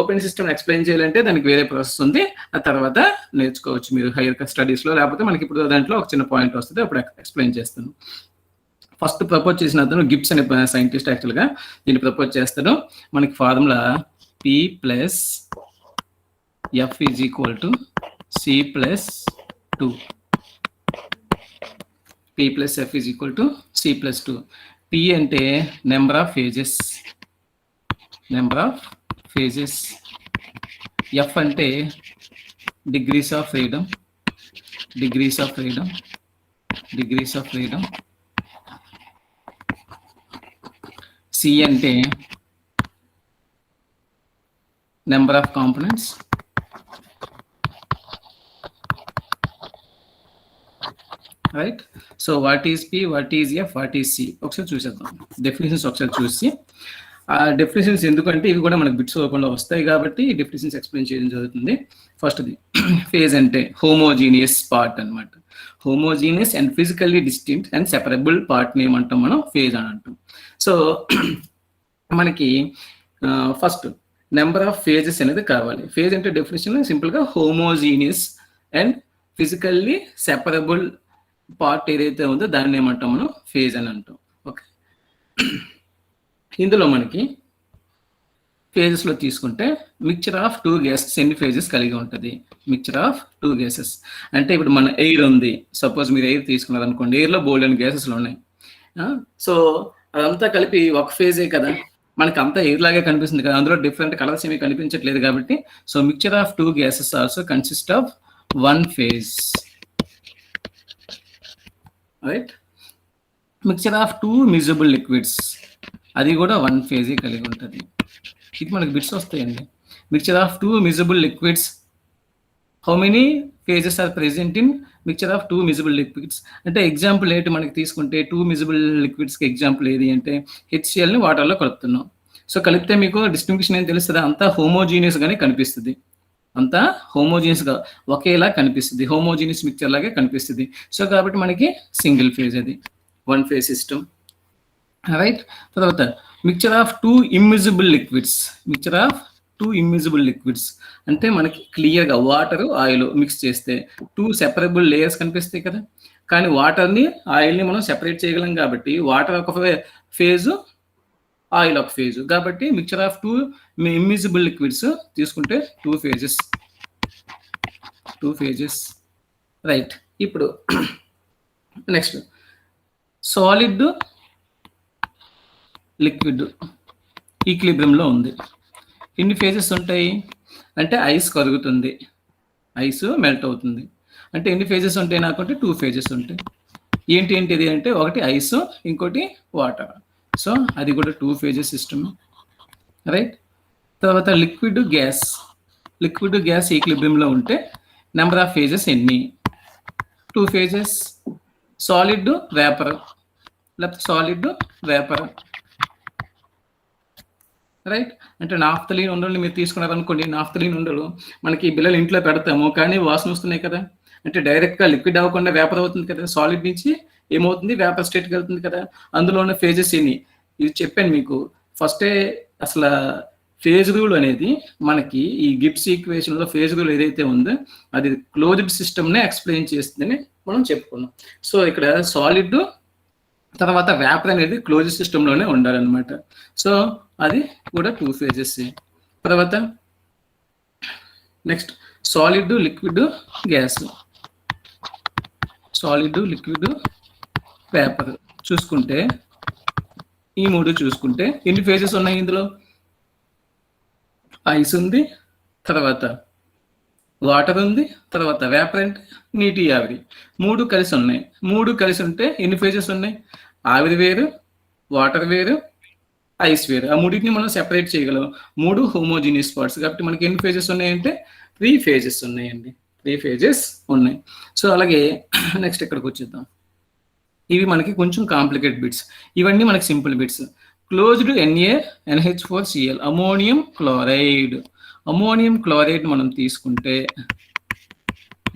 Open system explain చేయాలంటే దానికి వేరే ప్రాసెస్ ఉంది, ఆ తర్వాత నేర్చుకోవచ్చు మీరు హైయర్ స్టడీస్లో. లేకపోతే మనకి ఇప్పుడు దాంట్లో ఒక చిన్న పాయింట్ వస్తుంది, అప్పుడు ఎక్స్ప్లెయిన్ చేస్తాను. ఫస్ట్ ప్రపోజ్ చేసిన అతను గిబ్స్ అనే సైంటిస్ట్ యాక్చువల్గా దీన్ని ప్రపోజ్ చేస్తాడు. మనకి formula P + F = C+2. P + F = C+2. P అంటే నెంబర్ ఆఫ్ ఫేజెస్, F అంటే డిగ్రీస్ ఆఫ్ ఫ్రీడమ్, C అంటే number of components, right. So what is P, what is F, what is C ఒకసారి చూసేద్దాం. Definitions ఒకసారి చూసి, ఆ definitions ఎందుకంటే ఇవి కూడా మనకు బిట్స్ రూపంలో వస్తాయి కాబట్టి డెఫినేషన్స్ ఎక్స్ప్లెయిన్ చేయడం జరుగుతుంది. ఫస్ట్ది ఫేజ్ అంటే హోమోజీనియస్ పార్ట్ అనమాట. Homogeneous and physically distinct and separable పార్ట్ని ఏమంటాం మనం? ఫేజ్ అని అంటాం. సో మనకి ఫస్ట్ నెంబర్ ఆఫ్ ఫేజెస్ అనేది కావాలి. ఫేజ్ అంటే డెఫినేషన్ సింపుల్గా homogeneous and physically separable part ఏదైతే ఉందో దాన్ని ఏమంటాం మనం? ఫేజ్ అని అంటాం. ఓకే, ఇందులో మనకి ఫేజెస్లో తీసుకుంటే మిక్చర్ ఆఫ్ 2 గ్యాసెస్ ఎన్ని ఫేజెస్ కలిగి ఉంటుంది? మిక్చర్ ఆఫ్ 2 గ్యాసెస్ అంటే ఇప్పుడు మన ఎయిర్ ఉంది, సపోజ్ మీరు ఎయిర్ తీసుకున్నారు అనుకోండి, ఎయిర్లో బోల్డెన్ గ్యాసెస్లు ఉన్నాయి. సో అదంతా కలిపి ఒక ఫేజే కదా, మనకి అంతా ఎయిర్ లాగే కనిపిస్తుంది కదా, అందులో డిఫరెంట్ కలర్స్ ఏమీ కనిపించట్లేదు కాబట్టి. So mixture of 2 gases also consist of 1 phase, right. Mixture of 2 miscible liquids అది కూడా 1 phase కలిగి ఉంటుంది. ఇది మనకి బిట్స్ వస్తాయండి. Mixture of 2 miscible liquids, how many phases are present in mixture of 2 miscible liquids అంటే ఎగ్జాంపుల్ ఏంటి మనకి తీసుకుంటే 2 miscible liquidsకి ఎగ్జాంపుల్ ఏది అంటే HClని వాటర్లో కలుపుతున్నాం. సో కలిపితే మీకు డిస్టింక్షన్ ఏం తెలుస్తుంది? అంతా హోమోజీనియస్గానే కనిపిస్తుంది, అంతా హోమోజీనియస్గా ఒకేలా కనిపిస్తుంది, హోమోజీనియస్ మిక్చర్ లాగే కనిపిస్తుంది. సో కాబట్టి మనకి సింగిల్ ఫేజ్, అది 1 phase సిస్టమ్, రైట్. తర్వాత మిక్చర్ ఆఫ్ 2 immiscible liquids అంటే మనకి క్లియర్గా వాటర్ ఆయిల్ మిక్స్ చేస్తే 2 సెపరబుల్ లేయర్స్ కనిపిస్తాయి కదా, కానీ వాటర్ని ఆయిల్ని మనం సెపరేట్ చేయగలం కాబట్టి వాటర్ ఒక ఫేజు, ఆయిల్ ఒక ఫేజు, కాబట్టి మిక్చర్ ఆఫ్ 2 immiscible liquids తీసుకుంటే 2 phases, రైట్. ఇప్పుడు నెక్స్ట్ సాలిడ్ లిక్విడ్ ఈక్విలిబ్రియంలో ఉంది. ఎన్ని ఫేజెస్ ఉంటాయి అంటే ఐస్ కరుగుతుంది, ఐస్ మెల్ట్ అవుతుంది అంటే ఎన్ని ఫేజెస్ ఉంటాయి? నాకుంటే 2 phases ఉంటాయి. ఏంటిది అంటే ఒకటి ఐస్, ఇంకోటి వాటర్. సో అది కూడా 2 phases సిస్టమ్, రైట్. తర్వాత లిక్విడ్ గ్యాస్ ఈక్విలిబ్రియంలో ఉంటే నెంబర్ ఆఫ్ ఫేజెస్ ఎన్ని? 2 phases. Solid vapour, right. అంటే నాఫ్థలిన్ ఉండలు మీరు తీసుకున్నారనుకోండి, నాఫ్థలిన్ ఉండలు మనకి బిల్లలు ఇంట్లో పెడతాము కానీ వాసన వస్తున్నాయి కదా, అంటే డైరెక్ట్గా లిక్విడ్ అవ్వకుండా వేపర్ అవుతుంది కదా, సాలిడ్ నుంచి ఏమవుతుంది? వేపర్ స్టేట్కి వెళ్తుంది కదా. అందులో ఉన్న ఫేజెస్ ఎన్ని? ఇది చెప్పాను మీకు ఫస్టే. అసలు ఫేజ్ రూల్ అనేది మనకి ఈ గిబ్స్ ఈక్వేషన్లో ఫేజ్ రూల్ ఏదైతే ఉందో అది క్లోజ్డ్ సిస్టమ్నే ఎక్స్ప్లెయిన్ చేస్తుందని మనం చెప్పుకున్నాం. సో ఇక్కడ సాలిడ్ తర్వాత వేపర్ అనేది క్లోజ్ సిస్టంలోనే ఉండాలన్నమాట. సో అది కూడా 2 phases. తర్వాత నెక్స్ట్ సాలిడ్ లిక్విడ్ వేపర్ చూసుకుంటే ఈ 3 చూసుకుంటే ఎన్ని ఫేజెస్ ఉన్నాయి? ఇందులో ఐస్ ఉంది, తర్వాత వాటర్ ఉంది, తర్వాత వేపర్ అంటే నీటి ఆవిరి, 3 కలిసి ఉన్నాయి. 3 కలిసి ఉంటే ఎన్ని ఫేజెస్ ఉన్నాయి? ఆవిరి వేరు, వాటర్ వేరు, ఐస్ వేరు. ఆ 3టిని మనం సెపరేట్ చేయగలం. 3 హోమోజీనియస్ పార్ట్స్ కాబట్టి మనకి ఎన్ని ఫేజెస్ ఉన్నాయంటే 3 phases ఉన్నాయండి. 3 phases ఉన్నాయి. సో అలాగే నెక్స్ట్ ఇక్కడికి వచ్చేద్దాం. ఇవి మనకి కొంచెం కాంప్లికేటెడ్ బిట్స్, ఇవన్నీ మనకి simple bits. Closed NaNH4Cl ammonium chloride మనం తీసుకుంటే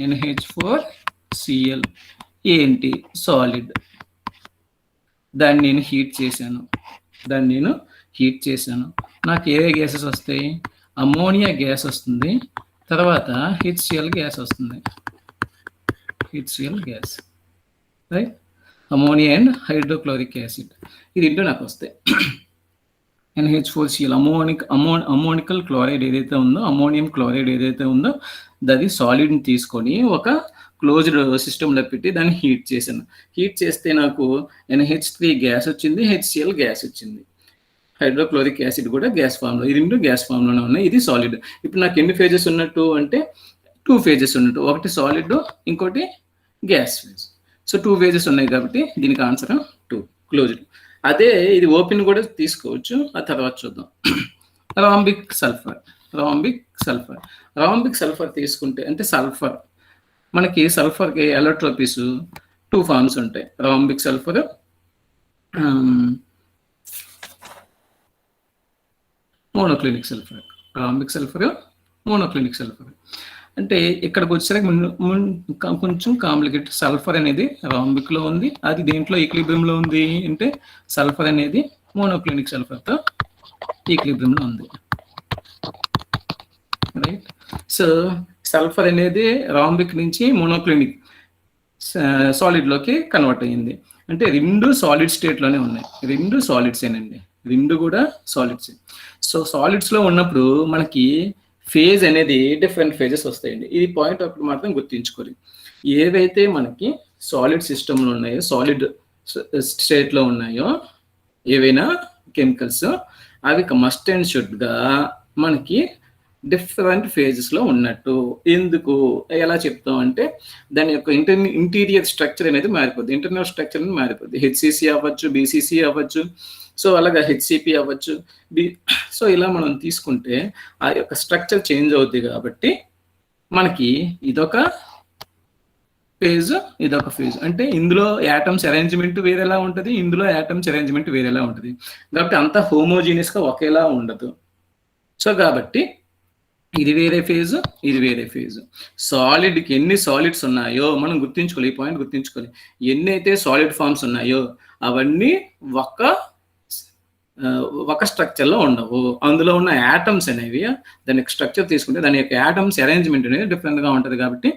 NH4Cl ఏంటి? సాలిడ్. దాన్ని నేను హీట్ చేశాను, నాకు ఏ గ్యాసెస్ వస్తాయి? అమోనియా గ్యాస్ వస్తుంది, తర్వాత హెచ్సిఎల్ గ్యాస్ వస్తుంది, HCl gas, right. Ammonia and hydrochloric acid, ఇది ఇంటూ నాకు వస్తాయి. NH4Cl అమోనికల్ క్లోరైడ్ ఏదైతే ఉందో, అమోనియం క్లోరైడ్ ఏదైతే ఉందో, అది సాలిడ్ని తీసుకొని ఒక క్లోజ్డ్ సిస్టంలో పెట్టి దాన్ని హీట్ చేశాను. హీట్ చేస్తే నాకు NH3 గ్యాస్ వచ్చింది, HCl గ్యాస్ వచ్చింది. హైడ్రోక్లోరిక్ యాసిడ్ కూడా గ్యాస్ ఫామ్లో, ఈ రెండు గ్యాస్ ఫామ్లోనే ఉన్నాయి. ఇది సాలిడ్. ఇప్పుడు నాకు ఎన్ని ఫేజెస్ ఉన్నట్టు అంటే 2 ఫేజెస్ ఉన్నట్టు, ఒకటి సాలిడ్, ఇంకోటి గ్యాస్ ఫేజ్. సో 2 ఫేజెస్ ఉన్నాయి కాబట్టి దీనికి ఆన్సర్ 2, క్లోజ్డ్. అదే ఇది ఓపెన్ కూడా తీసుకోవచ్చు, ఆ తర్వాత చూద్దాం. రాంబిక్ సల్ఫర్, రాంబిక్ సల్ఫర్ తీసుకుంటే అంటే సల్ఫర్, మనకి సల్ఫర్కి ఎలక్ట్రోపీస్ 2 ఫార్మ్స్ ఉంటాయి. Rhombic sulphur, monoclinic sulphur. Rhombic sulphur, monoclinic sulphur. అంటే ఇక్కడికి వచ్చేసరికి కొంచెం కాంప్లికేటెడ్. సల్ఫర్ అనేది రాంబిక్లో ఉంది, అది దేంట్లో ఈక్లిబ్రియంలో ఉంది అంటే సల్ఫర్ అనేది మోనోక్లినిక్ సల్ఫర్తో ఈక్లిబ్రియంలో ఉంది, రైట్. సో సల్ఫర్ అనేది రాంబిక్ నుంచి మోనోక్లినిక్ సాలిడ్లోకి కన్వర్ట్ అయ్యింది. అంటే రెండు సాలిడ్ స్టేట్లోనే ఉన్నాయి, రెండు సాలిడ్సేనండి, రెండు కూడా సాలిడ్సే. సో సాలిడ్స్లో ఉన్నప్పుడు మనకి ఫేజ్ అనేది డిఫరెంట్ ఫేజెస్ వస్తాయండి. ఇది పాయింట్ ఒకటి మాత్రం గుర్తుంచుకోవాలి. ఏవైతే మనకి సాలిడ్ సిస్టంలో ఉన్నాయో, సాలిడ్ స్టేట్లో ఉన్నాయో ఏవైనా కెమికల్స్, అవి మస్ట్ అండ్ షుడ్గా మనకి డిఫరెంట్ ఫేజెస్లో ఉన్నట్టు. ఎందుకు, ఎలా చెప్తాం అంటే దాని యొక్క ఇంటీరియర్ స్ట్రక్చర్ అనేది మారిపోద్ది, ఇంటర్నల్ స్ట్రక్చర్ అనేది మారిపోద్ది. హెచ్సిసి అవ్వచ్చు, బీసీసీ అవ్వచ్చు, సో అలాగా హెచ్సిపి అవ్వచ్చు, సో ఇలా మనం తీసుకుంటే ఆ యొక్క స్ట్రక్చర్ చేంజ్ అవుద్ది. కాబట్టి మనకి ఇదొక ఫేజ్, ఇదొక ఫేజ్. అంటే ఇందులో యాటమ్స్ అరేంజ్మెంట్ వేరేలా ఉంటుంది, ఇందులో యాటమ్స్ అరేంజ్మెంట్ వేరేలా ఉంటుంది. కాబట్టి అంతా హోమోజీనియస్గా ఒకేలా ఉండదు. సో కాబట్టి ఇది వేరే ఫేజ్, ఇది వేరే ఫేజ్. సాలిడ్కి ఎన్ని సాలిడ్స్ ఉన్నాయో మనం గుర్తుంచుకోవాలి, ఈ పాయింట్ గుర్తుంచుకోవాలి. ఎన్ని అయితే సాలిడ్ ఫామ్స్ ఉన్నాయో అవన్నీ ఒక స్ట్రక్చర్లో ఉండవు. అందులో ఉన్న యాటమ్స్ అనేవి దాని యొక్క స్ట్రక్చర్ తీసుకుంటే దాని యొక్క యాటమ్స్ అరేంజ్మెంట్ అనేది డిఫరెంట్గా ఉంటుంది. కాబట్టి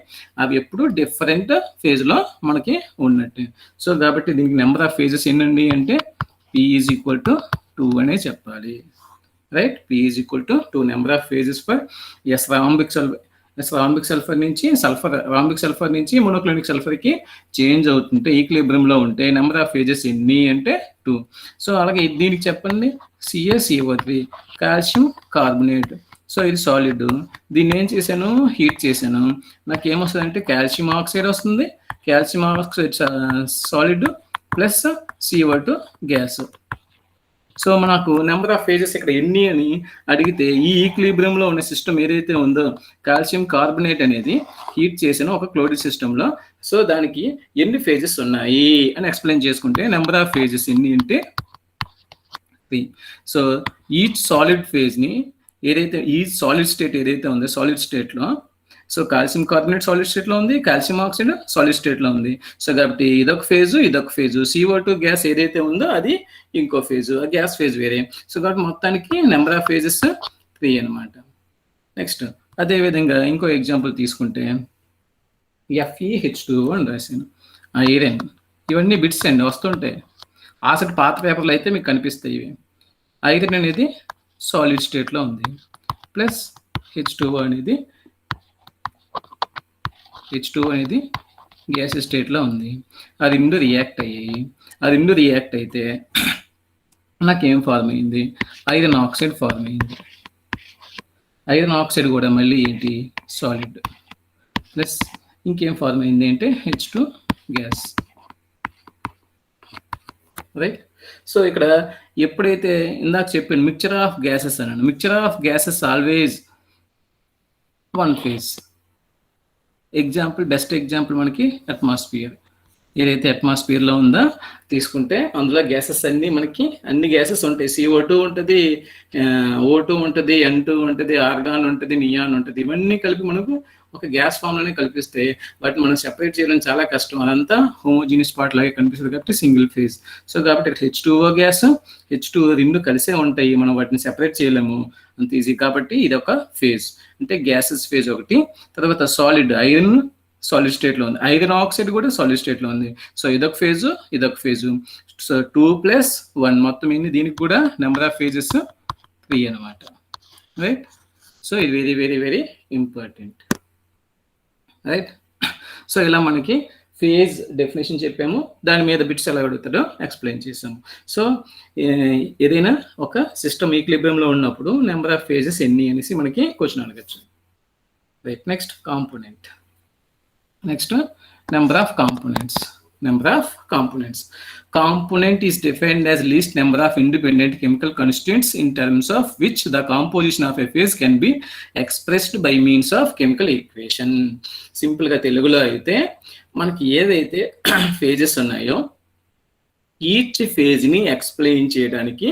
అవి ఎప్పుడు డిఫరెంట్ ఫేజ్లో మనకి ఉన్నట్టు. సో కాబట్టి దీనికి నెంబర్ ఆఫ్ ఫేజెస్ ఎన్నండి అంటే P = 2 అనే చెప్పాలి, right. P = 2 number of phases for rhombic sulphur నుంచి రాంబిక్ సల్ఫర్ నుంచి మోనోక్లినిక్ సల్ఫర్కి చేంజ్ అవుతుంటే ఈక్లిబ్రియంలో ఉంటే నెంబర్ ఆఫ్ ఫేజెస్ ఎన్ని అంటే 2. సో అలాగే దీనికి చెప్పండి CaCO3 కాల్షియం కార్బోనేట్. సో ఇది సాలిడ్, దీన్ని ఏం చేశాను, హీట్ చేశాను. నాకు ఏమొస్తుంది అంటే కాల్షియం ఆక్సైడ్ వస్తుంది, calcium oxide solid plus CO2 gas. So మనకు నెంబర్ ఆఫ్ ఫేజెస్ ఇక్కడ ఎన్ని అని అడిగితే ఈ ఈక్లిబ్రియంలో ఉన్న సిస్టమ్ ఏదైతే ఉందో కాల్షియం కార్బోనేట్ అనేది హీట్ చేసిన ఒక క్లోరిడ్ సిస్టంలో, సో దానికి ఎన్ని ఫేజెస్ ఉన్నాయి అని ఎక్స్ప్లెయిన్ చేసుకుంటే నెంబర్ ఆఫ్ ఫేజెస్ ఎన్ని అంటే 3. సో ఈచ్ సాలిడ్ ఫేజ్ని ఏదైతే ఈ సాలిడ్ స్టేట్ ఏదైతే ఉందో సాలిడ్ స్టేట్లో, సో కాల్షియం కార్బోనేట్ సాలిడ్ స్టేట్లో ఉంది, కాల్షియం ఆక్సైడ్ సాలిడ్ స్టేట్లో ఉంది. సో కాబట్టి ఇదొక ఫేజు, ఇదొక ఫేజు. CO2 గ్యాస్ ఏదైతే ఉందో అది ఇంకో ఫేజు, ఆ గ్యాస్ ఫేజ్ వేరే. సో కాబట్టి మొత్తానికి నెంబర్ ఆఫ్ ఫేజెస్ 3 అనమాట. నెక్స్ట్ అదేవిధంగా ఇంకో ఎగ్జాంపుల్ తీసుకుంటే FeH2O అని రాశాను, ఐరన్. ఇవన్నీ బిట్స్ అండి వస్తుంటాయి, ఆసక్తి పాత పేపర్లో అయితే మీకు కనిపిస్తాయి ఇవి. ఐరన్ అనేది సాలిడ్ స్టేట్లో ఉంది, ప్లస్ H2O అనేది గ్యాస్ స్టేట్లో ఉంది. అది రెండు రియాక్ట్ అయితే నాకేం ఫార్మ్ అయింది, ఐరన్ ఆక్సైడ్ ఫార్మ్ అయింది. ఐరన్ ఆక్సైడ్ కూడా మళ్ళీ ఏంటి, సాలిడ్. ప్లస్ ఇంకేం ఫార్మ్ అయింది అంటే H2 గ్యాస్, రైట్. సో ఇక్కడ ఎప్పుడైతే ఇందాక చెప్పాను మిక్చర్ ఆఫ్ గ్యాసెస్ అన్నాను, mixture of gases always one phase. Example, best example మనకి అట్మాస్ఫియర్. ఏదైతే అట్మాస్ఫియర్లో ఉందో తీసుకుంటే అందులో గ్యాసెస్ అన్ని గ్యాసెస్ ఉంటాయి. CO2 ఉంటుంది, O2 ఉంటుంది, N2 ఉంటుంది, ఆర్గాన్ ఉంటుంది, నియాన్ ఉంటుంది. ఇవన్నీ కలిపి మనకు ఒక గ్యాస్ ఫామ్లోనే కల్పిస్తే వాటిని మనం సెపరేట్ చేయడం చాలా కష్టం. అదంతా హోమోజీనియస్ పార్ట్ లాగే కనిపిస్తుంది కాబట్టి సింగిల్ ఫేజ్. సో కాబట్టి ఇక్కడ H2O గ్యాస్, H2O రెండు కలిసే ఉంటాయి. మనం వాటిని సెపరేట్ చేయలేము అంత ఈజీ. కాబట్టి ఇది ఒక ఫేజ్, అంటే గ్యాసెస్ ఫేజ్ ఒకటి. తర్వాత సాలిడ్ ఐరన్ సాలిడ్ స్టేట్లో ఉంది, ఐరన్ ఆక్సైడ్ కూడా సాలిడ్ స్టేట్లో ఉంది. సో ఇదొక ఫేజు, ఇదొక ఫేజు. సో 2+1 మొత్తం ఎన్ని, దీనికి కూడా నెంబర్ ఆఫ్ ఫేజెస్ 3 అనమాట. రైట్. సో ఇది very very very important. Right. So ఇలా మనకి ఫేజ్ డెఫినేషన్ చెప్పాము, దాని మీద బిట్స్ ఎలా అడుగుతాడో ఎక్స్ప్లెయిన్ చేసాము. సో ఏదైనా ఒక సిస్టమ్ ఈక్విలిబ్రియంలో ఉన్నప్పుడు నెంబర్ ఆఫ్ ఫేజెస్ ఎన్ని అనేసి మనకి క్వశ్చన్ అడగచ్చు. Right. Next component. Next, number of components. Component is defined as least number of independent chemical constituents in terms of which the composition of a phase can be expressed by means of chemical equation. Simple గా తెలుగులో అయితే మనకి ఏదైతే phases ఉన్నాయో each phase ని explain చేయడానికి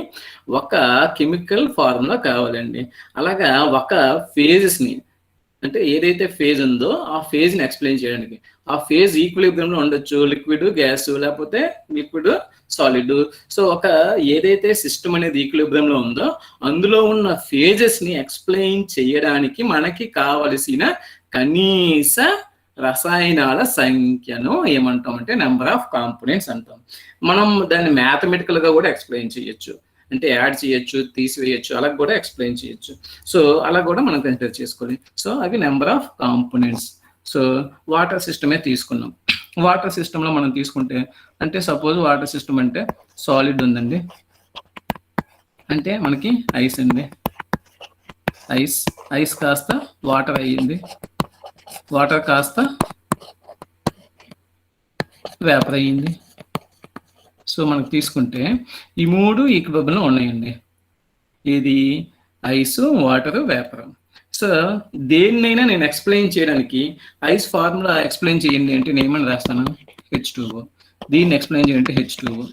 ఒక chemical formula కావాలండి. అలాగా ఒక ఫేజెస్ ని, అంటే ఏదైతే ఫేజ్ ఉందో ఆ ఫేజ్ ని ఎక్స్ప్లెయిన్ చేయడానికి, ఆ ఫేజ్ ఈక్విలిబ్రియంలో ఉండొచ్చు, లిక్విడ్ గ్యాస్ లేకపోతే లిక్విడ్ సాలిడ్. సో ఒక ఏదైతే సిస్టమ్ అనేది ఈక్విలిబ్రియంలో ఉందో అందులో ఉన్న ఫేజెస్ ని ఎక్స్ప్లెయిన్ చేయడానికి మనకి కావలసిన కనీస రసాయనాల సంఖ్యను ఏమంటాం అంటే నెంబర్ ఆఫ్ కాంపోనెంట్స్ అంటాం. మనం దాన్ని మ్యాథమెటికల్ గా కూడా ఎక్స్ప్లెయిన్ చేయొచ్చు, అంటే యాడ్ చేయొచ్చు, తీసివేయచ్చు, అలా కూడా ఎక్స్ప్లెయిన్ చేయొచ్చు. సో అలా కూడా మనం కన్సిడర్ చేసుకోవాలి. సో అవి number of components. So water సిస్టమే తీసుకున్నాం. వాటర్ సిస్టంలో మనం తీసుకుంటే, అంటే సపోజ్ వాటర్ సిస్టమ్ అంటే సాలిడ్ ఉందండి, అంటే మనకి ఐస్ అండి, ఐస్ కాస్త వాటర్ అయ్యింది, వాటర్ కాస్త వేపర్ అయ్యింది. సో మనకు తీసుకుంటే ఈ మూడు ఈక్విలిబ్రియంలో ఉన్నాయండి, ఇది ఐస్, వాటర్, వేపర్. సో దేన్నైనా నేను ఎక్స్ప్లెయిన్ చేయడానికి ఐస్ ఫార్ములా ఎక్స్ప్లెయిన్ చేయండి అంటే నేను ఏమని రాస్తాను, H2O. దీన్ని ఎక్స్ప్లెయిన్ చేయండి అంటే H2O.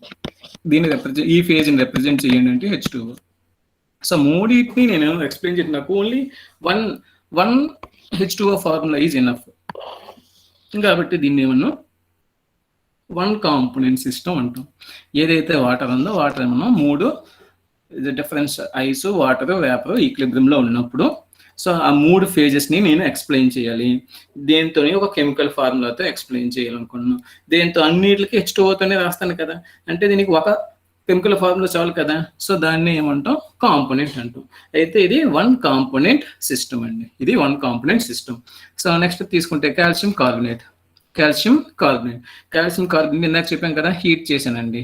దీన్ని ఈ ఫేజ్ని రిప్రజెంట్ చేయండి అంటే H2O. సో మూడింటిని నేను ఎక్స్ప్లెయిన్ చేయడం నాకు only one H2O formula is enough. కాబట్టి దీన్ని ఏమన్నా వన్ కాంపోనెంట్ సిస్టమ్ అంటాం. ఏదైతే వాటర్ ఉందో వాటర్ ఏమన్నా మూడు డిఫరెన్స్, ఐస్, వాటర్, వేపర్ ఈక్విలిబ్రియంలో ఉన్నప్పుడు సో ఆ మూడు ఫేజెస్ని నేను ఎక్స్ప్లెయిన్ చేయాలి. దేంతో ఒక కెమికల్ ఫార్ములాతో ఎక్స్ప్లెయిన్ చేయాలనుకున్నాను. దేంతో అన్నిటికీ H2Oతోనే రాస్తాను కదా, అంటే దీనికి ఒక కెమికల్ ఫార్ములా చాలు కదా. సో దాన్ని ఏమంటాం, కాంపోనెంట్ అంటాం. అయితే ఇది వన్ కాంపోనెంట్ సిస్టమ్ అండి, ఇది one component system. So next తీసుకుంటే కాల్షియం కార్బోనేట్ ఇందాక చెప్పాం కదా, హీట్ చేశానండి.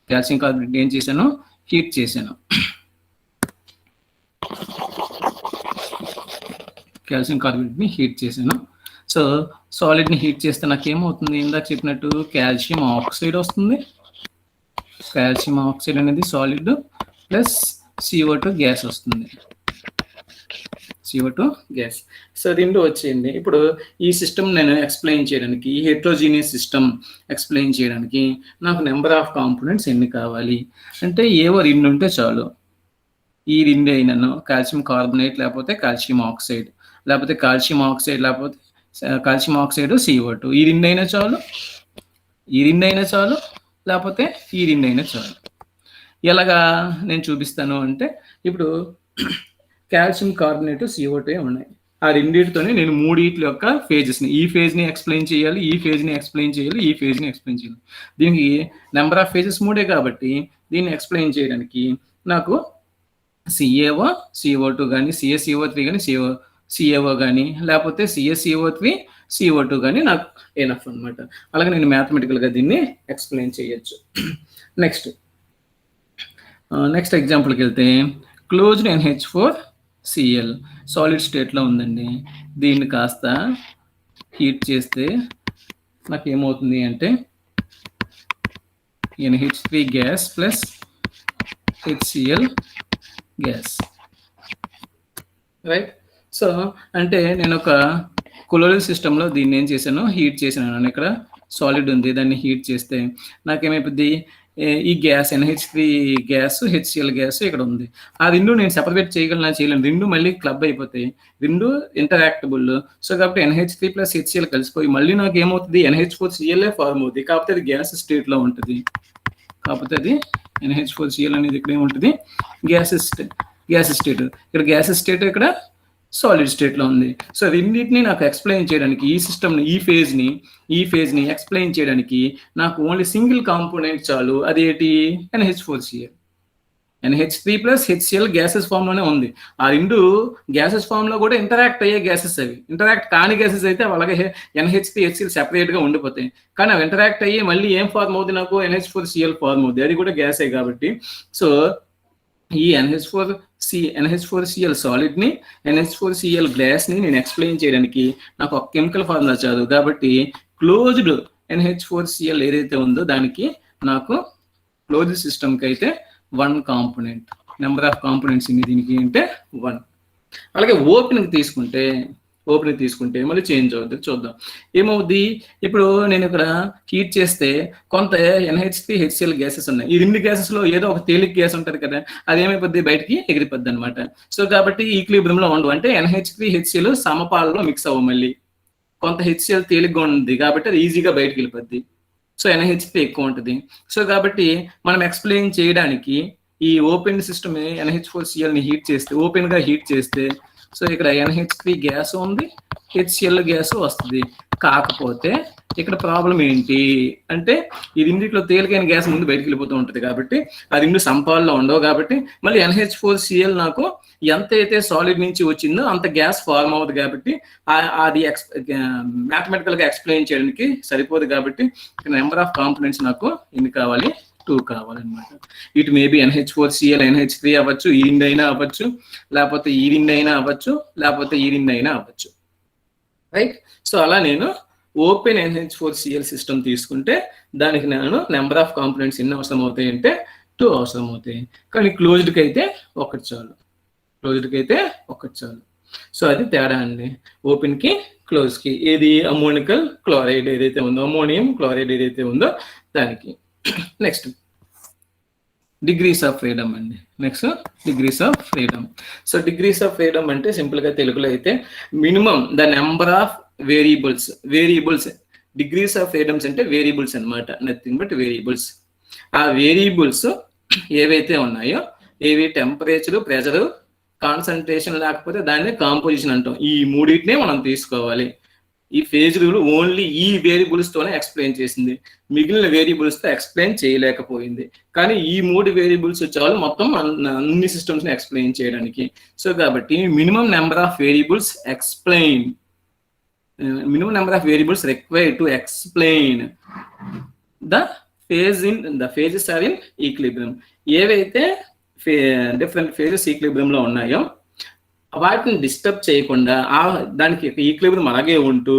కాల్షియం కార్బోనేట్ ఏం చేశాను, హీట్ చేశాను. కాల్షియం కార్బోనేట్ని హీట్ చేశాను. సో సాలిడ్ని హీట్ చేస్తే నాకు ఏమవుతుంది, ఇందాక చెప్పినట్టు కాల్షియం ఆక్సైడ్ వస్తుంది. కాల్షియం ఆక్సైడ్ అనేది సాలిడ్ ప్లస్ CO2 గ్యాస్ వస్తుంది, CO2 గ్యాస్. సో రెండు వచ్చింది. ఇప్పుడు ఈ సిస్టమ్ నేను ఎక్స్ప్లెయిన్ చేయడానికి, ఈ హెట్రోజీనియస్ సిస్టమ్ ఎక్స్ప్లెయిన్ చేయడానికి నాకు నెంబర్ ఆఫ్ కాంపోనెంట్స్ ఎన్ని కావాలి అంటే ఏవో రెండు ఉంటే చాలు. ఈ రెండు అయినను కాల్షియం కార్బోనేట్ లేకపోతే కాల్షియం ఆక్సైడ్, లేకపోతే కాల్షియం ఆక్సైడ్ లేకపోతే కాల్షియం ఆక్సైడ్ CO2, ఈ రెండు అయినా చాలు, లేకపోతే ఈ రెండు అయినా చాలు. ఎలాగా నేను చూపిస్తాను అంటే, ఇప్పుడు కాల్షియం కార్బోనేట్, CO2 ఉన్నాయి. ఆ రెండింటితోనే నేను మూడింటి యొక్క ఫేజెస్ని, ఈ ఫేజ్ని ఎక్స్ప్లెయిన్ చేయాలి, ఈ ఫేజ్ని ఎక్స్ప్లెయిన్ చేయాలి, ఈ ఫేజ్ని ఎక్స్ప్లెయిన్ చేయాలి. దీనికి నెంబర్ ఆఫ్ ఫేజెస్ మూడే కాబట్టి దీన్ని ఎక్స్ప్లెయిన్ చేయడానికి నాకు CaO, CO2 కానీ, CaCO3 కానీ, CaO కానీ, లేకపోతే CaCO3, CO2 కానీ నాకు ఎనఫ్ అనమాట. అలాగే నేను మ్యాథమెటికల్గా దీన్ని ఎక్స్ప్లెయిన్ చేయొచ్చు. నెక్స్ట్ ఎగ్జాంపుల్కి వెళ్తే క్లోజ్డ్ NH4Cl సాలిడ్ స్టేట్లో ఉందండి. దీన్ని కాస్త హీట్ చేస్తే నాకు ఏమవుతుంది అంటే NH3 gas plus HCl gas, right. So అంటే నేను ఒక కొలోయిడల్ సిస్టంలో దీన్ని ఏం చేశాను, హీట్ చేశాను. ఇక్కడ సాలిడ్ ఉంది, దాన్ని హీట్ చేస్తే నాకేమైపోద్ది, ఈ gas NH3 gas, HCl gas ఇక్కడ ఉంది. ఆ రెండు నేను సెపరేట్ చేయగలనా, చేయలేను. రెండు మళ్ళీ క్లబ్ అయిపోతాయి, రెండు ఇంటరాక్టబుల్. సో కాబట్టి NH3 ప్లస్ HCl కలిసిపోయి మళ్ళీ నాకు ఏమవుతుంది, NH4Cl ఫార్మ్ అవుతుంది. కాకపోతే అది గ్యాస్ స్టేట్ లో ఉంటుంది. కాకపోతే అది NH4Cl అనేది ఇక్కడ ఏముంటుంది, గ్యాస్ స్టేట్. ఇక్కడ గ్యాస్ స్టేట్, ఇక్కడ సాలిడ్ స్టేట్ లో ఉంది. సో రెండింటిని నాకు ఎక్స్ప్లెయిన్ చేయడానికి, ఈ సిస్టమ్ని, ఈ ఫేజ్ ని ఎక్స్ప్లెయిన్ చేయడానికి నాకు ఓన్లీ సింగిల్ కాంపోనెంట్ చాలు. అదేంటి, NH4Cl. NH3 plus HCl gases form లోనే ఉంది. ఆ రెండు గ్యాసెస్ ఫామ్ లో కూడా ఇంటరాక్ట్ అయ్యే గ్యాసెస్. అవి ఇంటరాక్ట్ కాని గ్యాసెస్ అయితే అలాగే NH3 HCl సెపరేట్ గా ఉండిపోతాయి. కానీ అవి ఇంటరాక్ట్ అయ్యి మళ్ళీ ఏం ఫార్మ్ అవుతుంది, నాకు NH4Cl ఫార్మ్ అవుతుంది. అది కూడా గ్యాసే కాబట్టి. సో ఈ NH4Cl సాలిడ్ ని, NH4Cl గ్యాస్ ని నేను ఎక్స్ప్లెయిన్ చేయడానికి నాకు ఒక కెమికల్ ఫార్ములా చాలు. కాబట్టి క్లోజ్డ్ NH4Cl ఏదైతే ఉందో దానికి నాకు క్లోజ్డ్ సిస్టమ్కి అయితే 1 కాంపోనెంట్. నెంబర్ ఆఫ్ కాంపోనెంట్స్ దీనికి అంటే 1. అలాగే ఓపెన్ తీసుకుంటే మళ్ళీ చేంజ్ అవుతుంది. చూద్దాం ఏమవుద్ది. ఇప్పుడు నేను ఇక్కడ హీట్ చేస్తే కొంత NH3 HCl గ్యాసెస్ ఉన్నాయి. ఈ రెండు గ్యాసెస్ లో ఏదో ఒక తేలిక గ్యాస్ ఉంటుంది కదా, అది ఏమైపోద్ది, బయటికి ఎగిరిపోద్ది అనమాట. సో కాబట్టి ఈక్విలిబ్రియం లో ఉండవు, అంటే NH3 HCl సమపాలలో మిక్స్ అవ్వ. మళ్ళీ కొంత HCl తేలిగ్గా ఉంది కాబట్టి అది ఈజీగా బయటకు వెళ్ళిపోద్ది. సో NH3 ఎక్కువ ఉంటుంది. సో కాబట్టి మనం ఎక్స్ప్లెయిన్ చేయడానికి ఈ ఓపెన్ సిస్టమ్ NH4Cl ని ఓపెన్ గా హీట్ చేస్తే, సో ఇక్కడ NH3 గ్యాస్ ఉంది, HCl గ్యాస్ వస్తుంది. కాకపోతే ఇక్కడ ప్రాబ్లం ఏంటి అంటే, ఈ రెండిట్లో తేలికైన గ్యాస్ ముందు బయటకు వెళ్ళిపోతూ ఉంటుంది కాబట్టి ఆ రెండు సంపాల్లో ఉండవు. కాబట్టి మళ్ళీ NH4Cl నాకు ఎంత అయితే సాలిడ్ నుంచి వచ్చిందో అంత గ్యాస్ ఫార్మ్ అవుతుంది. కాబట్టి అది మ్యాథమెటికల్ గా ఎక్స్ప్లెయిన్ చేయడానికి సరిపోదు. కాబట్టి నెంబర్ ఆఫ్ కాంపోనెంట్స్ నాకు ఎన్ని కావాలి, 2 కావాలన్నమాట. ఇటు మేబీ NH4Cl NH3 అవ్వచ్చు, ఈ రెండు అయినా అవ్వచ్చు, లేకపోతే ఈ రెండు అయినా అవ్వచ్చు, లేకపోతే ఈ రెండు అయినా అవ్వచ్చు. రైట్. సో అలా నేను ఓపెన్ NH4Cl సిస్టమ్ తీసుకుంటే దానికి నేను నెంబర్ ఆఫ్ కాంపోనెంట్స్ ఎన్ని అవసరం అవుతాయి అంటే 2 అవసరం అవుతాయి. కానీ క్లోజ్డ్కి అయితే ఒకటి చాలు. సో అది తేడా అండి, ఓపెన్ కి క్లోజ్ కి. ఏది, అమోనికల్ క్లోరైడ్ ఏదైతే ఉందో, అమోనియం క్లోరైడ్ ఏదైతే ఉందో దానికి. నెక్స్ట్ డిగ్రీస్ ఆఫ్ ఫ్రీడమ్ అండి. సో డిగ్రీస్ ఆఫ్ ఫ్రీడమ్ అంటే సింపుల్ గా తెలుగులో అయితే minimum the number of variables. Degrees of freedoms అంటే వేరియబుల్స్ అన్నమాట, నథింగ్ బట్ వేరియబుల్స్. ఆ వేరియబుల్స్ ఏవైతే ఉన్నాయో, ఏవి, టెంపరేచర్, ప్రెషర్, కాన్సన్ట్రేషన్, లేకపోతే దాన్ని కాంపోజిషన్ అంటాం. ఈ మూడింటినే మనం తీసుకోవాలి. ఈ ఫేజ్ రూల్ ఓన్లీ ఈ వేరియబుల్స్ తోనే ఎక్స్ప్లెయిన్ చేసింది, మిగిలిన వేరియబుల్స్ తో ఎక్స్ప్లెయిన్ చేయలేకపోయింది. కానీ ఈ 3 వేరియబుల్స్ చాలు మొత్తం అన్ని సిస్టమ్స్ ని ఎక్స్ప్లెయిన్ చేయడానికి. సో కాబట్టి minimum number of variables required to explain the phases are in equilibrium. ఏవైతే డిఫరెంట్ ఫేజెస్ ఈక్విలిబ్రియం లో ఉన్నాయో వాటిని డిస్టర్బ్ చేయకుండా దానికి ఈక్విలిబ్రియం అలాగే ఉంటూ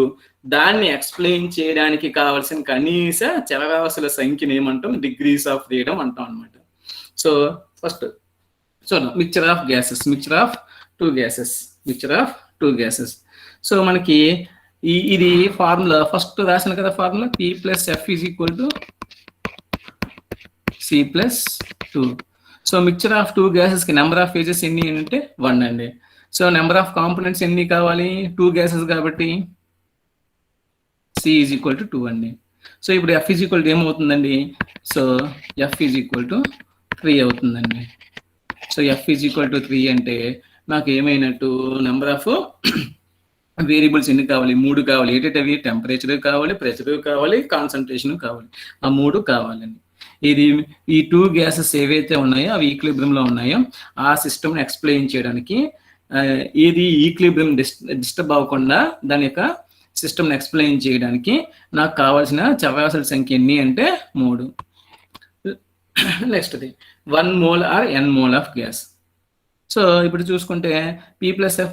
దాన్ని ఎక్స్ప్లెయిన్ చేయడానికి కావాల్సిన కనీస చలరాశుల సంఖ్యను ఏమంటాం, డిగ్రీస్ ఆఫ్ ఫ్రీడమ్ అంటాం అనమాట. సో ఫస్ట్ చూద్దాం, mixture of two gases. So మనకి ఇది ఫార్ములా ఫస్ట్ రాసిన కదా, formula P+F = C+2. So mixture of 2 gases కి నెంబర్ ఆఫ్ ఫేజెస్ ఎన్ని అంటే 1 అండి. సో నెంబర్ ఆఫ్ కాంపోనెంట్స్ ఎన్ని కావాలి, 2 గ్యాసెస్ కాబట్టి C = 2 అండి. సో ఇప్పుడు F ఏమవుతుందండి, సో F 3 అవుతుందండి. సో F 3 అంటే నాకు ఏమైనట్టు, నెంబర్ ఆఫ్ వేరియబుల్స్ ఎన్ని కావాలి, 3 కావాలి. ఏంటంటే టెంపరేచర్ కావాలి, ప్రెషర్ కావాలి, కాన్సన్ట్రేషన్ కావాలి. ఆ 3 కావాలండి. ఈ 2 గ్యాసెస్ ఏవైతే ఉన్నాయో అవి ఈక్విలిబ్రియం లో ఉన్నాయో ఆ సిస్టమ్ ఎక్స్ప్లెయిన్ చేయడానికి, ఇది ఈక్విలిబ్రియం డిస్టర్బ్ అవ్వకుండా దాని యొక్క సిస్టమ్ ఎక్స్ప్లెయిన్ చేయడానికి నాకు కావాల్సిన చరరాశుల సంఖ్య ఎన్ని అంటే 3. Next 1 mole or n mole of gas. So ఇప్పుడు చూసుకుంటే P+F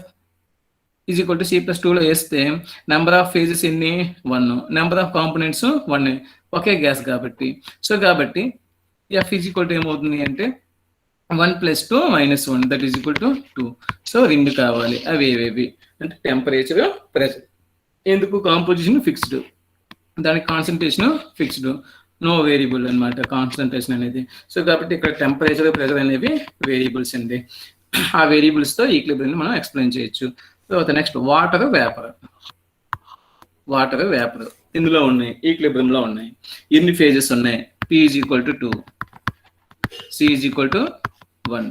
= C+2 లో వేస్తే నెంబర్ ఆఫ్ ఫేజెస్ ఎన్ని, 1. Number of components 1, okay gas కాబట్టి. సో కాబట్టి F ఏమవుతుంది అంటే 1 + 2 - 1 that is equal to 2. So 2 కావాలి. అవి ఏవేవి అంటే టెంపరేచర్, ప్రెషర్. ఎందుకు, కాంపోజిషన్ ఫిక్స్డ్. దానికి కాన్సన్ట్రేషన్ ఫిక్స్డ్, నో వేరియబుల్ అనమాట కాన్సన్ట్రేషన్ అనేది. సో కాబట్టి ఇక్కడ టెంపరేచర్, ప్రెజర్ అనేవి వేరియబుల్స్ అండి. ఆ వేరియబుల్స్తో ఈక్విలిబ్రియం మనం ఎక్స్ప్లెయిన్ చేయొచ్చు. తర్వాత next water, vapour. Water, vapour ఇందులో ఉన్నాయి, ఈక్విలిబ్రియంలో ఉన్నాయి. ఎన్ని ఫేజెస్ ఉన్నాయి? P = 2, C = 1.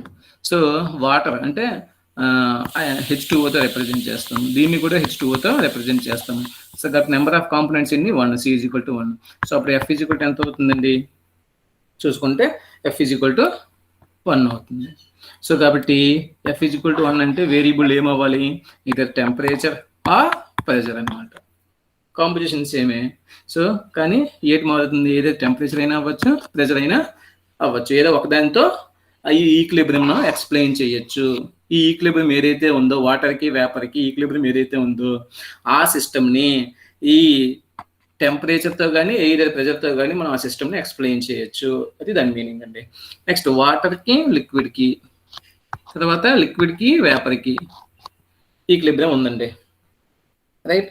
సో వాటర్ అంటే H2O తో రిప్రజెంట్ చేస్తాం, దీన్ని కూడా H2O తో రిప్రజెంట్ చేస్తాం. So that number of components ఇన్ని 1, C = 1. సో అప్పుడు F = ఎంత అవుతుందండి చూసుకుంటే F = 1 అవుతుంది. సో కాబట్టి F = 1 అంటే వేరియబుల్ ఏమవ్వాలి? ఇదర్ టెంపరేచర్ ఆర్ ప్రెజర్ అనమాట. కాంపిటీషన్ సేమే. సో కానీ ఏది మారుతుంది? ఏదో టెంపరేచర్ అయినా అవ్వచ్చు, ప్రెజర్ అయినా అవ్వచ్చు. ఏదో ఒకదానితో ఈ ఈక్విలిబ్రియం ఎక్స్ప్లెయిన్ చేయొచ్చు. ఈ ఈక్విలిబ్రియం ఏదైతే ఉందో వాటర్కి, వేపర్కి ఈక్విలిబ్రియం ఏదైతే ఉందో ఆ సిస్టమ్ని ఈ టెంపరేచర్తో కానీ ఎయిర్ ప్రెజర్తో కానీ మనం ఆ సిస్టమ్ని ఎక్స్ప్లెయిన్ చేయొచ్చు. అది దాని మీనింగ్ అండి. నెక్స్ట్ వాటర్కి, లిక్విడ్కి, తర్వాత లిక్విడ్కి, వేపర్కి ఈక్విలిబ్రియం ఉందండి. రైట్.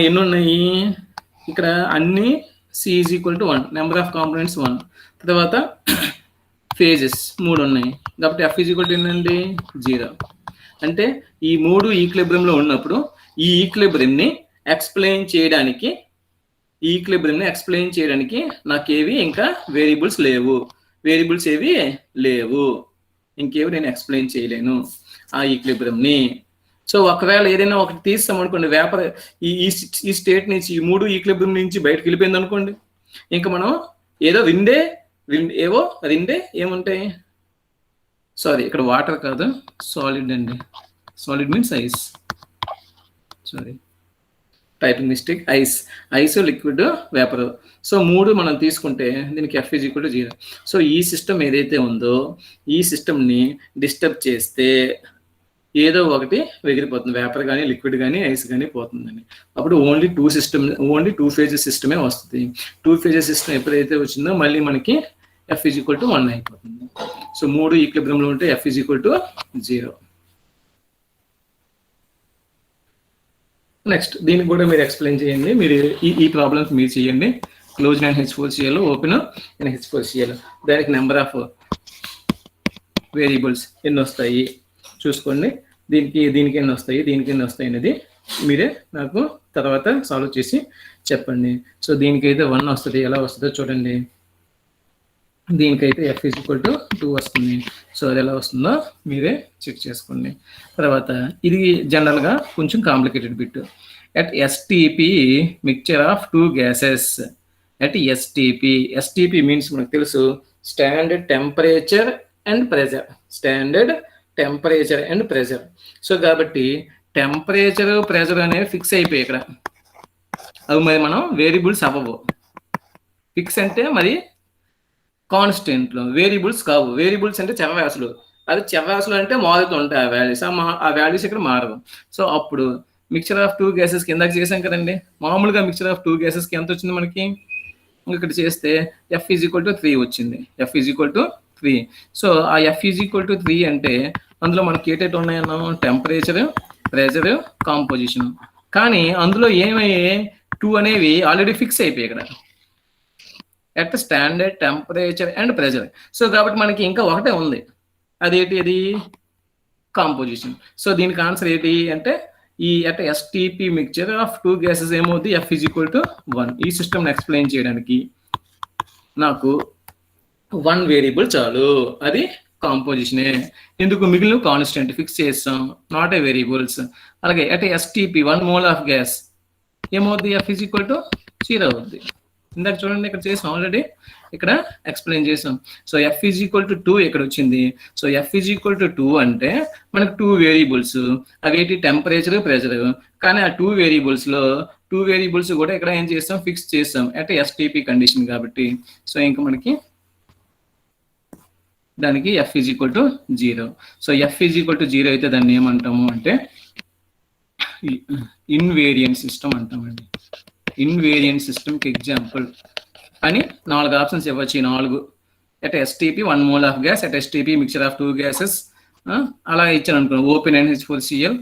ఎన్ని ఉన్నాయి ఇక్కడ? అన్ని C = 1, నెంబర్ ఆఫ్ కాంపోనెంట్స్ 1, తర్వాత ఫేజెస్ 3 ఉన్నాయి. కాబట్టి F = ఏంటండి? 0. అంటే ఈ 3 ఈక్విలిబ్రియంలో ఉన్నప్పుడు ఈ ఈక్విలిబ్రియంని ఎక్స్ప్లెయిన్ చేయడానికి నాకేవి ఇంకా వేరియబుల్స్ ఏవి లేవు, ఇంకేవి నేను ఎక్స్ప్లెయిన్ చేయలేను ఆ ఈక్విలిబ్రియంని. సో ఒకవేళ ఏదైనా ఒకటి తీస్తాం అనుకోండి, వేపర్ ఈ స్టేట్ నుంచి, ఈ 3 ఈక్విలిబ్రియం నుంచి బయటకు వెళ్ళిపోయింది అనుకోండి, ఇంకా మనం ఏదో రెండే ఏముంటాయి? సారీ, ఇక్కడ వాటర్ కాదు, సాలిడ్ అండి. Solid means ice. Sorry, typing mistake. Ice, liquid, vapour. So 3 మనం తీసుకుంటే దీనికి F = 0. సో ఈ సిస్టమ్ ఏదైతే ఉందో ఈ సిస్టమ్ని డిస్టర్బ్ చేస్తే ఏదో ఒకటి ఎగిరిపోతుంది, వేపర్ కానీ, లిక్విడ్ కానీ, ఐస్ కానీ పోతుందండి. అప్పుడు ఓన్లీ 2 ఫేజెస్ సిస్టమే వస్తుంది. 2 ఫేజెస్ సిస్టమ్ ఎప్పుడైతే వచ్చిందో మళ్ళీ మనకి F = 1 అయిపోతుంది. సో 3 ఈక్విలిబ్రియంలో ఉంటే F = 0. నెక్స్ట్ దీనికి కూడా మీరు ఎక్స్ప్లెయిన్ చేయండి. మీరు ఈ ప్రాబ్లమ్స్ మీరు చేయండి. Close and H4Cl, open and H4Cl, దానికి నెంబర్ ఆఫ్ వేరియబుల్స్ ఎన్ని వస్తాయి చూసుకోండి. దీనికి ఎన్ని వస్తాయి అనేది మీరే నాకు తర్వాత సాల్వ్ చేసి చెప్పండి. సో దీనికైతే 1 వస్తుంది. ఎలా వస్తుందో చూడండి. దీనికైతే F = 2 వస్తుంది. సో అది ఎలా వస్తుందో మీరే చెక్ చేసుకోండి. తర్వాత ఇది జనరల్గా కొంచెం complicated bit. At STP mixture of 2 gases. At STP means మనకు తెలుసు, standard temperature and pressure. So కాబట్టి టెంపరేచర్, ప్రెజర్ అనేవి ఫిక్స్ అయిపోయి ఇక్కడ. అవి మరి మనం వేరియబుల్స్ అవ్వవు. ఫిక్స్ అంటే మరి కాన్స్టెంట్లు, వేరియబుల్స్ కావు. వేరియబుల్స్ అంటే చరరాశులు. అది చరరాశులు అంటే మారుతూ ఉంటాయి ఆ వాల్యూస్. ఆ వాల్యూస్ ఇక్కడ మారవు. సో అప్పుడు మిక్చర్ ఆఫ్ 2 gases కిందకి చేసాం కదండి. మామూలుగా మిక్చర్ ఆఫ్ 2 gases ఎంత వచ్చింది మనకి? ఇక్కడ చేస్తే F = 3 వచ్చింది. F = 3. సో ఆ F = 3 అంటే అందులో మనకి ఏటైతే ఉన్నాయన్నాం? Temperature, pressure, composition. కానీ అందులో ఏమయ్యాయి? 2 అనేవి ఆల్రెడీ ఫిక్స్ అయిపోయాయి ఇక్కడ. At standard temperature and pressure. So కాబట్టి మనకి ఇంకా ఒకటే ఉంది. అది కాంపోజిషన్. సో దీనికి ఆన్సర్ ఏంటి అంటే ఈ at STP mixture of 2 gases ఏమవుతుంది? F = 1. ఈ సిస్టమ్ని ఎక్స్ప్లెయిన్ చేయడానికి నాకు 1 వేరియబుల్ చాలు, అది కాంపోజిషనే. ఎందుకు? మిగిలిన కాన్స్టెంట్ ఫిక్స్ చేస్తాం, నాట్ ఏ వేరియబుల్స్. అలాగే at STP 1 mole of gas ఏమవుతుంది? F = 0 అవుద్ది. ఇందాక చూడండి, ఇక్కడ చేసాం ఆల్రెడీ, ఇక్కడ ఎక్స్ప్లెయిన్ చేసాం. సో F = 2 ఇక్కడ వచ్చింది. సో F = 2 అంటే మనకు 2 వేరియబుల్స్, అవేంటి? Temperature, pressure. కానీ ఆ 2 వేరియబుల్స్ కూడా ఇక్కడ ఏం చేస్తాం? ఫిక్స్ చేస్తాం అంటే STP కండిషన్ కాబట్టి. సో ఇంకా మనకి దానికి F = 0. సో F = 0 అయితే దాన్ని ఏమంటాము అంటే ఇన్వేరియంట్ సిస్టమ్ అంటామండి. ఇన్వేరియంట్ సిస్టమ్కి ఎగ్జాంపుల్ అని 4 ఆప్షన్స్ ఇవ్వచ్చు. 4 at STP 1 mole of gas, at STP mixture of 2 gases, అలా ఇచ్చాను అనుకోండి. ఓపెన్ అండ్ H4Cl,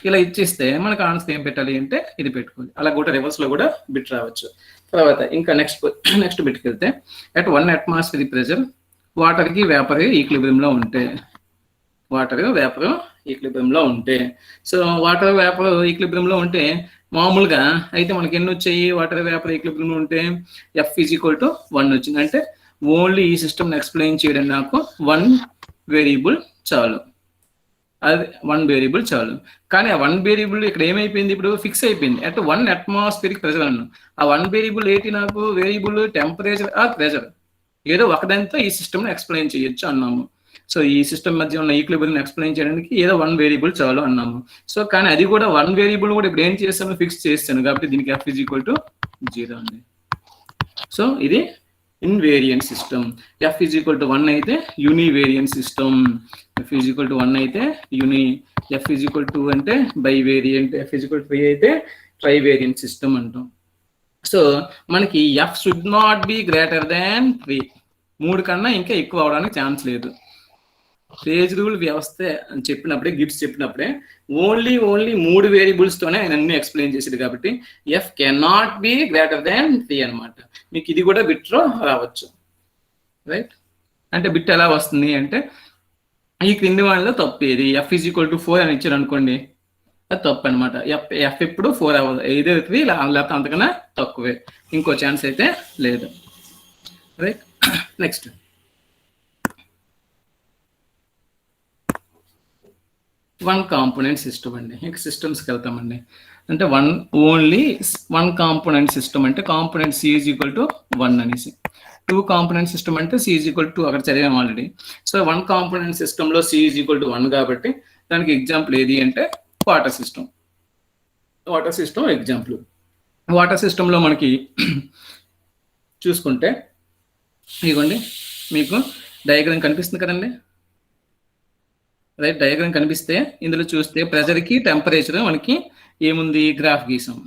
ఇలా ఇచ్చేస్తే మనకు ఆన్సర్ ఏం పెట్టాలి అంటే ఇది పెట్టుకోవాలి. అలా కూడా రివర్స్లో కూడా బిట్ రావచ్చు. తర్వాత ఇంకా నెక్స్ట్ బిట్కి వెళ్తే అట్ 1 atmospheric ప్రెషర్ వాటర్కి వేపర్ ఈక్విలిబ్రియంలో ఉంటే సో వాటర్ వేపర్ ఈక్విలిబ్రియంలో ఉంటే మామూలుగా అయితే మనకి ఎన్ని వచ్చాయి? వాటర్ వేపర్ ఈక్విలిబ్రియంలో ఉంటే F = 1 వచ్చింది. అంటే ఓన్లీ ఈ సిస్టమ్ని ఎక్స్ప్లెయిన్ చేయడం నాకు 1 వేరియబుల్ చాలు. అది 1 వేరియబుల్ చాలు. కానీ ఆ 1 వేరియబుల్ ఇక్కడ ఏమైపోయింది? ఇప్పుడు ఫిక్స్ అయిపోయింది. అట్ 1 atmospheric ప్రెషర్ అన్నాను. ఆ 1 వేరియబుల్ ఏంటి? నాకు వేరియబుల్ టెంపరేచర్ ఆ ప్రెషర్ ఏదో ఒకదానితో ఈ సిస్టమ్ని ఎక్స్ప్లెయిన్ చేయొచ్చు అన్నాము. సో ఈ సిస్టమ్ మధ్య ఉన్న ఈక్విలిబ్రియం ఎక్స్ప్లెయిన్ చేయడానికి ఏదో 1 వేరియబుల్ చాలు అన్నాము. సో కానీ అది కూడా 1 వేరియబుల్ కూడా ఇప్పుడు ఏం చేస్తాను? ఫిక్స్ చేస్తాను. కాబట్టి దీనికి F = 0 అండి. సో ఇది ఇన్వేరియంట్ సిస్టమ్. F = 1 అయితే యూనివేరియంట్ సిస్టమ్. F = 1 అయితే F = 2 అంటే బైవేరియంట్. F = 3 అయితే ట్రైవేరియంట్ సిస్టమ్ అంటాం. సో మనకి F should not be greater than 3. 3 కన్నా ఇంకా ఎక్కువ అవడానికి ఛాన్స్ లేదు. ఫేజ్ రూల్ వ్యవస్థ అని చెప్పినప్పుడే, గిబ్స్ చెప్పినప్పుడే ఓన్లీ 3 వేరియబుల్స్తోనే ఆయన అన్ని ఎక్స్ప్లెయిన్ చేసాడు. కాబట్టి F cannot be greater than 3 అనమాట. మీకు ఇది కూడా బిట్లో రావచ్చు, రైట్? అంటే బిట్ ఎలా వస్తుంది అంటే ఈ క్రింది వాళ్ళలో తప్పు ఏది? F = 4 అని ఇచ్చారు అనుకోండి, అది తప్పు అనమాట. F ఎప్పుడు 4 అవ్వదు. 3 లేకపోతే అంతకన్నా తక్కువే. ఇంకో ఛాన్స్ అయితే లేదు, right? Next one component system అండి. ఇంకా సిస్టమ్స్కి వెళ్తామండి. అంటే ఓన్లీ 1 కాంపోనెంట్ సిస్టమ్ అంటే కాంపోనెంట్ C = 1 అనేసి. 2 కాంపోనెంట్ సిస్టమ్ అంటే C = 2 అక్కడ చదివాము ఆల్రెడీ. సో 1 కాంపోనెంట్ సిస్టంలో C = 1 కాబట్టి దానికి ఎగ్జాంపుల్ ఏది అంటే వాటర్ సిస్టమ్ ఎగ్జాంపుల్. వాటర్ సిస్టంలో మనకి చూసుకుంటే ఇదిగోండి మీకు డయాగ్రామ్ కనిపిస్తుంది కదండి, రైట్? డయాగ్రామ్ కనిపిస్తే ఇందులో చూస్తే ప్రెషర్కి టెంపరేచర్ మనకి ఏముంది? గ్రాఫ్ గీసాం.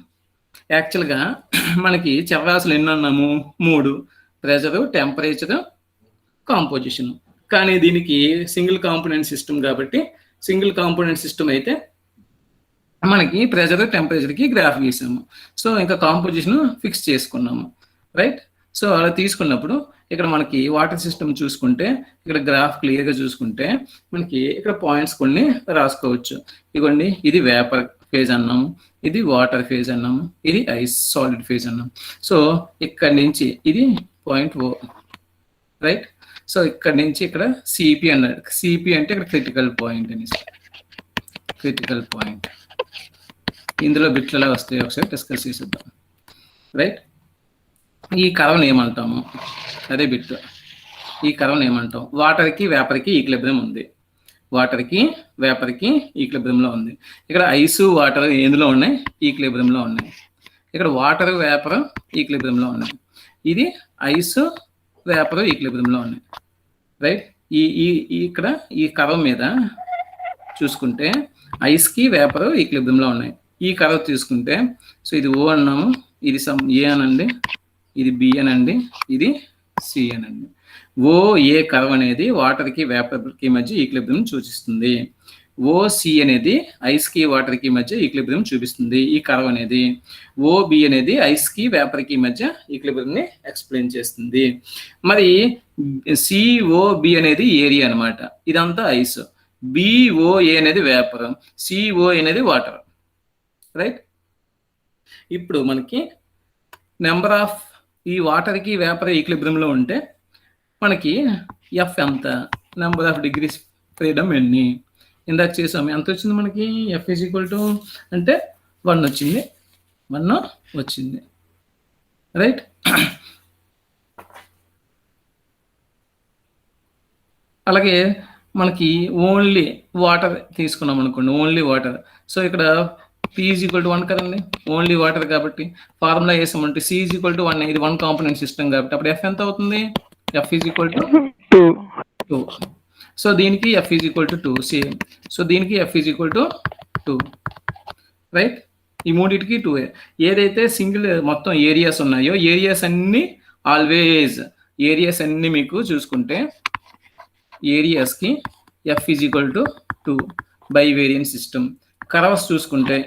యాక్చువల్గా మనకి చరరాశులు ఎన్ని అన్నాము? 3. Pressure, temperature, composition. కానీ దీనికి సింగిల్ కాంపోనెంట్ సిస్టమ్ కాబట్టి సింగిల్ కాంపోనెంట్ సిస్టమ్ అయితే మనకి ప్రెషర్, టెంపరేచర్కి గ్రాఫ్ గీసాము. సో ఇంకా కాంపోజిషన్ ఫిక్స్ చేసుకున్నాము, రైట్? సో అలా తీసుకున్నప్పుడు ఇక్కడ మనకి వాటర్ సిస్టమ్ చూసుకుంటే ఇక్కడ గ్రాఫ్ క్లియర్గా చూసుకుంటే మనకి ఇక్కడ పాయింట్స్ కొన్ని రాసుకోవచ్చు. ఇదిగోండి, ఇది వేపర్ ఫేజ్ అన్నాము, ఇది వాటర్ ఫేజ్ అన్నాము, ఇది ఐస్ సాలిడ్ ఫేజ్ అన్నాము. సో ఇక్కడ నుంచి ఇది పాయింట్ O, రైట్? సో ఇక్కడ నుంచి ఇక్కడ CP అన్నారు. CP అంటే ఇక్కడ క్రిటికల్ పాయింట్ అనేసి. క్రిటికల్ పాయింట్ ఇందులో బిట్లు ఎలా వస్తాయి ఒకసారి డిస్కస్ చేసేద్దాం, రైట్? ఈ కర్వ్ని ఏమంటాము? అదే బిట్. ఈ కర్వ్ని ఏమంటాం? వాటర్కి వేపర్కి ఈక్విలిబ్రియం ఉంది. వాటర్కి వేపర్కి ఈక్విలిబ్రియంలో ఉంది. ఇక్కడ ఐసు వాటర్ ఎందులో ఉన్నాయి? ఈక్విలిబ్రియంలో ఉన్నాయి. ఇక్కడ వాటర్ వేపర్ ఈక్విలిబ్రియంలో ఉన్నాయి. ఇది ఐసు వేపర్ ఈక్విలిబ్రియంలో ఉన్నాయి, రైట్? ఇక్కడ ఈ కర్వ్ మీద చూసుకుంటే ఐస్కి వేపర్ ఈక్విలిబ్రియంలో ఉన్నాయి. ఈ కర్వ్ తీసుకుంటే సో ఇది O అన్నాము, ఇది A అనండి, ఇది B అనండి, ఇది C అనండి. OA కర్వ్ అనేది వాటర్కి వేపర్కి మధ్య ఈక్విలిబ్రియం సూచిస్తుంది. OC అనేది ఐస్కి వాటర్కి మధ్య ఈక్విలిబ్రియం చూపిస్తుంది ఈ కర్వ్ అనేది. OB అనేది ఐస్కి వేపర్కి మధ్య ఈక్విలిబ్రియంని ఎక్స్ప్లెయిన్ చేస్తుంది. మరి COB అనేది ఏరియా అనమాట. ఇదంతా ఐస్. BOA అనేది వేపర్, CO అనేది వాటర్, రైట్? ఇప్పుడు మనకి నెంబర్ ఆఫ్ ఈ వాటర్కి వేపర్ ఈక్విలిబ్రియంలో ఉంటే మనకి F ఎంత? నెంబర్ ఆఫ్ డిగ్రీస్ ఫ్రీడమ్ ఎన్ని? ఇందాక చేసాము. ఎంత వచ్చింది మనకి? F = అంటే 1 వచ్చింది, 1 వచ్చింది, రైట్? అలాగే మనకి ఓన్లీ వాటర్ తీసుకున్నాం అనుకోండి, ఓన్లీ వాటర్. సో ఇక్కడ P = 1 కదండి, ఓన్లీ వాటర్ కాబట్టి ఫార్ములా వేసామంటే C = 1. ఇది 1 కాంపోనెంట్ సిస్టమ్ కాబట్టి అప్పుడు F ఎంత అవుతుంది? F = 2. సో దీనికి F = 2 సేమ్. సో దీనికి F = 2, రైట్? ఈ మూడింటికి 2. ఏదైతే సింగిల్ మొత్తం ఏరియాస్ ఉన్నాయో ఏరియాస్ అన్ని ఆల్వేస్ ఏరియాస్ అన్ని మీకు చూసుకుంటే ఏరియాస్కి F = 2 బైవేరియంట్ సిస్టమ్. కర్వ్స్ చూసుకుంటే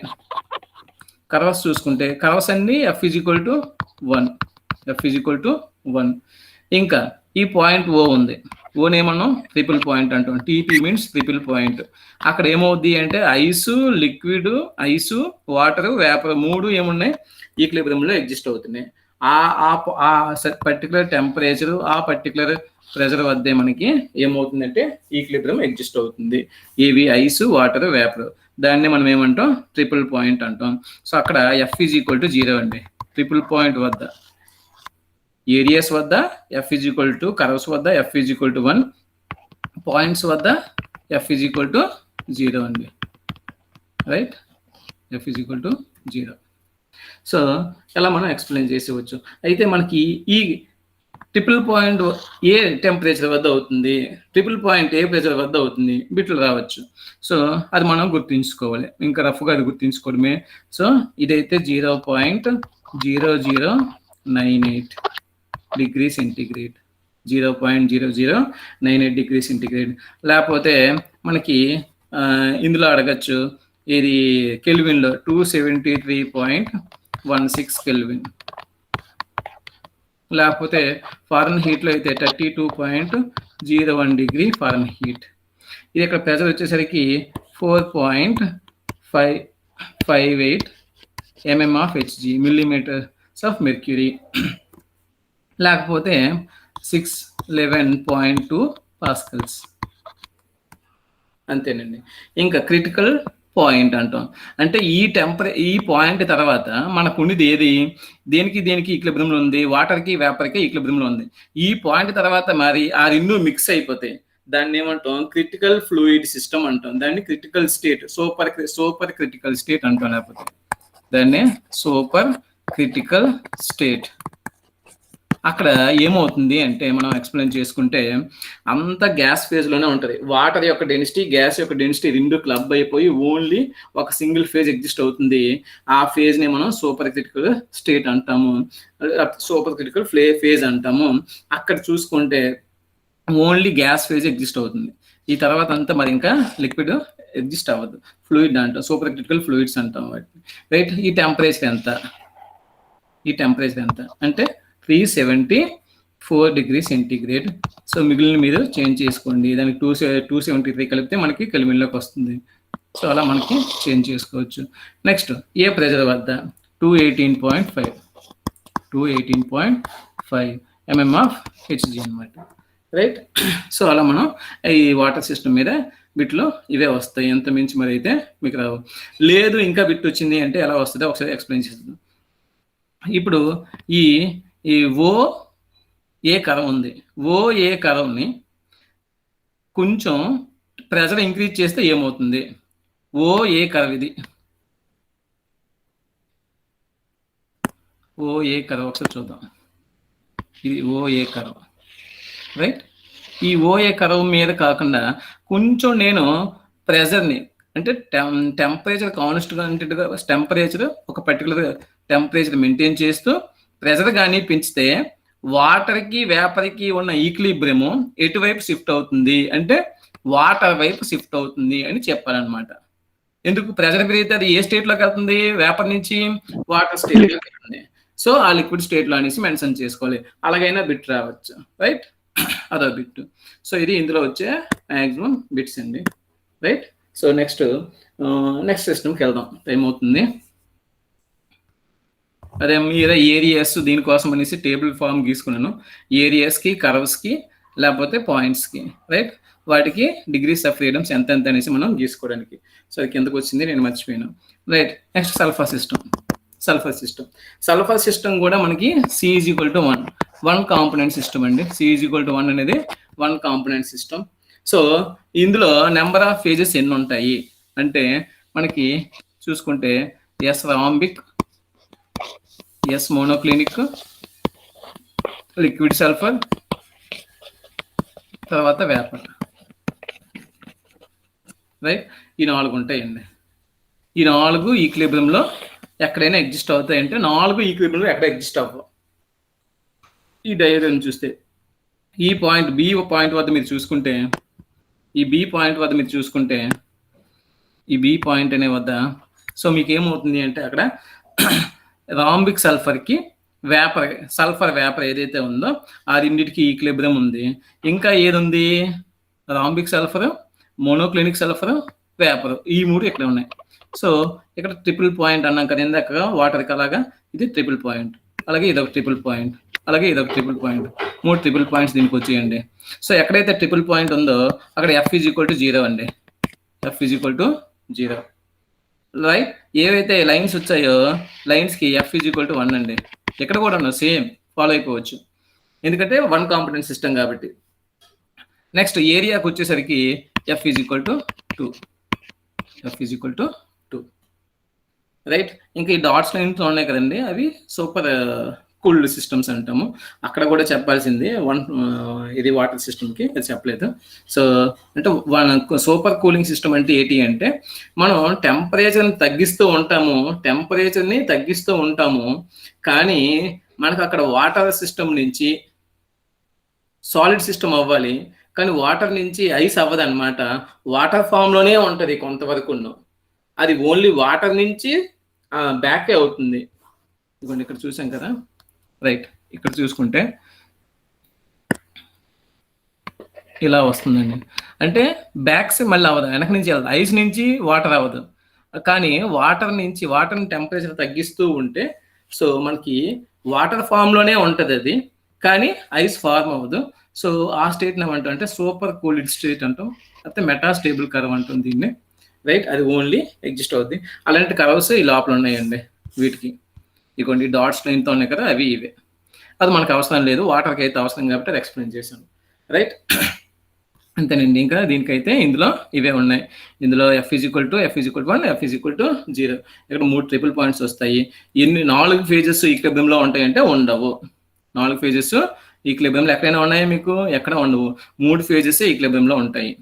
కర్వ్స్ అన్ని F = 1. ఇంకా ఈ పాయింట్ O ఉంది. ఓని ఏమన్నాం ట్రిపుల్ పాయింట్ అంటాం. TP means triple point. అక్కడ ఏమవుద్ది అంటే ice, liquid, ice, water, vapour 3 ఏమున్నాయి ఈక్విలిబ్రియంలో ఎగ్జిస్ట్ అవుతున్నాయి. ఆ పర్టికులర్ టెంపరేచర్, ఆ పర్టికులర్ ప్రెషర్ వద్దే మనకి ఏమవుతుందంటే ఈక్విలిబ్రియం ఎగ్జిస్ట్ అవుతుంది. ఇవి ఐసు, వాటర్, వేపర్. దాన్ని మనం ఏమంటాం ట్రిపుల్ పాయింట్ అంటాం. సో అక్కడ F = 0 అండి. ట్రిపుల్ పాయింట్ వద్ద ఏరియాస్ వద్ద F = కర్వ్స్ వద్ద F = 1, పాయింట్స్ వద్ద F = 0 అండి. Right, F = 0. సో ఎలా మనం ఎక్స్ప్లెయిన్ చేసేవచ్చు. అయితే మనకి ఈ ట్రిపుల్ పాయింట్ ఏ టెంపరేచర్ వద్ద అవుతుంది, ట్రిపుల్ పాయింట్ ఏ ప్రెషర్ వద్ద అవుతుంది, బిట్లు రావచ్చు. సో అది మనం గుర్తుంచుకోవాలి. ఇంకా రఫ్గా అది గుర్తుంచుకోవడమే. సో ఇదైతే 0.0098 డిగ్రీ సెంటిగ్రేడ్, 0.0098 డిగ్రీ సెంటిగ్రేడ్. లేకపోతే మనకి ఇందులో అడగచ్చు, ఇది కెల్విన్లో 273.16 కెల్విన్. లేకపోతే ఫారెన్ హీట్లో అయితే 32.01 డిగ్రీ ఫారెన్ హీట్. ఇది ఇక్కడ ప్రెషర్ వచ్చేసరికి 4.558 mm of Hg, millimeters of mercury. లేకపోతే 611.2 పాస్కల్స్. అంతేనండి. ఇంకా క్రిటికల్ పాయింట్ అంటాం. అంటే ఈ పాయింట్ తర్వాత మనకు ఉన్నది ఏది, దేనికి ఈక్విలిబ్రియంలో ఉంది, వాటర్కి వేపర్కి ఈక్విలిబ్రియంలో ఉంది. ఈ పాయింట్ తర్వాత మరి ఆ రెండు మిక్స్ అయిపోతాయి. దాన్ని ఏమంటాం క్రిటికల్ ఫ్లూయిడ్ సిస్టమ్ అంటాం. దాన్ని critical state, super critical state అంటాం. లేకపోతే దాన్ని సూపర్ క్రిటికల్ స్టేట్. అక్కడ ఏమవుతుంది అంటే మనం ఎక్స్ప్లెయిన్ చేసుకుంటే అంత గ్యాస్ ఫేజ్లోనే ఉంటుంది. వాటర్ యొక్క డెన్సిటీ, గ్యాస్ యొక్క డెన్సిటీ రెండు క్లబ్ అయిపోయి ఓన్లీ ఒక సింగిల్ ఫేజ్ ఎగ్జిస్ట్ అవుతుంది. ఆ ఫేజ్ని మనం సూపర్ క్రిటికల్ స్టేట్ అంటాము, సూపర్ క్రిటికల్ ఫేజ్ అంటాము. అక్కడ చూసుకుంటే ఓన్లీ గ్యాస్ ఫేజ్ ఎగ్జిస్ట్ అవుతుంది. ఈ తర్వాత అంతా మరి ఇంకా లిక్విడ్ ఎగ్జిస్ట్ అవ్వదు. ఫ్లూయిడ్ అంటాం, సూపర్ క్రిటికల్ ఫ్లూయిడ్స్ అంటాం వాటిని. రైట్, ఈ టెంపరేచర్ ఎంత అంటే 374 డిగ్రీ సెంటిగ్రేడ్. సో మిగిలిన మీరు చేంజ్ చేసుకోండి. దానికి 273 కలిపితే మనకి కెల్విన్లోకి వస్తుంది. సో అలా మనకి చేంజ్ చేసుకోవచ్చు. నెక్స్ట్ ఏ ప్రెషర్ వద్ద 218.5 mm of Hg అనమాట. రైట్, సో అలా మనం ఈ వాటర్ సిస్టమ్ మీద బిట్లో ఇవే వస్తాయి. ఎంత మించి మరి అయితే మీకు రావు. లేదు ఇంకా బిట్ వచ్చింది అంటే ఎలా వస్తుందో ఒకసారి ఎక్స్ప్లెయిన్ చేస్తాను. ఇప్పుడు ఈ OA కర్వ్ ఉంది. OA కర్వ్ని కొంచెం ప్రెషర్ ఇంక్రీజ్ చేస్తే ఏమవుతుంది? OA కర్వ్ ఇది. OA కర్వ్ ఒకసారి చూద్దాం. ఇది OA కర్వ్. రైట్, ఈ OA కర్వ్ మీద కాకుండా కొంచెం నేను ప్రెషర్ని అంటే టెంపరేచర్ కాన్స్టెంట్గా టెంపరేచర్ ఒక పర్టికులర్ టెంపరేచర్ మెయింటైన్ చేస్తూ ప్రెషర్ కానీ పెంచితే వాటర్కి వేపర్కి ఉన్న ఈక్విలిబ్రియం ఎటువైపు షిఫ్ట్ అవుతుంది అంటే వాటర్ వైపు షిఫ్ట్ అవుతుంది అని చెప్పాలన్నమాట. ఎందుకు ప్రెషర్ పెరిగితే అది ఏ స్టేట్లోకి వెళ్తుంది? వేపర్ నుంచి వాటర్ స్టేట్లోకి వెళ్తుంది. సో ఆ లిక్విడ్ స్టేట్లో అనేసి మెన్షన్ చేసుకోవాలి. అలాగైనా బిట్ రావచ్చు. రైట్, అదో బిట్. సో ఇది ఇందులో వచ్చే మ్యాక్సిమం బిట్స్ అండి. రైట్, సో నెక్స్ట్ సిస్టమ్కి వెళ్దాం. టైం అవుతుంది. అదే మీద ఏరియాస్ దీనికోసం అనేసి టేబుల్ ఫామ్ గీసుకున్నాను. ఏరియాస్కి, కర్వ్స్కి, లేకపోతే పాయింట్స్కి. రైట్, వాటికి డిగ్రీస్ ఆఫ్ ఫ్రీడమ్స్ ఎంత అనేసి మనం గీసుకోవడానికి. సో అది కిందకు వచ్చింది, నేను మర్చిపోయాను. రైట్, నెక్స్ట్ సల్ఫర్ సిస్టమ్ కూడా మనకి C = 1 కాంపోనెంట్ సిస్టమ్ అండి. C = 1 అనేది 1 కాంపోనెంట్ సిస్టమ్. సో ఇందులో నెంబర్ ఆఫ్ ఫేజెస్ ఎన్ని ఉంటాయి అంటే మనకి చూసుకుంటే S rhombic, S monoclinic, liquid sulphur, తర్వాత వేపర్. రైట్, ఈ 4 ఉంటాయండి. ఈ 4 ఈక్విలిబ్రియంలో ఎక్కడైనా ఎగ్జిస్ట్ అవుతాయంటే 4 ఈక్విలిబ్రియంలో ఎక్కడ ఎగ్జిస్ట్ అవ్వవు. ఈ డయాగ్రామ్ చూస్తే ఈ B పాయింట్ వద్ద మీరు చూసుకుంటే ఈ బి పాయింట్ అనే వద్ద సో మీకు ఏమవుతుంది అంటే అక్కడ రాంబిక్ సల్ఫర్కి వేపర్ సల్ఫర్ వేపర్ ఏదైతే ఉందో ఆ రెండింటికి ఈక్లిబ్రియం ఉంది. ఇంకా ఏది ఉంది? Rhombic sulphur, monoclinic sulphur, vapour, ఈ 3 ఇక్కడ ఉన్నాయి. సో ఇక్కడ ట్రిపుల్ పాయింట్ అన్నాం కదా ఇందాక వాటర్కి, అలాగా ఇది ట్రిపుల్ పాయింట్, అలాగే ఇదొక ట్రిపుల్ పాయింట్, అలాగే ఇదొక ట్రిపుల్ పాయింట్, 3 ట్రిపుల్ పాయింట్స్ దీనికి వచ్చేయండి. సో ఎక్కడైతే ట్రిపుల్ పాయింట్ ఉందో అక్కడ F = 0 అండి. F = 0, right. ఏవైతే లైన్స్ వచ్చాయో లైన్స్కి F = 1 అండి. ఇక్కడ కూడా ఉన్నాం, సేమ్ ఫాలో అయిపోవచ్చు, ఎందుకంటే 1 కాంపోనెంట్ సిస్టమ్ కాబట్టి. నెక్స్ట్ ఏరియాకి వచ్చేసరికి F = 2. F = 2, right. ఇంకా ఈ డాట్స్ లైన్స్ ఉన్నాయి కదండి, అవి సూపర్ కూల్డ్ సిస్టమ్స్ అంటాము. అక్కడ కూడా చెప్పాల్సింది ఇది వాటర్ సిస్టమ్కి, అది చెప్పలేదు. సో అంటే సూపర్ కూలింగ్ సిస్టమ్ అంటే ఏంటి అంటే మనం టెంపరేచర్ని తగ్గిస్తూ ఉంటాము, కానీ మనకు అక్కడ వాటర్ సిస్టమ్ నుంచి సాలిడ్ సిస్టమ్ అవ్వాలి, కానీ వాటర్ నుంచి ఐస్ అవ్వదు అనమాట. వాటర్ ఫామ్లోనే ఉంటుంది కొంతవరకు, అది ఓన్లీ వాటర్ నుంచి బ్యాకే అవుతుంది. ఇదిగోండి ఇక్కడ చూసాం కదా, రైట్. ఇక్కడ చూసుకుంటే ఇలా వస్తుందండి, అంటే బ్యాక్స్ మళ్ళీ అవ్వదు, వెనక నుంచి వెళ్ళదు. ఐస్ నుంచి వాటర్ అవ్వదు, కానీ వాటర్ని టెంపరేచర్ తగ్గిస్తూ ఉంటే సో మనకి వాటర్ ఫామ్లోనే ఉంటుంది అది, కానీ ఐస్ ఫార్మ్ అవ్వదు. సో ఆ స్టేట్ని ఏమంటాం అంటే సూపర్ కూల్డ్ స్టేట్ అంటాం, లేకపోతే మెటాస్టేబుల్ కర్వ్ అంటాం దీన్ని, రైట్. అది ఓన్లీ ఎగ్జిస్ట్ అవుద్ది. అలాంటి కర్వ్స్ ఈ లోపల ఉన్నాయండి వీటికి. ఇదిగోండి డాట్స్ లైన్తో ఉన్నాయి కదా, అవి ఇవే. అది మనకు అవసరం లేదు, వాటర్కి అయితే అవసరం కాబట్టి అది ఎక్స్ప్లెయిన్ చేశాను, రైట్. అంతేనండి. ఇంకా దీనికైతే ఇందులో ఇవే ఉన్నాయి. ఇందులో F = 1, F = 0. ఇక్కడ 3 ట్రిపుల్ పాయింట్స్ వస్తాయి. 4 ఫేజెస్ ఈక్లిబ్రియంలో ఉంటాయంటే ఉండవు. 4 ఫేజెస్ ఈక్లిబ్రియంలో ఎక్కడైనా ఉన్నాయా మీకు? ఎక్కడ ఉండవు. 3 ఫేజెస్ ఈక్లిబ్రియంలో ఉంటాయి.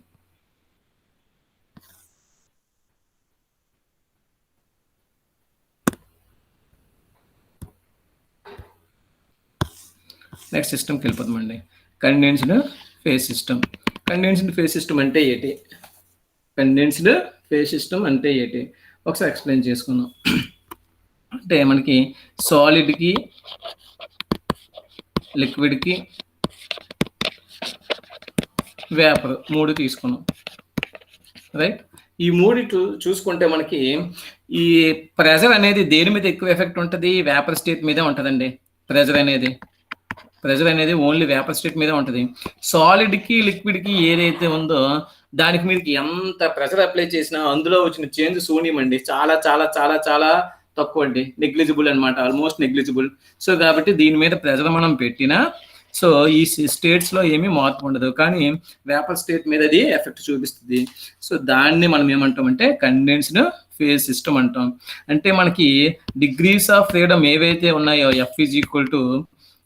నెక్స్ట్ సిస్టమ్కి వెళ్ళిపోతామండి. Condensed phase system. Condensed phase system అంటే ఏంటి? ఒకసారి ఎక్స్ప్లెయిన్ చేసుకుందాం. అంటే మనకి సాలిడ్కి, లిక్విడ్కి, వేపర్ 3 తీసుకున్నాం, రైట్. ఈ 3 చూసుకుంటే మనకి ఈ ప్రెజర్ అనేది దేని మీద ఎక్కువ ఎఫెక్ట్ ఉంటుంది? వేపర్ స్టేట్ మీదే ఉంటుందండి. ప్రెజర్ అనేది ఓన్లీ వేపర్ స్టేట్ మీద ఉంటుంది. సాలిడ్కి, లిక్విడ్కి ఏదైతే ఉందో దానికి మీరు ఎంత ప్రెషర్ అప్లై చేసినా అందులో వచ్చిన చేంజ్ శూన్యమండి. చాలా చాలా చాలా చాలా తక్కువ అండి, నెగ్లిజిబుల్ అనమాట, ఆల్మోస్ట్ నెగ్లిజిబుల్. సో కాబట్టి దీని మీద ప్రెషర్ మనం పెట్టినా సో ఈ స్టేట్స్లో ఏమీ మార్పు ఉండదు, కానీ వేపర్ స్టేట్ మీద అది ఎఫెక్ట్ చూపిస్తుంది. సో దాన్ని మనం ఏమంటామంటే కండెన్స్డ్ ఫేజ్ సిస్టమ్ అంటాం. అంటే మనకి డిగ్రీస్ ఆఫ్ ఫ్రీడమ్ ఏవైతే ఉన్నాయో F =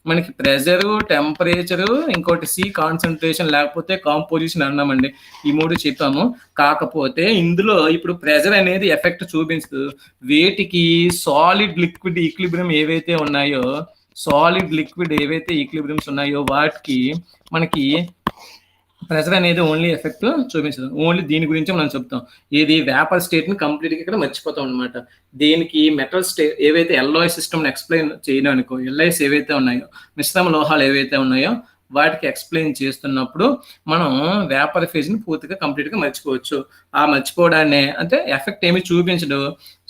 మనకి ప్రెజరు, టెంపరేచరు, ఇంకోటి C కాన్సన్ట్రేషన్ లేకపోతే కాంపోజిషన్ అన్నామండి. ఈ 3 చెప్పాము. కాకపోతే ఇందులో ఇప్పుడు ప్రెజర్ అనేది ఎఫెక్ట్ చూపించదు. వేటికి? సాలిడ్ లిక్విడ్ ఈక్లిబ్రియం ఏవైతే ఉన్నాయో వాటికి మనకి ప్రెషర్ అనేది ఓన్లీ ఎఫెక్ట్ చూపించదు. ఓన్లీ దీని గురించి మనం చెప్తాం. ఇది వేపర్ స్టేట్ని కంప్లీట్గా ఇక్కడ మర్చిపోతాం అనమాట. దీనికి మెటల్ స్టేట్ ఏవైతే ఎల్లాయ్ సిస్టమ్ని ఎక్స్ప్లెయిన్ చేయడానికో, ఎల్ఐస్ ఏవైతే ఉన్నాయో, మిశ్రమ లోహాలు ఏవైతే ఉన్నాయో వాటికి ఎక్స్ప్లెయిన్ చేస్తున్నప్పుడు మనం వేపర్ ఫేజ్ని పూర్తిగా కంప్లీట్గా మర్చిపోవచ్చు. ఆ మర్చిపోవడాన్ని అంటే ఎఫెక్ట్ ఏమి చూపించడు.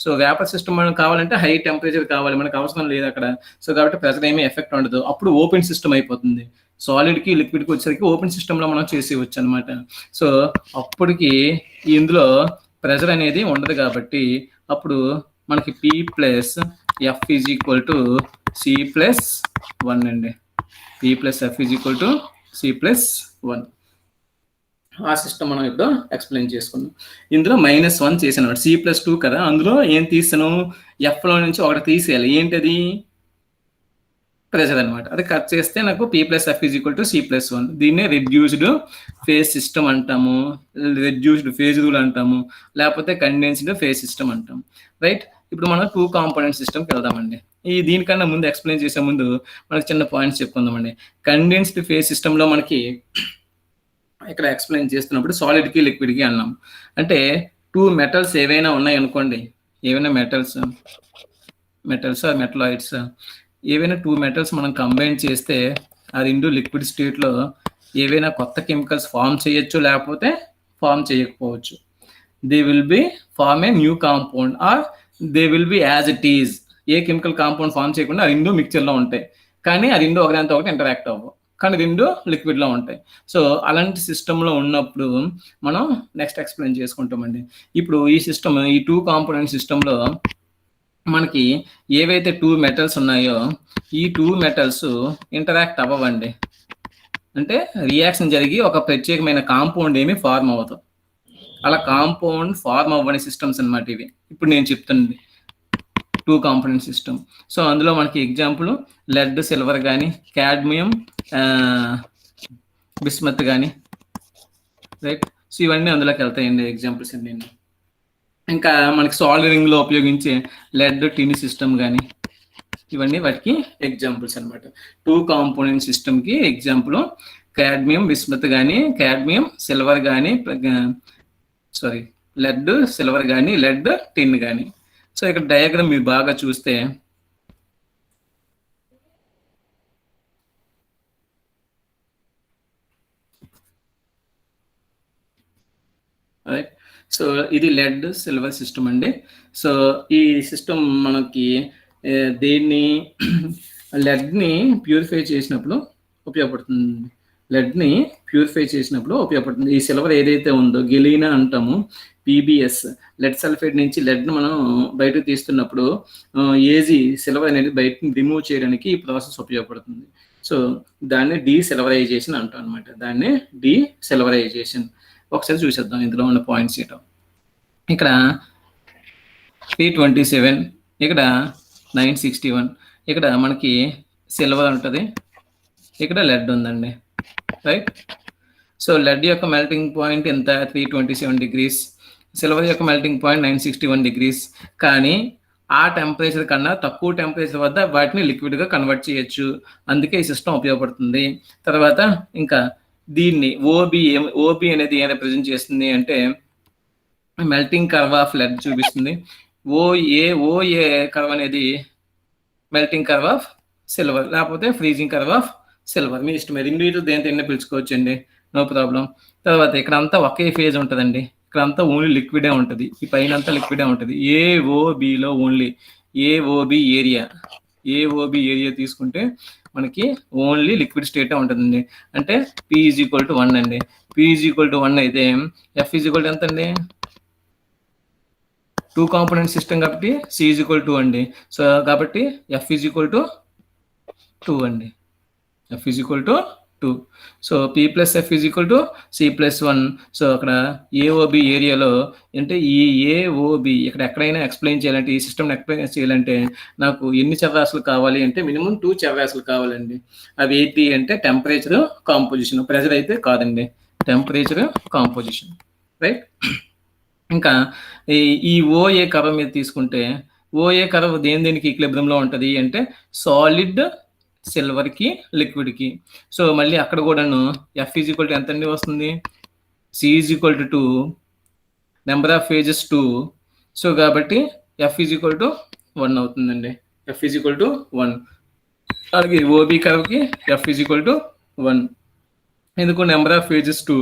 సో వేపర్ సిస్టమ్ మనం కావాలంటే హై టెంపరేచర్ కావాలి, మనకు అవసరం లేదు అక్కడ. సో కాబట్టి ప్రెషర్ ఏమీ ఎఫెక్ట్ ఉండదు. అప్పుడు ఓపెన్ సిస్టమ్ అయిపోతుంది. సాలిడ్కి, లిక్విడ్కి వచ్చేసరికి ఓపెన్ సిస్టంలో మనం చేసేవచ్చు అనమాట. సో అప్పటికి ఇందులో ప్రెషర్ అనేది ఉండదు కాబట్టి అప్పుడు మనకి P + F = C+1 అండి. P + F = C+1. ఆ సిస్టమ్ మనం ఇప్పుడు ఎక్స్ప్లెయిన్ చేసుకుందాం. ఇందులో -1 చేసాను, C+2 కదా, అందులో ఏం తీసాను? Fలో నుంచి ఒకటి తీసేయాలి. ఏంటది? ప్రెషర్ అనమాట. అది కట్ చేస్తే నాకు P + F = C+1. దీన్నే రెడ్యూస్డ్ ఫేజ్ సిస్టమ్ అంటాము, రెడ్యూస్డ్ ఫేజ్ రూల్ అంటాము, లేకపోతే కండెన్స్డ్ ఫేజ్ సిస్టమ్ అంటాం, రైట్. ఇప్పుడు మనం 2 కాంపోనెంట్ సిస్టమ్కి వెళ్దామండి. దీనికన్నా ముందు ఎక్స్ప్లెయిన్ చేసే ముందు మనకి చిన్న పాయింట్స్ చెప్పుకుందామండి. కండెన్స్డ్ ఫేజ్ సిస్టంలో మనకి ఇక్కడ ఎక్స్ప్లెయిన్ చేస్తున్నప్పుడు సాలిడ్కి, లిక్విడ్కి అన్నాం. అంటే 2 మెటల్స్ ఏవైనా ఉన్నాయనుకోండి, ఏవైనా మెటల్స్ ఆర్ మెటలాయిడ్స్, ఏవైనా 2 మెటల్స్ మనం కంబైన్ చేస్తే ఆ 2 లిక్విడ్ స్టేట్లో ఏవైనా కొత్త కెమికల్స్ ఫామ్ చేయొచ్చు, లేకపోతే ఫామ్ చేయకపోవచ్చు. They will be form a new compound or they will be as it is. A chemical compound form చేయకుండా ఆ 2 మిక్చర్లో ఉంటాయి, కానీ ఆ 2 ఒకదానితో ఒకటి ఇంటరాక్ట్ అవ్వవు, కానీ 2 లిక్విడ్లో ఉంటాయి. సో అలాంటి సిస్టంలో ఉన్నప్పుడు మనం నెక్స్ట్ ఎక్స్ప్లెయిన్ చేసుకుంటామండి. ఇప్పుడు ఈ సిస్టమ్, ఈ 2 కాంపోనెంట్ సిస్టంలో మనకి ఏవైతే 2 మెటల్స్ ఉన్నాయో ఈ 2 మెటల్స్ ఇంటరాక్ట్ అవ్వండి, అంటే రియాక్షన్ జరిగి ఒక ప్రత్యేకమైన కాంపౌండ్ ఏమి ఫార్మ్ అవ్వదు. అలా కాంపౌండ్ ఫార్మ్ అవ్వని సిస్టమ్స్ అనమాట ఇవి. ఇప్పుడు నేను చెప్తుంది 2 కాంపోనెంట్ సిస్టమ్. సో అందులో మనకి ఎగ్జాంపుల్ లెడ్, సిల్వర్ కానీ, క్యాడ్మియం, బిస్మత్ కానీ, రైట్. సో ఇవన్నీ అందులోకి వెళ్తాయండి ఎగ్జాంపుల్స్ అన్ని. ఇంకా మనకి సాల్డరింగ్లో ఉపయోగించే లెడ్, టిన్ సిస్టమ్ కానీ, ఇవన్నీ వాటికి ఎగ్జాంపుల్స్ అనమాట. 2 కాంపోనెంట్ సిస్టమ్కి ఎగ్జాంపుల్ క్యాడ్మియం, బిస్మత్ కానీ, క్యాడ్మియం, సిల్వర్ కానీ, లెడ్, సిల్వర్ కానీ, లెడ్, టిన్ కానీ. సో ఇక్కడ డయాగ్రామ్ మీరు బాగా చూస్తే రైట్. సో ఇది లెడ్, సిల్వర్ సిస్టమ్ అండి. సో ఈ సిస్టమ్ మనకి దేన్ని లెడ్ని ప్యూరిఫై చేసినప్పుడు ఉపయోగపడుతుంది. లెడ్ని ప్యూరిఫై చేసినప్పుడు ఉపయోగపడుతుంది. ఈ సిల్వర్ ఏదైతే ఉందో గెలీనా అంటాము, పీబీఎస్, లెడ్ సల్ఫేట్ నుంచి లెడ్ను మనం బయటకు తీస్తున్నప్పుడు ఏజీ సిల్వర్ అనేది బయట రిమూవ్ చేయడానికి ఈ ప్రాసెస్ ఉపయోగపడుతుంది. సో దాన్ని డీసిల్వరైజేషన్ అంటాం అనమాట. దాన్ని డీసిల్వరైజేషన్. ఒకసారి చూసేద్దాం ఇందులో ఉన్న పాయింట్స్ ఏంటో. ఇక్కడ 327, ఇక్కడ 961, ఇక్కడ మనకి సిల్వర్ ఉంటుంది, ఇక్కడ లెడ్ ఉందండి, రైట్. సో లెడ్ యొక్క మెల్టింగ్ పాయింట్ ఎంత? 327 డిగ్రీస్. సిల్వర్ యొక్క మెల్టింగ్ పాయింట్ 961 డిగ్రీస్. కానీ ఆ టెంపరేచర్ కన్నా తక్కువ టెంపరేచర్ వద్ద వాటిని లిక్విడ్గా కన్వర్ట్ చేయొచ్చు. అందుకే ఈ సిస్టమ్ ఉపయోగపడుతుంది. తర్వాత ఇంకా దీన్ని ఓబి అనేది ఏం రిప్రజెంట్ చేస్తుంది అంటే మెల్టింగ్ కర్వ్ ఆఫ్ లెడ్ చూపిస్తుంది. ఓఏ కర్వ్ అనేది మెల్టింగ్ కర్వ్ ఆఫ్ సిల్వర్, లేకపోతే ఫ్రీజింగ్ కర్వ్ ఆఫ్ సిల్వర్, మీ ఇష్టం. రెండు దేనితో పిలుచుకోవచ్చు అండి, నో ప్రాబ్లం. తర్వాత ఇక్కడ అంతా ఒకే ఫేజ్ ఉంటుందండి, ఇక్కడ అంతా ఓన్లీ లిక్విడే ఉంటుంది, ఈ పైన అంతా లిక్విడే ఉంటుంది. ఏఓబిలో ఓన్లీ ఏఓబి ఏరియా తీసుకుంటే మనకి ఓన్లీ లిక్విడ్ స్టేటే ఉంటుందండి. అంటే P = 1 అండి. P = 1 అయితే F = ఎంత అండి? 2 కాంపోనెంట్ సిస్టమ్ కాబట్టి C = 2 అండి. సో కాబట్టి F = 2 అండి. F = 2. So P + F = C + 1. So అక్కడ ఏఓబి ఏరియాలో అంటే ఈ ఏఓబి ఇక్కడ ఎక్కడైనా ఎక్స్ప్లెయిన్ చేయాలంటే, ఈ సిస్టమ్ని ఎక్స్ప్లెయిన్ చేయాలంటే నాకు ఎన్ని చర్రాసులు కావాలి అంటే మినిమం 2 చర్రాసులు కావాలండి. అవి ఏంటి అంటే టెంపరేచర్, కాంపోజిషన్. ప్రెషర్ అయితే కాదండి, టెంపరేచర్, కాంపోజిషన్, రైట్. ఇంకా ఈ ఓఏ కర్వ్ మీద తీసుకుంటే ఓఏ కర్వ్ దేనికి ఈక్విలిబ్రియంలో ఉంటుంది అంటే సాలిడ్, సిల్వర్కి, లిక్విడ్కి. సో మళ్ళీ అక్కడ కూడాను F = ఎంత అండి వస్తుంది? C = 2, number of phases 2. So కాబట్టి F = 1 అవుతుందండి. F = 1. అలాగే ఓబి కర్వ్కి F = 1. ఎందుకు? Number of phases 2.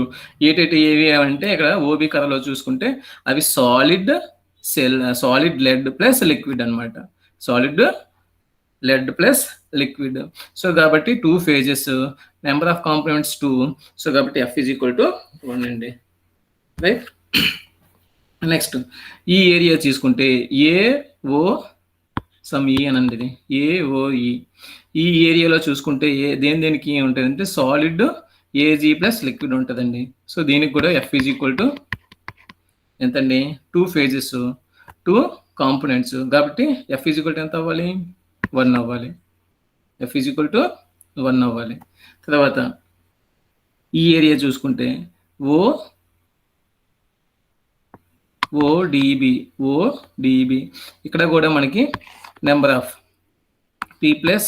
ఏవి అంటే ఇక్కడ ఓబి కర్వ్లో చూసుకుంటే అవి సాలిడ్ లెడ్ ప్లస్ లిక్విడ్ అనమాట. Solid lead plus liquid. So కాబట్టి 2 ఫేజెస్, నెంబర్ ఆఫ్ కాంపోనెంట్స్ 2. సో కాబట్టి F = 1 అండి, రైట్. నెక్స్ట్ ఈ ఏరియా తీసుకుంటే ఏఓ సమ్ ఈ అనండి, ఇది ఏఓఈ. ఈ ఏరియాలో చూసుకుంటే దేనికి ఉంటుందంటే సాలిడ్, ఏజీ ప్లస్ లిక్విడ్ ఉంటుందండి. సో దీనికి కూడా F = ఎంతండి? 2 ఫేజెస్, 2 కాంపోనెంట్స్ కాబట్టి F = ఎంత అవ్వాలి? 1 అవ్వాలి. F = 1 అవ్వాలి. తర్వాత ఈ ఏరియా చూసుకుంటే ఓడిబి. ఇక్కడ కూడా మనకి number of P +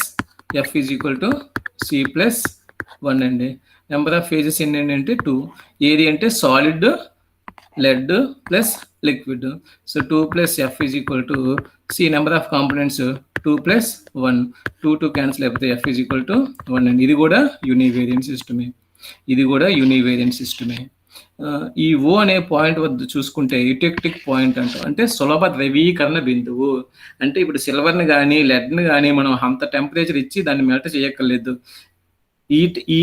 F = C + 1 అండి. నెంబర్ ఆఫ్ ఫేజెస్ ఎన్ని అంటే 2. ఏది అంటే solid, lead plus liquid. So 2 plus F is equal to, see number of components 2 plus 1, 2 cancel అయిపోతే F is equal to 1 అండి. ఇది కూడా యూనివేరియంట్ సిస్టమే, ఇది కూడా యూనివేరియంట్ సిస్టమే. ఈ ఓ అనే పాయింట్ వద్ద చూసుకుంటే యుటెక్టిక్ పాయింట్ అంటాం, అంటే సులభ ద్రవీకరణ బిందువు. అంటే ఇప్పుడు సిల్వర్ని కానీ లెడ్ని కానీ మనం అంత టెంపరేచర్ ఇచ్చి దాన్ని మెల్ట్ చేయక్కర్లేదు. ఈ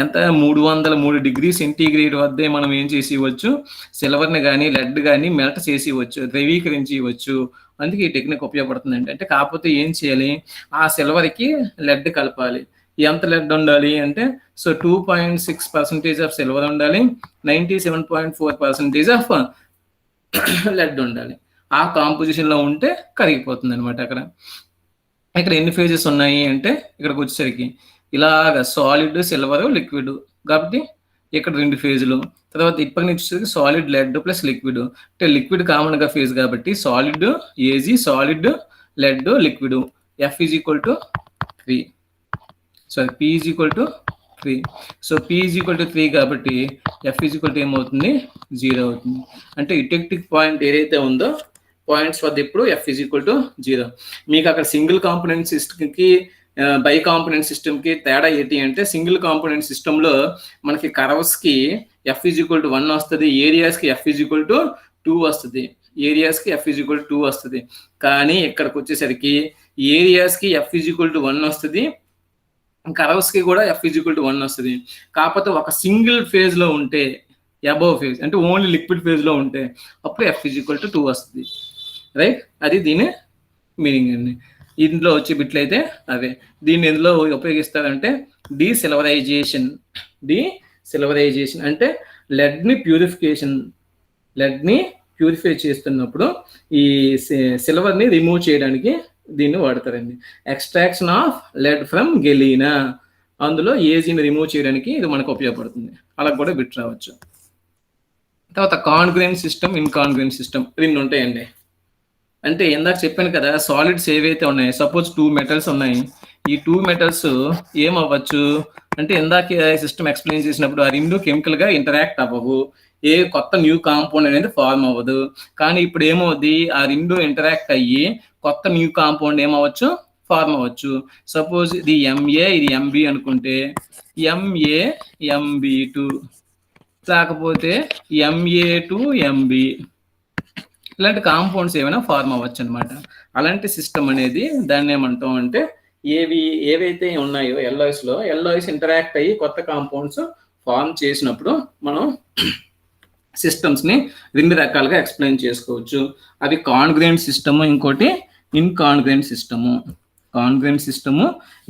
ఎంత 303 డిగ్రీ సెంటీగ్రేడ్ వద్దే మనం ఏం చేసి ఇవ్వచ్చు, సిల్వర్ని కానీ లెడ్ కానీ మెల్ట్ చేసి ఇవ్వచ్చు, ద్రవీకరించి ఇవ్వచ్చు. అందుకే ఈ టెక్నిక్ ఉపయోగపడుతుందండి. అంటే కాకపోతే ఏం చేయాలి, ఆ సిల్వర్కి లెడ్ కలపాలి. ఎంత లెడ్ ఉండాలి అంటే, సో 2.6% ఆఫ్ సిల్వర్ ఉండాలి, 97.4% ఆఫ్ లెడ్ ఉండాలి. ఆ కాంపోజిషన్లో ఉంటే కరిగిపోతుంది అనమాట. ఇక్కడ ఎన్ని ఫేజెస్ ఉన్నాయి అంటే, ఇక్కడికి వచ్చేసరికి ఇలాగ సాలిడ్ సిల్వర్ లిక్విడ్ కాబట్టి ఇక్కడ 2 ఫేజులు. తర్వాత ఇప్పటి నుంచి వచ్చేసరికి సాలిడ్ లెడ్ ప్లస్ లిక్విడ్, అంటే లిక్విడ్ కామన్గా ఫేజ్ కాబట్టి solid AG, solid lead liquid. F is equal to 3, sorry P is equal to 3. So P is equal to 3 కాబట్టి ఎఫ్ ఈజ్ ఈక్వల్ టు ఏమవుతుంది, 0 అవుతుంది. అంటే యుటెక్టిక్ పాయింట్ ఏదైతే ఉందో points వద్ద ఇప్పుడు ఎఫ్ ఈజ్ ఈక్వల్ టు 0. మీకు అక్కడ సింగిల్ కాంపోనెంట్ సిస్టమ్కి బై కాంపోనెంట్ సిస్టమ్కి తేడా ఏంటి అంటే, సింగిల్ కాంపోనెంట్ సిస్టంలో మనకి కర్వ్స్కి ఎఫ్ ఈజ్ ఈక్వల్ టు 1 వస్తుంది, ఏరియాస్కి ఎఫ్ ఈజ్ ఈక్వల్ టు 2 వస్తుంది, ఏరియాస్కి ఎఫ్ ఈజ్ ఈక్వల్ టు 2 వస్తుంది. కానీ ఇక్కడికి వచ్చేసరికి ఏరియాస్కి ఎఫ్ ఈజ్ ఈక్వల్ టు 1 వస్తుంది, కర్వ్స్కి కూడా ఎఫ్ ఈజ్ ఈక్వల్ టు 1 వస్తుంది. కాకపోతే ఒక సింగిల్ ఫేజ్లో ఉంటే, అబోవ్ ఫేజ్ అంటే ఓన్లీ లిక్విడ్ ఫేజ్లో ఉంటే అప్పుడు ఎఫ్ ఈజ్ ఈక్వల్ టు 2 వస్తుంది. రైట్, అది దీని మీనింగ్ అండి. ఇందులో వచ్చే బిట్లు అయితే అవే. దీన్ని ఎందులో ఉపయోగిస్తారంటే డీసిల్వరైజేషన్. డీసిల్వరైజేషన్ అంటే లెడ్ని ప్యూరిఫై చేస్తున్నప్పుడు ఈ సిల్వర్ని రిమూవ్ చేయడానికి దీన్ని వాడతారండి. Extraction of lead from galena, అందులో ఏజీని రిమూవ్ చేయడానికి ఇది మనకు ఉపయోగపడుతుంది. అలా కూడా బిట్ రావచ్చు. తర్వాత కాన్గ్రెంట్ సిస్టమ్, ఇన్కాన్గ్రెంట్ సిస్టమ్, 2 ఉంటాయండి. అంటే ఇందాక చెప్పాను కదా, సాలిడ్స్ ఏవైతే ఉన్నాయి, సపోజ్ 2 మెటల్స్ ఉన్నాయి, ఈ 2 మెటల్స్ ఏమవ్వచ్చు అంటే, ఇందాక సిస్టమ్ ఎక్స్ప్లెయిన్ చేసినప్పుడు ఆ 2 కెమికల్గా ఇంటరాక్ట్ అవ్వవు, ఏ కొత్త న్యూ కాంపౌండ్ అనేది ఫార్మ్ అవ్వదు. కానీ ఇప్పుడు ఏమవుద్ది, ఆ 2 ఇంటరాక్ట్ అయ్యి కొత్త న్యూ కాంపౌండ్ ఏమవ్వచ్చు, ఫార్మ్ అవ్వచ్చు. సపోజ్ ఇది ఎంఏ, ఇది ఎంబి అనుకుంటే ఎంఏ ఎంబి2, లేకపోతే ఎంఏ2 ఎంబి, ఇలాంటి కాంపౌండ్స్ ఏమైనా ఫార్మ్ అవ్వచ్చు అనమాట. అలాంటి సిస్టమ్ అనేది దాన్ని ఏమంటాం అంటే, ఏవైతే ఉన్నాయో ఎల్లాయిస్ ఇంటరాక్ట్ అయ్యి కొత్త కాంపౌండ్స్ ఫార్మ్ చేసినప్పుడు మనం సిస్టమ్స్ని 2 రకాలుగా ఎక్స్ప్లెయిన్ చేసుకోవచ్చు. అది కాన్గ్రెంట్ సిస్టము, ఇంకోటి incongruent system. Congruent system,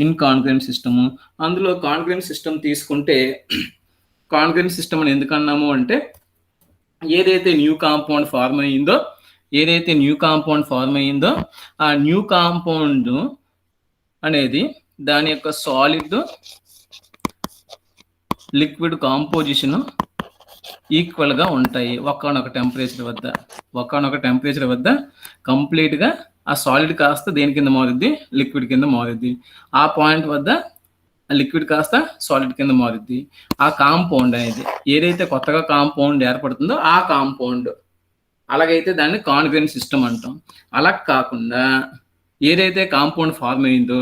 incongruent system. అందులో కాన్గ్రెంట్ సిస్టమ్ తీసుకుంటే, కాన్గ్రెంట్ సిస్టమ్ అని ఎందుకు అన్నాము అంటే, ఏదైతే న్యూ కాంపౌండ్ ఫార్మ్ అయ్యిందో ఆ న్యూ కాంపౌండ్ అనేది దాని యొక్క సాలిడ్ లిక్విడ్ కాంపోజిషన్ ఈక్వల్గా ఉంటాయి ఒక్కనొక టెంపరేచర్ వద్ద కంప్లీట్గా ఆ సాలిడ్ కాస్త దేని కింద మారుద్ది, లిక్విడ్ కింద మారుద్ది. ఆ పాయింట్ వద్ద లిక్విడ్ కాస్త సాలిడ్ కింద మారుద్ది. ఆ కాంపౌండ్ అనేది ఏదైతే కొత్తగా కాంపౌండ్ ఏర్పడుతుందో ఆ కాంపౌండ్, అలాగైతే దాన్ని కాన్గ్రెంట్ సిస్టమ్ అంటాం. అలా కాకుండా ఏదైతే కాంపౌండ్ ఫార్మ్ అయిందో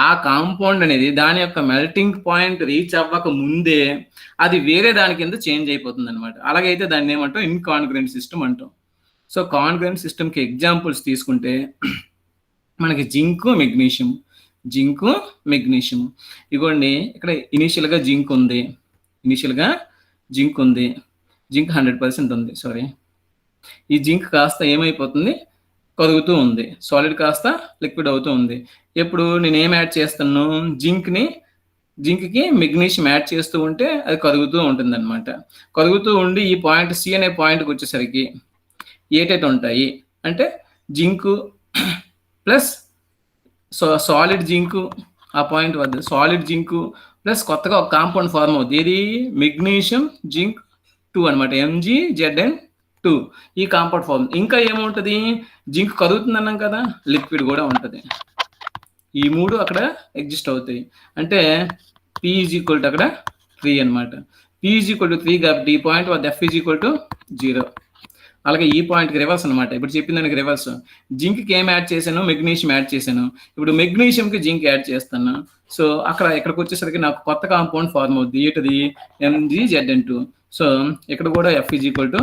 ఆ కాంపౌండ్ అనేది దాని యొక్క మెల్టింగ్ పాయింట్ రీచ్ అవ్వక ముందే అది వేరే దాని కింద చేంజ్ అయిపోతుంది అనమాట. అలాగైతే దాన్ని ఏమంటాం, ఇన్కాన్గ్రెంట్ సిస్టమ్ అంటాం. సో కాన్గ్రెంట్ సిస్టమ్కి ఎగ్జాంపుల్స్ తీసుకుంటే మనకి జింక్, మెగ్నీషియం. ఇగోండి, ఇక్కడ ఇనీషియల్గా జింక్ ఉంది, జింక్ 100% ఉంది. సారీ, ఈ జింక్ కాస్త ఏమైపోతుంది, కరుగుతూ ఉంది, సాలిడ్ కాస్త లిక్విడ్ అవుతూ ఉంది. ఎప్పుడు నేను ఏం యాడ్ చేస్తాను, జింక్కి మెగ్నీషియం యాడ్ చేస్తూ ఉంటే అది కరుగుతూ ఉంటుంది అనమాట. కరుగుతూ ఉండి ఈ పాయింట్ సి అనే పాయింట్కి వచ్చేసరికి ఏటేట్ ఉంటాయి అంటే జింకు ప్లస్ సాలిడ్ జింకు, ఆ పాయింట్ వద్ద సాలిడ్ జింకు ప్లస్ కొత్తగా ఒక కాంపౌండ్ ఫార్మ్ అవుతుంది. ఇది మెగ్నీషియం జింక్ 2 అనమాట, MgZn2. ఈ కాంపౌండ్ ఫార్మ్. ఇంకా ఏముంటుంది, జింక్ కరుగుతుంది అన్నాం కదా, లిక్విడ్ కూడా ఉంటుంది. ఈ 3 అక్కడ ఎగ్జిస్ట్ అవుతాయి. అంటే P = అక్కడ 3 అనమాట. P = 3 కాబట్టి ఈ పాయింట్ వద్ద F = 0. అలాగే ఈ పాయింట్కి రివర్స్ అనమాట. ఇప్పుడు చెప్పిన దానికి రివర్స్. జింక్కి ఏం యాడ్ చేశాను, మెగ్నీషియం యాడ్ చేశాను. ఇప్పుడు మెగ్నీషియంకి జింక్ యాడ్ చేస్తాను. సో ఇక్కడికి వచ్చేసరికి నాకు కొత్త కాంపౌండ్ ఫార్మ్ అవుద్ది. ఏంటిది? MgZn2. సో ఇక్కడ కూడా F ఈజ్ ఈక్వల్ టు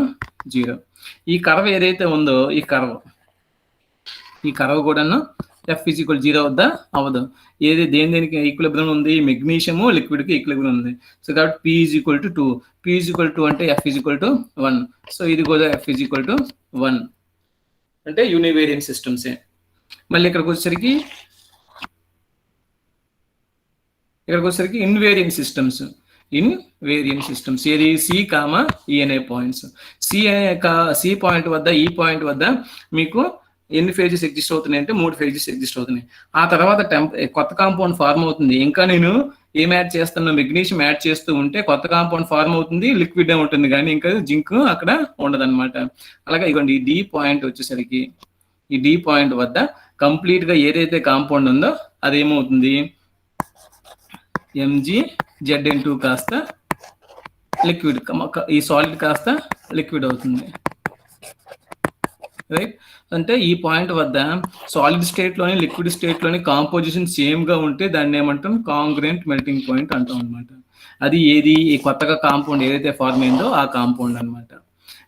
0. ఈ కర్వ్ ఏదైతే ఉందో ఈ కర్వ్ కూడాను F ఈజ్ ఈక్వల్ 0 అవుద్దా? అవ్వదు. దేనికి ఈక్విలిబ్రియం ఉంది? మెగ్నీషియము లిక్విడ్కి ఈక్విలిబ్రియం ఉంది. సో కాబట్టి P is equal to 2. P is equal to అంటే F is equal to 1. So ఇది కూడా F ఈజ్ ఈక్వల్ టు 1 అంటే యూనివేరియంట్ సిస్టమ్సే. మళ్ళీ ఇక్కడికి వచ్చేసరికి ఇన్వేరియంట్ సిస్టమ్స్. ఏది? C, E అనే పాయింట్స్. సి పాయింట్ వద్ద, ఈ పాయింట్ వద్ద మీకు ఎన్ని ఫేజెస్ ఎగ్జిస్ట్ అవుతున్నాయి అంటే 3 ఫేజెస్ ఎగ్జిస్ట్ అవుతున్నాయి. ఆ తర్వాత కొత్త కాంపౌండ్ ఫార్మ్ అవుతుంది. ఇంకా నేను ఏం యాడ్ చేస్తాను? మెగ్నీషియం యాడ్ చేస్తూ ఉంటే కొత్త కాంపౌండ్ ఫార్మ్ అవుతుంది, లిక్విడ్ ఉంటుంది, కానీ ఇంకా జింక్ అక్కడ ఉండదన్నమాట. అలాగే ఇవ్వండి ఈ డి పాయింట్ వచ్చేసరికి ఈ డి పాయింట్ వద్ద కంప్లీట్ గా ఏదైతే కాంపౌండ్ ఉందో అదేమవుతుంది? MgZn2 కాస్త లిక్విడ్, ఈ సాలిడ్ కాస్త లిక్విడ్ అవుతుంది. రైట్? అంటే ఈ పాయింట్ వద్ద సాలిడ్ స్టేట్ లోని లిక్విడ్ స్టేట్ లోని కాంపోజిషన్ సేమ్ గా ఉంటే దాన్ని ఏమంటాం? కాంగ్రుయెంట్ మెల్టింగ్ పాయింట్ అంటాం అనమాట. అది ఏది? ఈ కొత్తగా కాంపౌండ్ ఏదైతే ఫార్మ్ అయిందో ఆ కాంపౌండ్ అనమాట.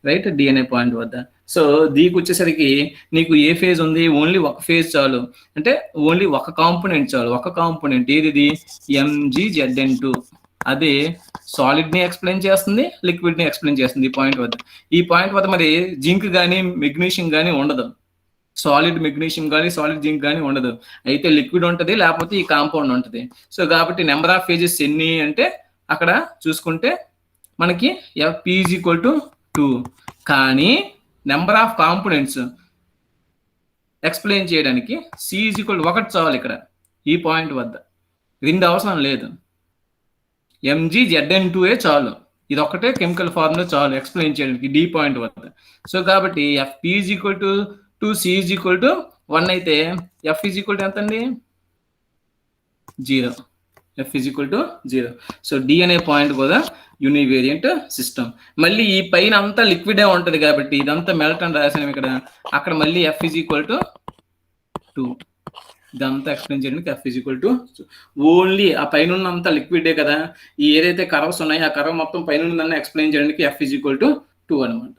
రైట్? DNA పాయింట్ వద్ద. సో దీనికి వచ్చేసరికి నీకు ఏ ఫేజ్ ఉంది? ఓన్లీ ఒక ఫేజ్ చాలు, అంటే ఓన్లీ ఒక కాంపోనెంట్ చాలు. ఒక కాంపోనెంట్ ఏది? MgZn2. అదే సాలిడ్ ని ఎక్స్ప్లెయిన్ చేస్తుంది, లిక్విడ్ ని ఎక్స్ప్లెయిన్ చేస్తుంది. ఈ పాయింట్ వద్ద మరి జింక్ కానీ మెగ్నీషియం కానీ ఉండదు. సాలిడ్ మెగ్నీషియం కానీ సాలిడ్ జింక్ కానీ ఉండదు. అయితే లిక్విడ్ ఉంటుంది, లేకపోతే ఈ కాంపౌండ్ ఉంటుంది. సో కాబట్టి నెంబర్ ఆఫ్ ఫేజెస్ ఎన్ని అంటే అక్కడ చూసుకుంటే మనకి P ఈజ్ ఈక్వల్ టు 2. కానీ నెంబర్ ఆఫ్ కాంపోనెంట్స్ ఎక్స్ప్లెయిన్ చేయడానికి C ఈజ్ ఈక్వల్ 1 చాలు. ఇక్కడ ఈ పాయింట్ వద్ద 2 అవసరం లేదు. MgZn2 చాలు. ఇది ఒక్కటే కెమికల్ ఫార్ములా చాలు ఎక్స్ప్లెయిన్ చేయడానికి డి పాయింట్ వద్ద. సో కాబట్టి P is equal to 2, C is equal to 1 అయితే F ఈజ్ ఈక్వల్ టు ఎంత అండి? 0. F is equal to 0. So D అనే పాయింట్ కూడా యూనివేరియంట్ సిస్టమ్. మళ్ళీ ఈ పైన అంతా లిక్విడే ఉంటుంది కాబట్టి ఇదంతా మెల్ట్ అని రాసాను ఇక్కడ. అక్కడ మళ్ళీ F ఈజ్ ఈక్వల్ టు 2. ఇదంతా ఎక్స్ప్లెయిన్ చేయడానికి F is equal to only ఆ పైన ఉన్నంతా లిక్విడే కదా. ఈ ఏదైతే కర్వ్స్ ఉన్నాయో ఆ కర్వ్ మొత్తం పైన ఉన్నదాన్ని ఎక్స్ప్లెయిన్ చేయడానికి F ఈజ్ ఈక్వల్ టు 2 అనమాట.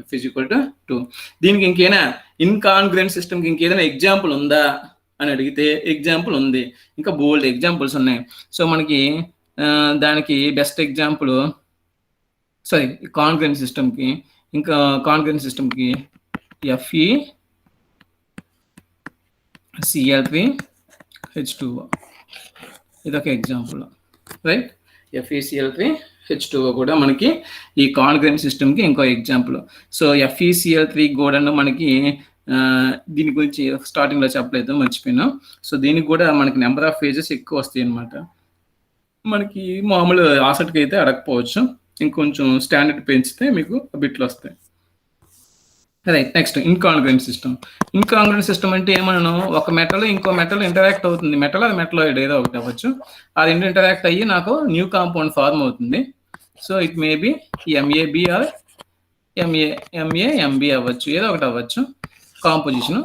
F is equal to 2. దీనికి ఇంకేనా ఇన్కాంగ్రుయెంట్ సిస్టమ్కి ఇంకేదైనా ఎగ్జాంపుల్ ఉందా అని అడిగితే ఎగ్జాంపుల్ ఉంది. ఇంకా బోల్డ్ ఎగ్జాంపుల్స్ ఉన్నాయి. సో మనకి దానికి బెస్ట్ ఎగ్జాంపుల్ కాంగ్రుయెంట్ సిస్టమ్కి FeCl3H2O ఇదొక ఎగ్జాంపుల్. రైట్? FeCl3H2O కూడా మనకి ఈ కాంగ్రుయెంట్ సిస్టమ్కి ఇంకో ఎగ్జాంపుల్. సో FeCl3 కూడా మనకి దీని గురించి స్టార్టింగ్లో చెప్పలేదు, మర్చిపోయినా. సో దీనికి కూడా మనకి నెంబర్ ఆఫ్ ఫేజెస్ ఎక్కువ వస్తాయి అనమాట. మనకి మామూలు ఆసక్తికి అయితే అడగకపోవచ్చు, ఇంకొంచెం స్టాండర్డ్ పెంచితే మీకు బిట్లు వస్తాయి. రైట్? నెక్స్ట్ ఇన్కాంగ్రుయెంట్ సిస్టమ్ అంటే ఏమన్నా ఒక మెటల్ ఇంకో మెటల్ ఇంటరాక్ట్ అవుతుంది. అది మెటలాయిడ్ ఏదో ఒకటి అవ్వచ్చు. అది ఇంటరాక్ట్ అయ్యి నాకు న్యూ కాంపౌండ్ ఫార్మ్ అవుతుంది. So it may be MAB or MB అవ్వచ్చు, ఏదో ఒకటి అవ్వచ్చు కాంపోజిషన్.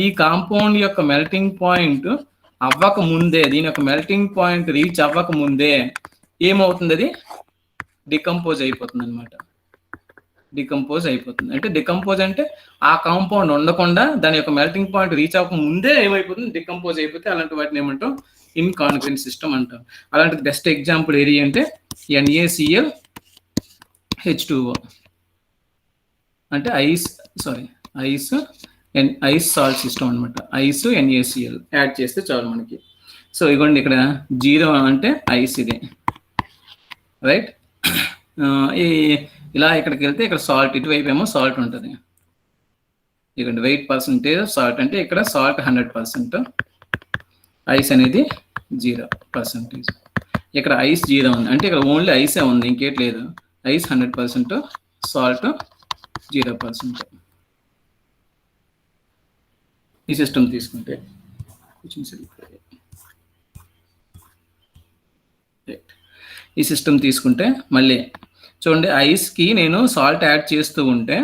ఈ కాంపౌండ్ యొక్క మెల్టింగ్ పాయింట్ అవ్వక ముందే, దీని యొక్క మెల్టింగ్ పాయింట్ రీచ్ అవ్వక ముందే ఏమవుతుంది? అది డికంపోజ్ అయిపోతుంది అనమాట. అంటే డికంపోజ్ అంటే ఆ కాంపౌండ్ ఉండకుండా దాని యొక్క మెల్టింగ్ పాయింట్ రీచ్ అవ్వక ముందే ఏమైపోతుంది? డికంపోజ్ అయిపోతే అలాంటి వాటిని ఏమంటాం? ఇన్కాంగ్రుయెంట్ సిస్టమ్ అంటాం. అలాంటిది బెస్ట్ ఎగ్జాంపుల్ ఏది అంటే NaClH2O. అంటే ఐస్ సాల్ట్ సిస్టమ్ అనమాట. ఐస్ NaCl యాడ్ చేస్తే చాలు మనకి. సో ఇగోండి ఇక్కడ 0 అంటే ఐస్ ఇది. రైట్? ఇలా ఇక్కడికి వెళ్తే ఇక్కడ సాల్ట్, ఇటువైపు ఏమో సాల్ట్ ఉంటుంది. ఇక్కడి వెయిట్ పర్సెంటేజ్ సాల్ట్ అంటే ఇక్కడ సాల్ట్ 100%, ఐస్ అనేది 0%. ఇక్కడ ఐస్ 0 ఉంది అంటే ఇక్కడ ఓన్లీ ఐసే ఉంది, ఇంకేట్ లేదు. Ice 100%, salt 0%. ఈ సిస్టమ్ తీసుకుంటే మళ్ళీ చూడండి, ఐస్కి నేను సాల్ట్ యాడ్ చేస్తూ ఉంటే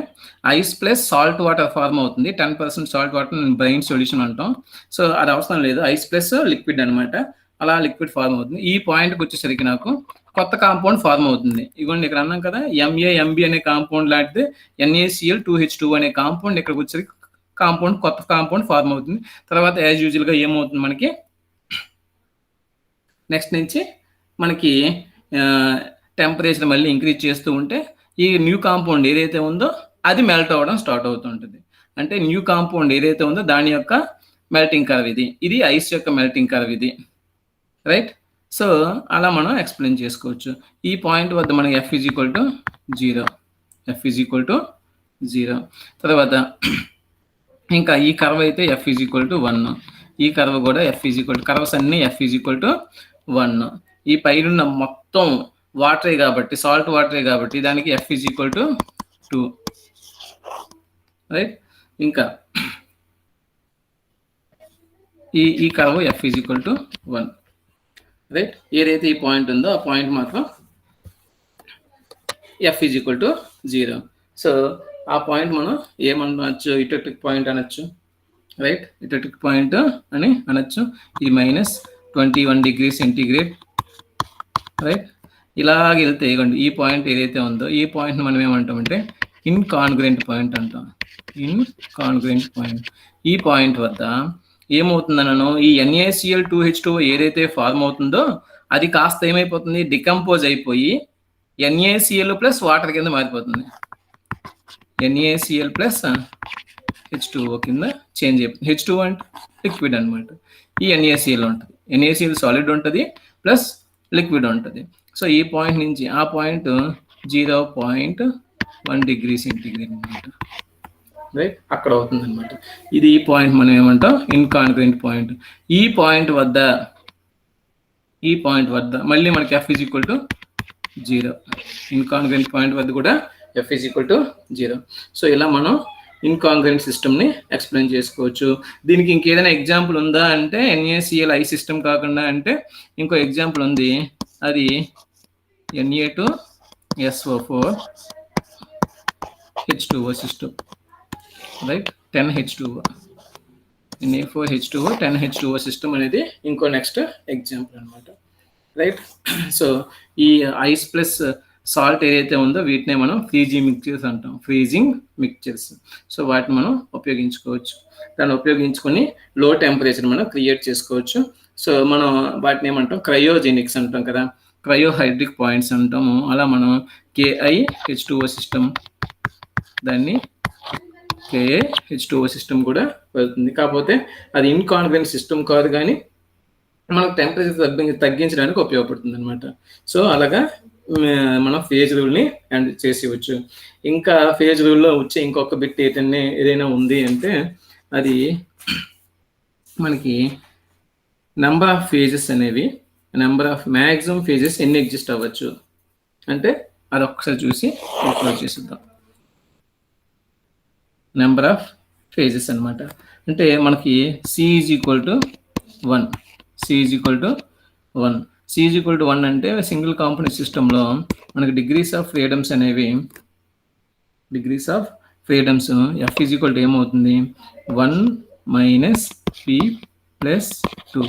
ice plus salt water form అవుతుంది. 10% సాల్ట్ వాటర్ బ్రెయిన్ సొల్యూషన్ అంటాం. సో అది అవసరం లేదు, ఐస్ ప్లస్ లిక్విడ్ అనమాట. అలా లిక్విడ్ ఫార్మ్ అవుతుంది. ఈ పాయింట్కి వచ్చేసరికి నాకు కొత్త కాంపౌండ్ ఫార్మ్ అవుతుంది. ఇదిగోండి ఇక్కడ అన్నాం కదా, ఎంఏఎంబి అనే కాంపౌండ్ లాంటిది NaCl2H2 అనే కాంపౌండ్ ఇక్కడికి వచ్చేసరికి కొత్త కాంపౌండ్ ఫార్మ్ అవుతుంది. తర్వాత యాజ్ యూజువల్గా ఏమవుతుంది మనకి, నెక్స్ట్ నుంచి మనకి టెంపరేచర్ మళ్ళీ ఇంక్రీజ్ చేస్తూ ఉంటే ఈ న్యూ కాంపౌండ్ ఏదైతే ఉందో అది మెల్ట్ అవ్వడం స్టార్ట్ అవుతుంటుంది. అంటే న్యూ కాంపౌండ్ ఏదైతే ఉందో దాని యొక్క మెల్టింగ్ కర్వ్ ఇది ఐస్ యొక్క మెల్టింగ్ కర్వ్ ఇది, రైట్. సో అలా మనం ఎక్స్ప్లెయిన్ చేసుకోవచ్చు. ఈ పాయింట్ వద్ద మనకి F = 0. తర్వాత ఇంకా ఈ కర్వ్ అయితే F = 1. ఈ కర్వ్ కూడా కర్వ్స్ అన్ని F = 1. ఈ పైన మొత్తం వాటరే కాబట్టి, సాల్ట్ వాటరే కాబట్టి దానికి F = 2, రైట్. ఇంకా ఈ కర్వ్ F = 1, రైట్. ఏదైతే ఈ పాయింట్ ఉందో ఆ పాయింట్ మాత్రం F = 0. సో ఆ పాయింట్ మనం ఏమనొచ్చు, ఇటోటిక్ పాయింట్ అనొచ్చు, రైట్. ఇటోటిక్ పాయింట్ అని అనొచ్చు. ఈ -21 degrees సెంటీగ్రేడ్, రైట్. ఇలాగ వెళ్తే ఇవ్వండి, ఈ పాయింట్ ఏదైతే ఉందో ఈ పాయింట్ మనం ఏమంటామంటే ఇన్కాన్గ్రుయెంట్ పాయింట్ అంటాం. ఇన్కాన్గ్రుయెంట్ పాయింట్. ఈ పాయింట్ వద్ద ఏమవుతుందనను, ఈ NaCl2H2 ఏదైతే ఫార్మ్ అవుతుందో అది కాస్త ఏమైపోతుంది, డికంపోజ్ అయిపోయి NaCl ప్లస్ వాటర్ కింద మారిపోతుంది. NaCl ప్లస్ H2O కింద చేంజ్ అయిపోతుంది. H2O అంటే లిక్విడ్ అనమాట. ఈ NaCl ఉంటుంది, NaCl సాలిడ్ ఉంటుంది ప్లస్ లిక్విడ్ ఉంటుంది. సో ఈ పాయింట్ నుంచి ఆ పాయింట్ 0.1 degree సెంటీగ్రేడ్ అనమాట, రైట్. అక్కడ అవుతుంది అనమాట. ఇది ఈ పాయింట్ మనం ఏమంటాం, ఇన్కాన్గ్రుయెంట్ పాయింట్. ఈ పాయింట్ వద్ద మళ్ళీ మనకి F = 0. ఇన్కాన్గ్రుయెంట్ పాయింట్ వద్ద కూడా F = 0. సో ఇలా మనం ఇన్కాంగ్రుయెంట్ సిస్టమ్ని ఎక్స్ప్లెయిన్ చేసుకోవచ్చు. దీనికి ఇంకేదైనా ఎగ్జాంపుల్ ఉందా అంటే NaCl ఐ సిస్టమ్ కాకుండా అంటే ఇంకో ఎగ్జాంపుల్ ఉంది, అది Na2SO4H2O system, right. 10H2O Na4H2O 10H2O system అనేది ఇంకో నెక్స్ట్ ఎగ్జాంపుల్ అనమాట, రైట్. సో ఈ ఐస్ ప్లస్ సాల్ట్ ఏదైతే ఉందో వీటినే మనం ఫ్రీజింగ్ మిక్చర్స్ అంటాం, సో వాటిని మనం ఉపయోగించుకోవచ్చు. దాన్ని ఉపయోగించుకొని లో టెంపరేచర్ మనం క్రియేట్ చేసుకోవచ్చు. సో మనం వాటిని ఏమంటాం, క్రయోజెనిక్స్ అంటాం కదా, క్రయోహైడ్రిక్ పాయింట్స్ అంటాము. అలా మనం KiH2O సిస్టమ్, దాన్ని KaH2O సిస్టమ్ కూడా వెళ్తుంది. కాకపోతే అది ఇన్కాన్గ్రుయెంట్ సిస్టమ్ కాదు, కానీ మనకు టెంపరేచర్ తగ్గించడానికి ఉపయోగపడుతుంది అనమాట. సో అలాగా మనం ఫేజ్ రూల్ని హ్యాండిల్ చేసేవచ్చు. ఇంకా ఫేజ్ రూల్లో వచ్చే ఇంకొక బిట్ ఏదైనా ఉంది అంటే అది మనకి నెంబర్ ఆఫ్ ఫేజెస్ అనేవి, మ్యాక్సిమం ఫేజెస్ ఎన్ని ఎగ్జిస్ట్ అవ్వచ్చు అంటే అది ఒక్కసారి చూసి క్లోజ్ చేసిద్దాం. నెంబర్ ఆఫ్ ఫేజెస్ అనమాట. అంటే మనకి C = 1. C = 1 అంటే సింగిల్ కాంపోనెంట్ సిస్టంలో మనకి డిగ్రీస్ ఆఫ్ ఫ్రీడమ్స్ F = ఏమవుతుంది, 1 - P + 2.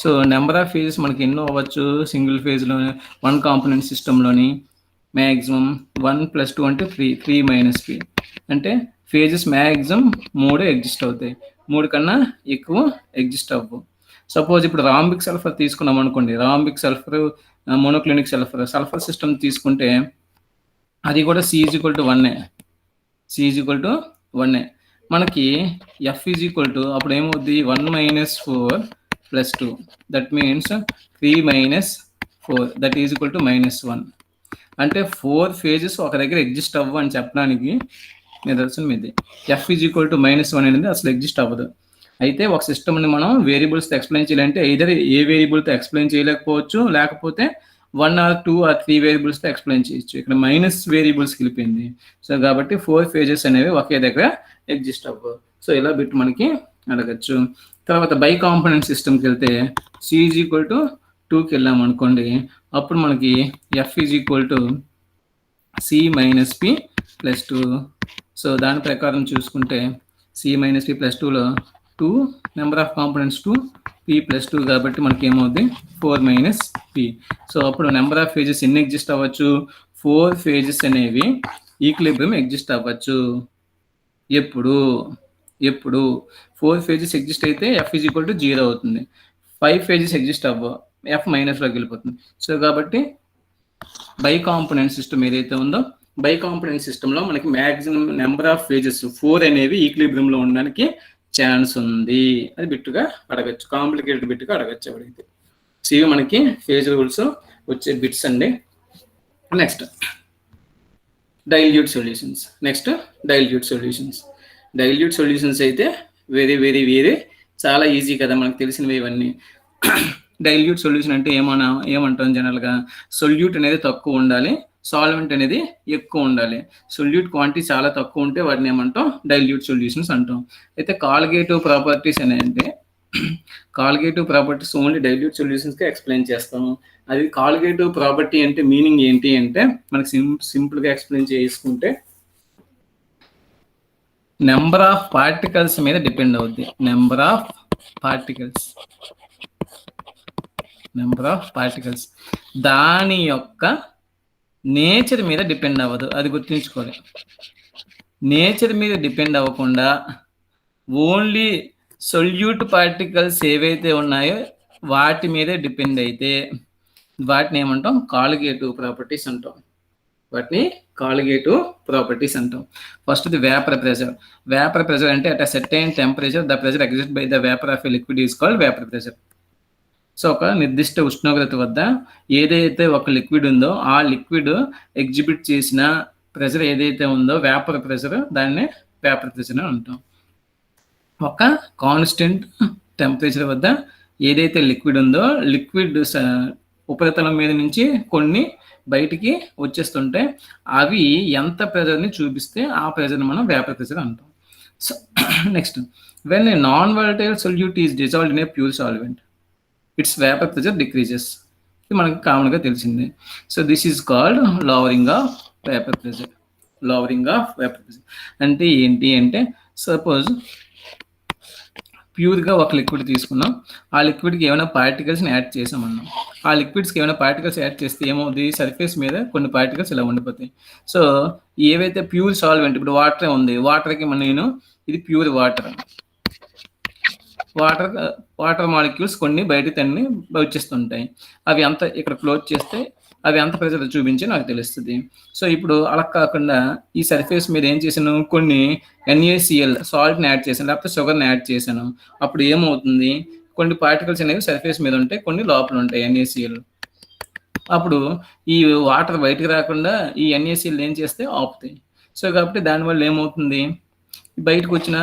So number of phases మనకి ఎన్నో అవ్వచ్చు సింగిల్ ఫేజ్లో, 1 కాంపోనెంట్ సిస్టంలోని. మ్యాక్సిమం 1 + 2 అంటే 3 - P అంటే ఫేజెస్ మ్యాక్సిమం 3 ఎగ్జిస్ట్ అవుతాయి, 3 కన్నా ఎక్కువ ఎగ్జిస్ట్ అవ్వవు. సపోజ్ ఇప్పుడు రాంబిక్ సల్ఫర్ తీసుకున్నాం అనుకోండి, rhombic sulphur, monoclinic sulphur system తీసుకుంటే అది కూడా C = 1. మనకి F = అప్పుడు ఏమవుద్ది, 1 - 4 + 2, దట్ మీన్స్ 3 - 4 దట్ ఈజ్ = -1. అంటే 4 ఫేజెస్ ఒక దగ్గర ఎగ్జిస్ట్ అవ్వ అని చెప్పడానికి నిదర్శనం ఇది. F = -1 అనేది అసలు ఎగ్జిస్ట్ అవ్వదు. అయితే ఒక సిస్టమ్ని మనం వేరియబుల్స్తో ఎక్స్ప్లెయిన్ చేయాలంటే either ఏ వేరియబుల్తో ఎక్స్ప్లెయిన్ చేయలేకపోవచ్చు, లేకపోతే 1 or 2 or 3 వేరియబుల్స్తో ఎక్స్ప్లెయిన్ చేయొచ్చు. ఇక్కడ మైనస్ వేరియబుల్స్ వెళ్ళిపోయింది. సో కాబట్టి 4 ఫేజెస్ అనేవి ఒకే దగ్గర ఎగ్జిస్ట్ అవ్వవు. సో ఇలా బిట్ మనకి అడగచ్చు. తర్వాత బై కాంపోనెంట్ సిస్టమ్కి వెళ్తే C = 2కి వెళ్ళాం అనుకోండి, అప్పుడు మనకి F = C minus P plus 2. So దాని ప్రకారం చూసుకుంటే సి మైనస్ పి ప్లస్ 2లో 2 number of components 2 P plus 2 కాబట్టి మనకి ఏమవుద్ది 4 మైనస్ పి. సో అప్పుడు నెంబర్ ఆఫ్ ఫేజెస్ ఎన్ని ఎగ్జిస్ట్ అవ్వచ్చు? 4 ఫేజెస్ అనేవి ఈక్విలిబ్రియం ఎగ్జిస్ట్ అవ్వచ్చు. ఎప్పుడు 4 ఫేజెస్ ఎగ్జిస్ట్ అయితే ఎఫ్ ఈజ్ ఈక్వల్ టు 0 అవుతుంది. 5 ఫేజెస్ ఎగ్జిస్ట్ అవ్వవు, ఎఫ్ మైనస్లోకి వెళ్ళిపోతుంది. సో కాబట్టి బై కాంపోనెంట్ సిస్టమ్ ఏదైతే ఉందో, బై కాంపోనెంట్ సిస్టంలో మనకి మ్యాక్సిమం నెంబర్ ఆఫ్ ఫేజెస్ 4 అనేవి ఈక్విలిబ్రియంలో ఉండడానికి ఛాన్స్ ఉంది. అది బిట్టుగా అడగచ్చు, కాంప్లికేటెడ్ బిట్టుగా అడగచ్చు ఎవరైతే. సో ఇవి మనకి ఫేజ్ రూల్స్ వచ్చే బిట్స్ అండి. Next dilute solutions. Dilute solutions అయితే వెరీ చాలా ఈజీ కదా, మనకు తెలిసినవి ఇవన్నీ. డైల్యూట్ సొల్యూషన్ అంటే ఏమంటాం జనరల్గా? సొల్యూట్ అనేది తక్కువ ఉండాలి, సాల్వెంట్ అనేది ఎక్కువ ఉండాలి. సొల్యూట్ క్వాంటిటీ చాలా తక్కువ ఉంటే వాటిని ఏమంటాం? డైల్యూట్ సొల్యూషన్స్ అంటాం. అయితే కాలిగేటివ్ ప్రాపర్టీస్ అని అంటే కాలిగేటివ్ ప్రాపర్టీస్ ఓన్లీ డైల్యూట్ సొల్యూషన్స్కే ఎక్స్ప్లెయిన్ చేస్తాము. అది కాలిగేటివ్ ప్రాపర్టీ అంటే మీనింగ్ ఏంటి అంటే మనకి సింపుల్గా ఎక్స్ప్లెయిన్ చేసుకుంటే నెంబర్ ఆఫ్ పార్టికల్స్ మీద డిపెండ్ అవుద్ది. నెంబర్ ఆఫ్ పార్టికల్స్ దాని యొక్క నేచర్ మీద డిపెండ్ అవ్వదు, అది గుర్తుంచుకోవాలి. నేచర్ మీద డిపెండ్ అవ్వకుండా ఓన్లీ సొల్యూట్ పార్టికల్స్ ఏవైతే ఉన్నాయో వాటి మీదే డిపెండ్ అయితే వాటిని ఏమంటాం? కాలిగేటివ్ ప్రాపర్టీస్ అంటాం. ఫస్ట్ ది వేపర్ ప్రెషర్ అంటే at a certain temperature the pressure exist by the vapour of a liquid is called vapour pressure. So ఒక నిర్దిష్ట ఉష్ణోగ్రత వద్ద ఏదైతే ఒక లిక్విడ్ ఉందో ఆ లిక్విడ్ ఎగ్జిబిట్ చేసిన ప్రెషర్ ఏదైతే ఉందో వేపర్ ప్రెషర్, దాన్ని వేపర్ ప్రెషర్ అని అంటాం. ఒక కాన్స్టెంట్ టెంపరేచర్ వద్ద ఏదైతే లిక్విడ్ ఉందో లిక్విడ్ ఉపరితలం మీద నుంచి కొన్ని బయటికి వచ్చేస్తుంటే అవి ఎంత ప్రెషర్ని చూపిస్తే ఆ ప్రెషర్ని మనం వేపర్ ప్రెషర్ అంటాం. So next, when a non volatile solute is dissolved in a pure solvent it's vapour pressure decreases. ఇది మనకి కామన్గా తెలిసింది. So this is called lowering of vapour pressure. అంటే ఏంటి అంటే, సపోజ్ ప్యూర్గా ఒక లిక్విడ్ తీసుకున్నాం, ఆ లిక్విడ్కి ఏమైనా పార్టికల్స్ని యాడ్ చేసామన్నాం. ఆ లిక్విడ్స్కి ఏమైనా పార్టికల్స్ యాడ్ చేస్తే ఏమవుతుంది? సర్ఫేస్ మీద కొన్ని పార్టికల్స్ ఇలా ఉండిపోతాయి. సో ఏవైతే ప్యూర్ సాల్వెంట్, ఇప్పుడు వాటర్ ఉంది, వాటర్కి నేను ఇది ప్యూర్ వాటర్ మాలిక్యూల్స్ కొన్ని బయట తన్ని వచ్చేస్తుంటాయి. అవి అంత ఇక్కడ క్లోజ్ చేస్తే అవి ఎంత ప్రెషర్ చూపించి నాకు తెలుస్తుంది. సో ఇప్పుడు అలా కాకుండా ఈ సర్ఫేస్ మీద ఏం చేశాను? కొన్ని NaCl సాల్ట్ని యాడ్ చేశాను, లేకపోతే షుగర్ని యాడ్ చేశాను. అప్పుడు ఏమవుతుంది? కొన్ని పార్టికల్స్ అనేవి సర్ఫేస్ మీద ఉంటాయి, కొన్ని లోపల ఉంటాయి NaCl. అప్పుడు ఈ వాటర్ బయటకు రాకుండా ఈ NaCl ఏం చేస్తే ఆపుతాయి. సో కాబట్టి దానివల్ల ఏమవుతుంది? బయటకు వచ్చిన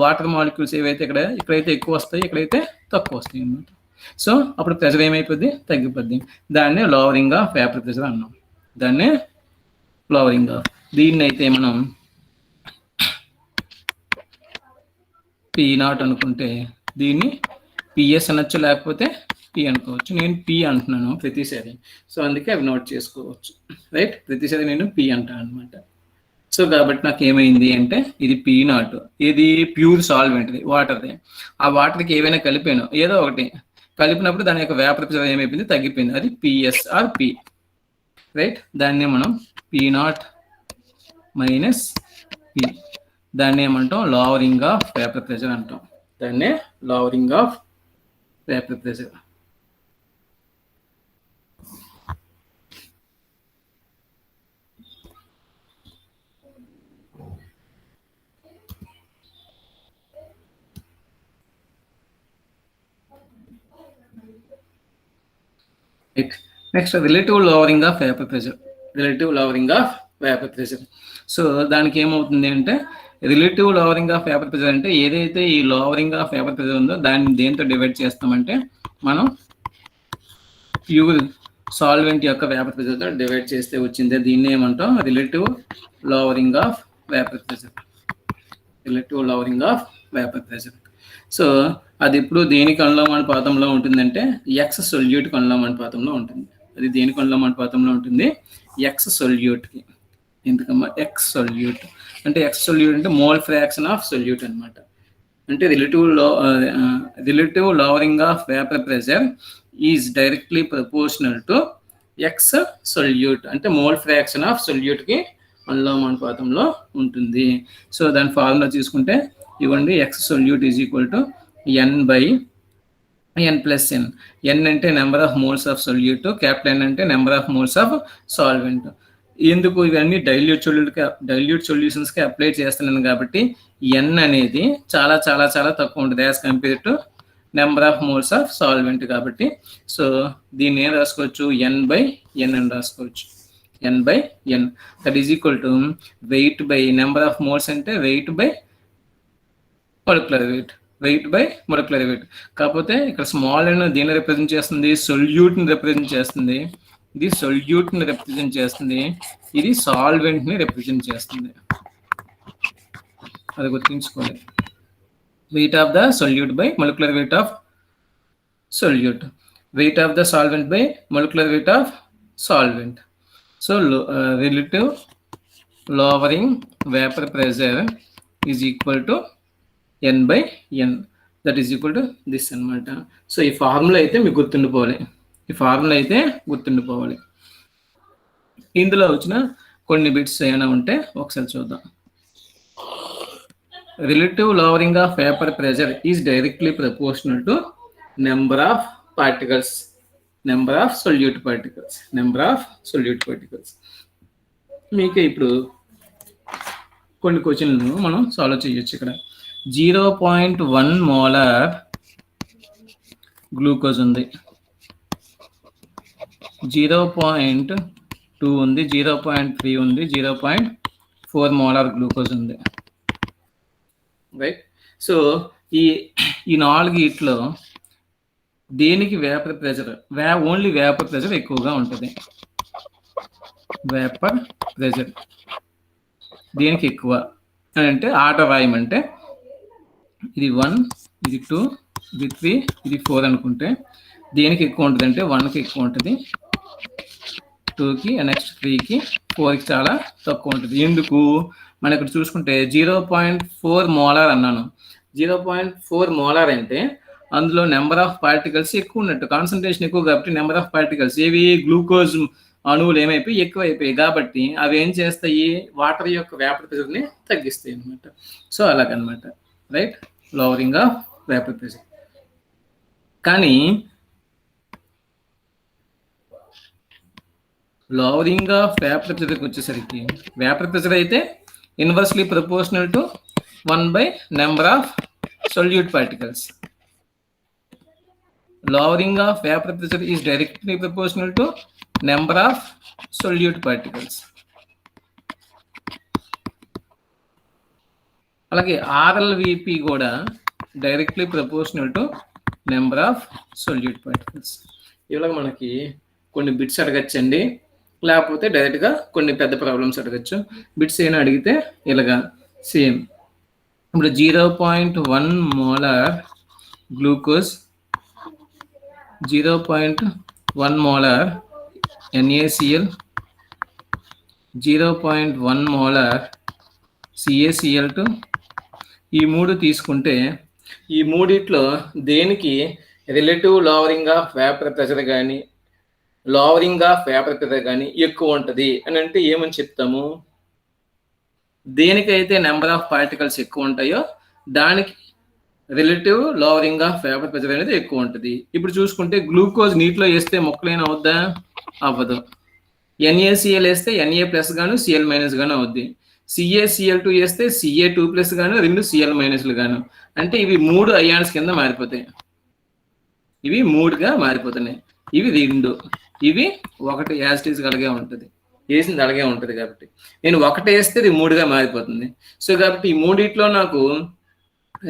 వాటర్ మాలిక్యూల్స్ ఏవైతే ఇక్కడైతే ఎక్కువ వస్తాయి, ఇక్కడైతే తక్కువ వస్తాయి అన్నమాట. సో అప్పుడు ప్రెషర్ ఏమైపోద్ది? తగ్గిపోద్ది. దాన్నే లోవరింగ్ ఆఫ్ వేపర్ ప్రెషర్ అన్నాం. దీన్ని అయితే మనం P0 అనుకుంటే దీన్ని PS అనొచ్చు, లేకపోతే P అనుకోవచ్చు. నేను P అంటున్నాను ప్రతిసారి, సో అందుకే అవి నోట్ చేసుకోవచ్చు. రైట్, ప్రతిసారి నేను P అంటాను అనమాట. సో కాబట్టి నాకు ఏమైంది అంటే ఇది P0, ఇది ప్యూర్ సాల్వెంట్, వాటర్ది. ఆ వాటర్కి ఏవైనా కలిపాను, ఏదో ఒకటి కలిపినప్పుడు దాని యొక్క వేపర్ ప్రెషర్ ఏమైపోయింది? తగ్గిపోయింది. అది PS ఆర్ P. రైట్, దాన్ని మనం P0 మైనస్ P, దాన్ని ఏమంటాం? లోవరింగ్ ఆఫ్ వేపర్ ప్రెషర్ అంటాం. Next relative lowering of vapour pressure. So దానికి ఏమవుతుంది అంటే, relative lowering of vapour pressure అంటే ఏదైతే ఈ లవరింగ్ ఆఫ్ వేపర్ ప్రెషర్ ఉందో దాన్ని దేంతో డివైడ్ చేస్తామంటే మనం ప్యూర్ సాల్వెంట్ యొక్క వేపర్ ప్రెషర్తో డివైడ్ చేస్తే వచ్చింది. దీన్ని ఏమంటాం? Relative lowering of vapour pressure. So అది ఇప్పుడు దేనికి అనులోమానుపాతంలో ఉంటుందంటే ఎక్స్ సొల్యూట్ అనులోమానుపాతంలో ఉంటుంది. అది దేనికి అనులోమానుపాతంలో ఉంటుంది? ఎక్స్ సొల్యూట్కి. ఎందుకమ్మా ఎక్స్ సొల్యూట్ అంటే ఎక్స్ సొల్యూట్ అంటే మోల్ ఫ్రాక్షన్ ఆఫ్ సొల్యూట్ అనమాట. అంటే relative lowering of vapour pressure is directly proportional to x solute అంటే మోల్ ఫ్రాక్షన్ ఆఫ్ సొల్యూట్కి అనులోమానుపాతంలో ఉంటుంది. సో దాని ఫార్ములా తీసుకుంటే ఇవ్వండి, x solute is equal to N by n plus n. N అంటే number of moles of solute, capital n అంటే number of moles of solvent. ఎందుకు ఇవన్నీ డైల్యూట్ సొల్యూషన్స్కి అప్లై చేస్తున్నాను కాబట్టి ఎన్ అనేది చాలా చాలా చాలా తక్కువ ఉంటుంది as compare to number of moles of solvent కాబట్టి. సో దీన్ని ఏం రాసుకోవచ్చు, ఎన్ బై ఎన్ అని రాసుకోవచ్చు. N by N that is equal to weight by number of moles అంటే weight by molecular weight, weight by molecular weight. కాకపోతే ఇక్కడ small ఎన్ దీన్ని రిప్రజెంట్ చేస్తుంది, సొల్యూట్ని రిప్రజెంట్ చేస్తుంది. ఇది సొల్యూట్ని రిప్రజెంట్ చేస్తుంది, ఇది సాల్వెంట్ని రిప్రజెంట్ చేస్తుంది. అది గుర్తుంచుకోండి. Weight of the solute by molecular weight of solute, weight of the solvent by molecular weight of solvent. So relative lowering vapour pressure is equal to N by N, that is equal to this అనమాట. So ఈ formula అయితే మీకు గుర్తుండిపోవాలి, ఈ formula అయితే గుర్తుండిపోవాలి. ఇందులో వచ్చిన కొన్ని bits ఏమైనా ఉంటే ఒకసారి చూద్దాం. Relative lowering of vapour pressure is directly proportional to number of particles, number of solute particles, number of solute particles. మీకు ఇప్పుడు కొన్ని క్వశ్చన్లు మనం సాల్వ్ చేయొచ్చు. ఇక్కడ 0.1 మోలార్ గ్లూకోజ్ ఉంది, 0.2 ఉంది, 0.3 ఉంది, 0.4 మోలార్ గ్లూకోజ్ ఉంది, రైట్. సో ఈ నాలుగిట్లో దేనికి vapour pressure, only vapour pressure ఎక్కువగా ఉంటుంది. వేపర్ ప్రెషర్ దేనికి ఎక్కువ అని అంటే ఆర్డర్ రాయమంటే ఇది 1, ఇది 2, ఇది 3, ఇది 4 అనుకుంటే దేనికి ఎక్కువ ఉంటుంది అంటే 1కి ఎక్కువ ఉంటుంది, 2కి, నెక్స్ట్ 3కి, 4కి చాలా తక్కువ ఉంటుంది. ఎందుకు మనం ఇక్కడ చూసుకుంటే 0.4 మోలార్ అన్నాను. 0.4 మోలార్ అంటే అందులో నెంబర్ ఆఫ్ పార్టికల్స్ ఎక్కువ ఉన్నట్టు, కాన్సన్ట్రేషన్ ఎక్కువ కాబట్టి నెంబర్ ఆఫ్ పార్టికల్స్ ఏవి గ్లూకోజ్ అణువులు ఏమైపోయి ఎక్కువ అయిపోయాయి కాబట్టి అవి ఏం చేస్తాయి, వాటర్ యొక్క వేపర్ ప్రెషర్ని తగ్గిస్తాయి అనమాట. సో అలాగనమాట, right, lowering of vapour pressure. కానీ లోవరింగ్ ఆఫ్ వేపర్ ప్రెషర్కి వచ్చేసరికి వేపర్ ప్రెషర్ అయితే inversely proportional to 1 by number of solute particles. Lowering of vapor pressure is directly proportional to number of solute particles. అలాగే RLVP కూడా directly proportional to number of solute particles. ఇలాగ మనకి కొన్ని bits అడగచ్చండి, లేకపోతే డైరెక్ట్గా కొన్ని పెద్ద ప్రాబ్లమ్స్ అడగచ్చు. బిట్స్ ఏమైనా అడిగితే ఇలాగా సేమ్. ఇప్పుడు 0.1 molar glucose, 0.1 molar NaCl, 0.1 molar CaCl2, ఈ మూడు తీసుకుంటే ఈ మూడిట్లో దేనికి relative lowering of vapour pressure కానీ లోవరింగ్ ఆఫ్ వేపర్ ప్రెషర్ కానీ ఎక్కువ ఉంటుంది అని అంటే ఏమని చెప్తాము, దేనికైతే నెంబర్ ఆఫ్ పార్టికల్స్ ఎక్కువ ఉంటాయో దానికి relative lowering of vapour pressure అనేది ఎక్కువ ఉంటుంది. ఇప్పుడు చూసుకుంటే గ్లూకోజ్ నీటిలో వేస్తే మొక్కలైనా అవుద్దా, అవ్వదు. NaCl వేస్తే Na+ గాను Cl- గాను అవుద్ది. CaCl2 వేస్తే Ca2+ గాను 2 Cl- గాను. అంటే ఇవి 3 అయాన్స్ కింద మారిపోతాయి, ఇవి 3గా మారిపోతున్నాయి. ఇవి 2, ఇవి 1 యాజిటీస్ అలాగే ఉంటుంది, వేసింది అలాగే ఉంటుంది. కాబట్టి నేను 1 వేస్తే ఇది 3గా మారిపోతుంది. సో కాబట్టి ఈ మూడిట్లో నాకు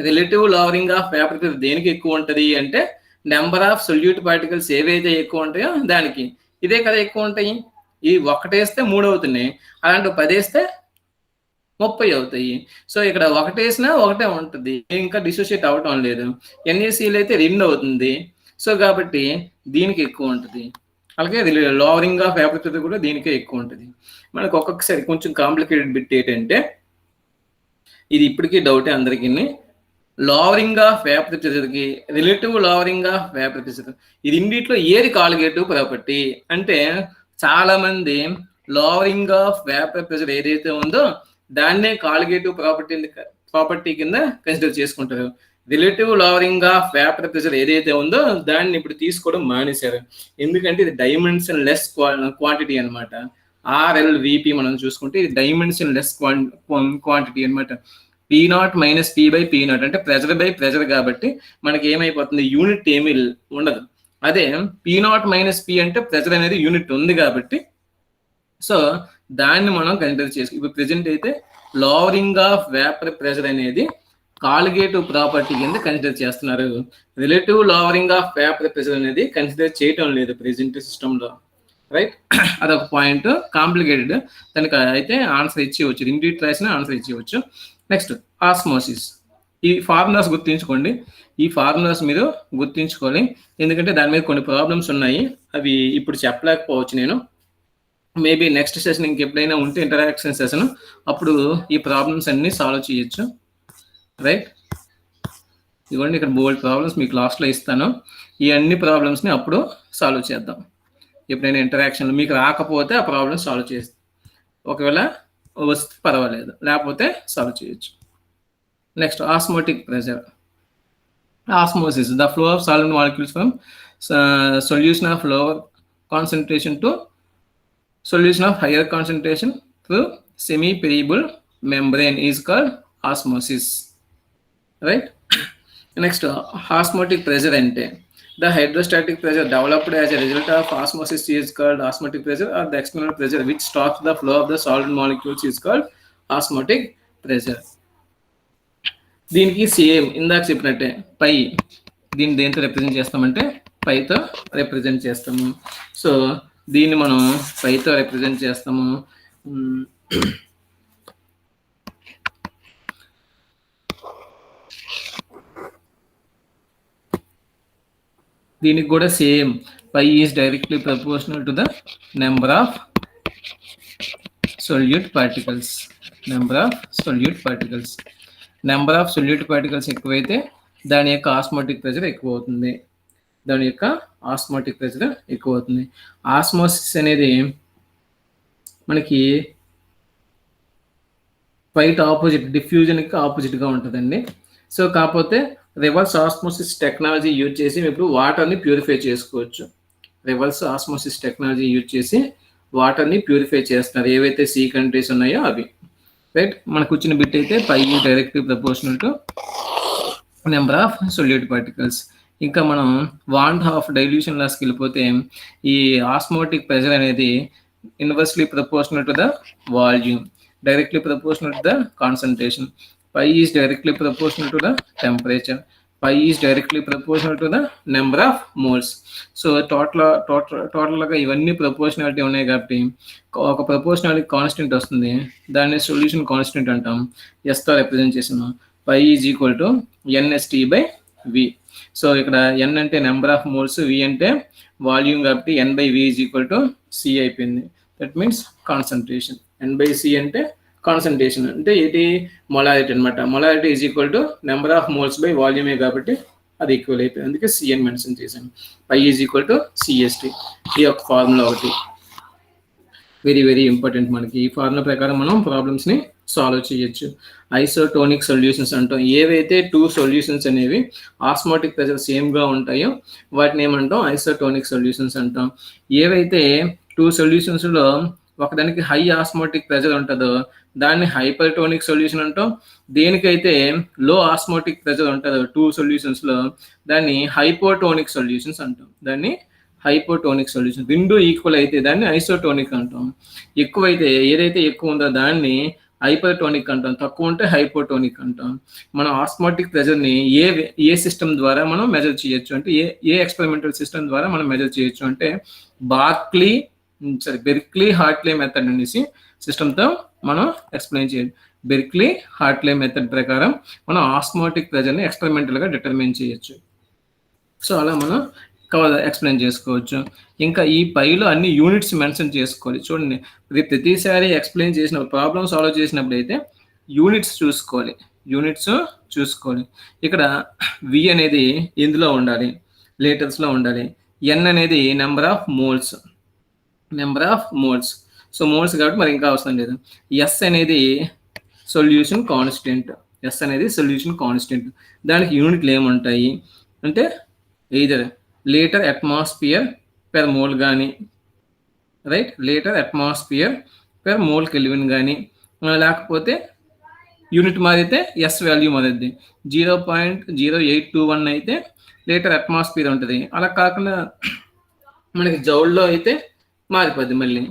relative lowering of vapour pressure దేనికి ఎక్కువ ఉంటుంది అంటే నెంబర్ ఆఫ్ సొల్యూట్ పార్టికల్స్ ఏవైతే ఎక్కువ ఉంటాయో దానికి. ఇదే కదా ఎక్కువ ఉంటాయి. ఈ 1 వేస్తే 3 అవుతున్నాయి, అలాంటి 10 వేస్తే 30 అవుతాయి. సో ఇక్కడ 1 వేసినా 1 ఉంటుంది, ఇంకా డిసోషియేట్ అవ్వటం లేదు. NaCl అయితే 2 అవుతుంది. సో కాబట్టి దీనికి ఎక్కువ ఉంటుంది. అలాగే లోవరింగ్ ఆఫ్ వేపర్ ప్రెషర్ కూడా దీనికే ఎక్కువ ఉంటుంది. మనకు ఒక్కొక్కసారి కొంచెం కాంప్లికేటెడ్ బిట్ ఏంటంటే, ఇది ఇప్పటికీ డౌటే అందరికీ, లోవరింగ్ ఆఫ్ వేపర్ ప్రెషర్కి relative lowering of vapour pressure, ఇది ఇండిట్లో ఏది కాలిగేటివ్ ప్రాపర్టీ అంటే, చాలా మంది లోవరింగ్ ఆఫ్ వేపర్ ప్రెషర్ ఏదైతే ఉందో దాన్నే కాలిగేటివ్ ప్రాపర్టీ కింద కన్సిడర్ చేసుకుంటారు. Relative lowering of vapour pressure ఏదైతే ఉందో దాన్ని ఇప్పుడు తీసుకోవడం మానేశారు. ఎందుకంటే ఇది డైమెన్షన్ లెస్ క్వాంటిటీ అనమాట. RLVP మనం చూసుకుంటే ఇది డైమెన్షన్ లెస్ క్వాంటిటీ అనమాట. P0 minus P by P0 అంటే ప్రెజర్ బై ప్రెజర్ కాబట్టి మనకి ఏమైపోతుంది, యూనిట్ ఏమీ ఉండదు. అదే P0 మైనస్ P అంటే ప్రెజర్ అనేది యూనిట్ ఉంది కాబట్టి సో దాన్ని మనం కన్సిడర్ చేసుకో. ఇప్పుడు ప్రెజెంట్ అయితే లోవరింగ్ ఆఫ్ వేపర్ ప్రెషర్ అనేది కాలిగేటివ్ ప్రాపర్టీ కింద కన్సిడర్ చేస్తున్నారు. Relative lowering of vapour pressure అనేది కన్సిడర్ చేయటం లేదు ప్రెజెంట్ సిస్టంలో, రైట్? అదొక పాయింట్, కాంప్లికేటెడ్. దానికి అయితే ఆన్సర్ ఇచ్చేయచ్చు, ఇండిట్ రాసిన ఆన్సర్ ఇచ్చేయచ్చు. Next osmosis. ఈ ఫార్ములాస్ గుర్తుంచుకోండి, ఈ ఫార్ములాస్ మీరు గుర్తుంచుకోవాలి, ఎందుకంటే దాని మీద కొన్ని ప్రాబ్లమ్స్ ఉన్నాయి. అవి ఇప్పుడు చెప్పలేకపోవచ్చు నేను. మేబీ నెక్స్ట్ సెషన్ ఇంకెప్పుడైనా ఉంటే ఇంటరాక్షన్ సెషన్, అప్పుడు ఈ ప్రాబ్లమ్స్ అన్ని సాల్వ్ చేయొచ్చు, రైట్? ఇదిగోండి ఇక్కడ బోల్డ్ ప్రాబ్లమ్స్ మీకు లాస్ట్లో ఇస్తాను. ఈ అన్ని ప్రాబ్లమ్స్ని అప్పుడు సాల్వ్ చేద్దాం. ఎప్పుడైనా ఇంటరాక్షన్లో మీకు రాకపోతే ఆ ప్రాబ్లమ్ సాల్వ్ చేస్తాం. ఒకవేళ వస్తే పర్వాలేదు, లేకపోతే సాల్వ్ చేయొచ్చు. Next osmotic pressure. Osmosis, the flow of solid molecules from solution of lower concentration to solution of higher concentration through semi-permeable membrane is called osmosis, right? Next, osmotic pressure ante the hydrostatic pressure developed as a result of osmosis is called osmotic pressure, or the external pressure which stops the flow of the solid molecules is called osmotic pressure. దీనికి same ఇందాక చెప్పినట్టే పై, దీన్ని దేంతో represent చేస్తామంటే పైతో represent చేస్తాము. So దీన్ని మనం పైతో represent చేస్తాము. దీనికి కూడా same, pi is directly proportional to the number of solute particles. Number of solute particles, number of solute particles ఎక్కువైతే దాని యొక్క ఆస్మోటిక్ ప్రెషర్ ఎక్కువ అవుతుంది, దాని యొక్క ఆస్మోటిక్ ప్రెషర్ ఎక్కువ అవుతుంది. ఆస్మోసిస్ అనేది మనకి క్వైట్ ఆపోజిట్, డిఫ్యూజన్కి ఆపోజిట్గా ఉంటుందండి. సో కాకపోతే రివర్స్ ఆస్మోసిస్ టెక్నాలజీ యూజ్ చేసి ఇప్పుడు వాటర్ని ప్యూరిఫై చేసుకోవచ్చు. రివర్స్ ఆస్మోసిస్ టెక్నాలజీ యూజ్ చేసి వాటర్ని ప్యూరిఫై చేస్తున్నారు, ఏవైతే సీ కంట్రీస్ ఉన్నాయో అవి, రైట్? మనకు వచ్చిన బిట్ అయితే pi directly proportional to number of solute particles. ఇంకా మనం వాంట్ ఆఫ్ డైల్యూషన్ లాస్కి వెళ్ళిపోతే ఈ ఆస్మోటిక్ ప్రెషర్ అనేది inversely proportional to the volume, directly proportional to the concentration. Pi is directly proportional to the temperature, pi is directly proportional to the number of moles. So టోటల్గా ఇవన్నీ proportionality ఉన్నాయి కాబట్టి ఒక proportionality constant వస్తుంది, దాన్ని solution constant అంటాం. ఎస్తో represent చేసాము. Pi is equal to NST by V. So ఇక్కడ N అంటే నెంబర్ ఆఫ్ మోల్స్, V అంటే వాల్యూమ్ కాబట్టి N by V is equal to C అయిపోయింది. That means concentration. N by C అంటే కాన్సన్ట్రేషన్ అంటే ఏంటి, మొలారిటీ అనమాట. Molarity is equal to number of moles by వాల్యూమే కాబట్టి అది ఈక్వల్ అయిపోయింది, అందుకే CN మెన్షన్ చేశాను. Pi is equal to CST. ఈ యొక్క ఫార్ములా ఒకటి వెరీ వెరీ ఇంపార్టెంట్. మనకి ఈ ఫార్ములా ప్రకారం మనం ప్రాబ్లమ్స్ని సాల్వ్ చేయొచ్చు. ఐసోటోనిక్ సొల్యూషన్స్ అంటాం. ఏవైతే టూ సొల్యూషన్స్ అనేవి ఆస్మోటిక్ ప్రెషర్ సేమ్గా ఉంటాయో వాటిని ఏమంటాం, ఐసోటోనిక్ సొల్యూషన్స్ అంటాం. ఏవైతే టూ సొల్యూషన్స్లో ఒకదానికి హై ఆస్మోటిక్ ప్రెషర్ ఉంటుందో దాన్ని హైపర్టోనిక్ సొల్యూషన్ అంటాం. దేనికైతే లో ఆస్మోటిక్ ప్రెషర్ ఉంటుందో టూ సొల్యూషన్స్లో దాన్ని హైపోటోనిక్ సొల్యూషన్స్ అంటాం. దాన్ని హైపోటోనిక్ సొల్యూషన్. రెండు ఈక్వల్ అయితే దాన్ని ఐసోటోనిక్ అంటాం. ఎక్కువైతే ఏదైతే ఎక్కువ ఉందో దాన్ని హైపర్టోనిక్ అంటాం, తక్కువ ఉంటే హైపోటోనిక్ అంటాం. మనం ఆస్మోటిక్ ప్రెషర్ని ఏ సిస్టమ్ ద్వారా మనం మెజర్ చేయొచ్చు అంటే ఏ ఎక్స్పెరిమెంటల్ సిస్టమ్ ద్వారా మనం మెజర్ చేయొచ్చు అంటే బెర్క్లీ హార్ట్లే మెథడ్ అనేసి సిస్టమ్తో మనం ఎక్స్ప్లెయిన్ చేయాలి. బెర్క్లీ హార్ట్లే మెథడ్ ప్రకారం మనం ఆస్మోటిక్ ప్రెషర్ని ఎక్స్పెరిమెంటల్గా డిటర్మిన్ చేయొచ్చు. సో అలా మనం ఎక్స్ప్లెయిన్ చేసుకోవచ్చు. ఇంకా ఈ పైలో అన్ని యూనిట్స్ మెన్షన్ చేసుకోవాలి. చూడండి, ప్రతిసారి ఎక్స్ప్లెయిన్ చేసినప్పుడు, ప్రాబ్లమ్ సాల్వ్ చేసినప్పుడు అయితే యూనిట్స్ చూసుకోవాలి. ఇక్కడ వి అనేది ఎందులో ఉండాలి, లీటర్స్లో ఉండాలి. ఎన్ అనేది number of moles. So moles కాబట్టి మరి ఇంకా అవసరం లేదు. ఎస్ అనేది సొల్యూషన్ కాన్స్టెంట్. దానికి యూనిట్లు ఏముంటాయి అంటే either litre atmosphere per mole కానీ, right, litre atmosphere per mole kelvin కానీ, లేకపోతే యూనిట్ మారితే ఎస్ వాల్యూ మారిద్ది. 0.0821 అయితే లీటర్ అట్మాస్ఫియర్ ఉంటుంది. అలా కాకుండా మనకి జౌల్లో అయితే మారిపోద్ది, మళ్ళీ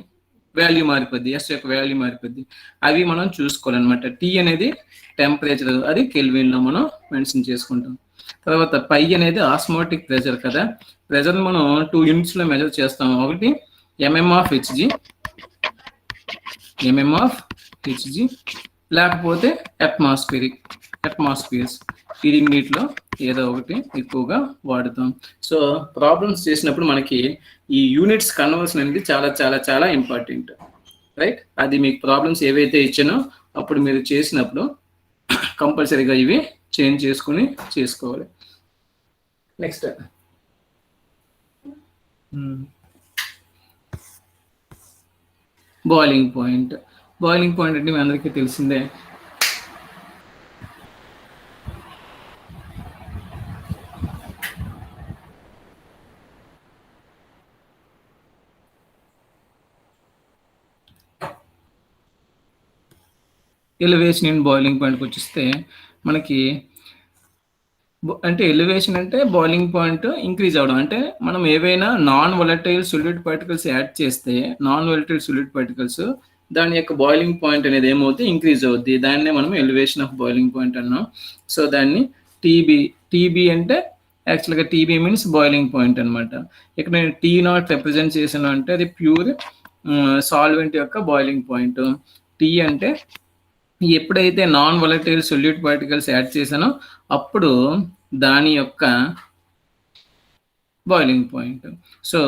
వాల్యూ మారిపోద్ది, ఎస్ యొక్క వాల్యూ మారిపోద్ది. అవి మనం చూసుకోవాలన్నమాట. టీ అనేది టెంపరేచర్, అది కెల్విన్లో మనం మెన్షన్ చేసుకుంటాం. తర్వాత పై అనేది ఆస్మోటిక్ ప్రెషర్ కదా. ప్రెషర్ మనం 2 యూనిట్స్లో మెజర్ చేస్తాం. ఒకటి ఎంఎం ఆఫ్ హెచ్జి, లేకపోతే అట్మాస్ఫియర్స్. ఇది నీటిలో ఏదో ఒకటి ఎక్కువగా వాడుతాం. సో ప్రాబ్లమ్స్ చేసినప్పుడు మనకి ఈ యూనిట్స్ కన్వర్షన్ అనేది చాలా చాలా చాలా ఇంపార్టెంట్, రైట్. అది మీకు ప్రాబ్లమ్స్ ఏవైతే ఇచ్చానో అప్పుడు మీరు చేసినప్పుడు కంపల్సరీగా ఇవి చేంజ్ చేసుకుని చేసుకోవాలి. నెక్స్ట్ బాయిలింగ్ పాయింట్ అంటే మీ అందరికీ తెలిసిందే. ఎలివేషన్ ఇన్ బాయిలింగ్ పాయింట్కి వచ్చేస్తే మనకి అంటే ఎలివేషన్ అంటే బాయిలింగ్ పాయింట్ ఇంక్రీజ్ అవడం. అంటే మనం ఏవైనా non volatile solute particles add చేస్తే దాని యొక్క బాయిలింగ్ పాయింట్ అనేది ఏమవుతుంది, ఇంక్రీజ్ అవుద్ది. దాన్నే మనం ఎలివేషన్ ఆఫ్ బాయిలింగ్ పాయింట్ అన్నాం. సో దాన్ని టీబీ అంటే యాక్చువల్గా టీబీ మీన్స్ బాయిలింగ్ పాయింట్ అనమాట. ఇక్కడ నేను T0 రిప్రజెంట్ చేసాను అంటే అది ప్యూర్ సాల్వెంట్ యొక్క బాయిలింగ్ పాయింట్. టీ అంటే ఎప్పుడైతే non volatile solute particles add చేశానో అప్పుడు దాని యొక్క బాయిలింగ్ పాయింట్. సో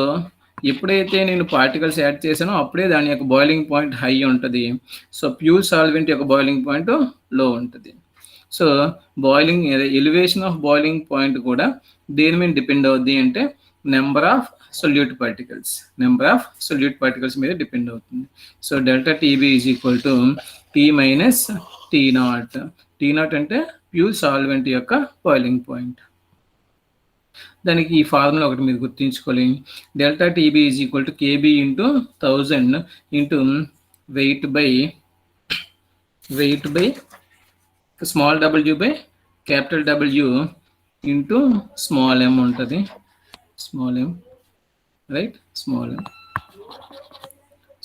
ఎప్పుడైతే నేను పార్టికల్స్ యాడ్ చేశానో అప్పుడే దాని యొక్క బాయిలింగ్ పాయింట్ హై ఉంటుంది. సో ప్యూర్ సాల్వెంట్ యొక్క బాయిలింగ్ పాయింట్ లో ఉంటుంది. So elevation of boiling point కూడా దేని మీద డిపెండ్ అవుద్ది అంటే నెంబర్ ఆఫ్ సొల్యూట్ పార్టికల్స్ మీద డిపెండ్ అవుతుంది. So delta TB is equal to T minus T0 అంటే ప్యూర్ సాల్వెంట్ యొక్క బాయిలింగ్ పాయింట్. దానికి ఈ ఫార్ములా ఒకటి మీరు గుర్తుంచుకోవాలి. Delta TB is equal to KB into 1000 into weight by small W by capital W into small m ఉంటుంది. Right, small m.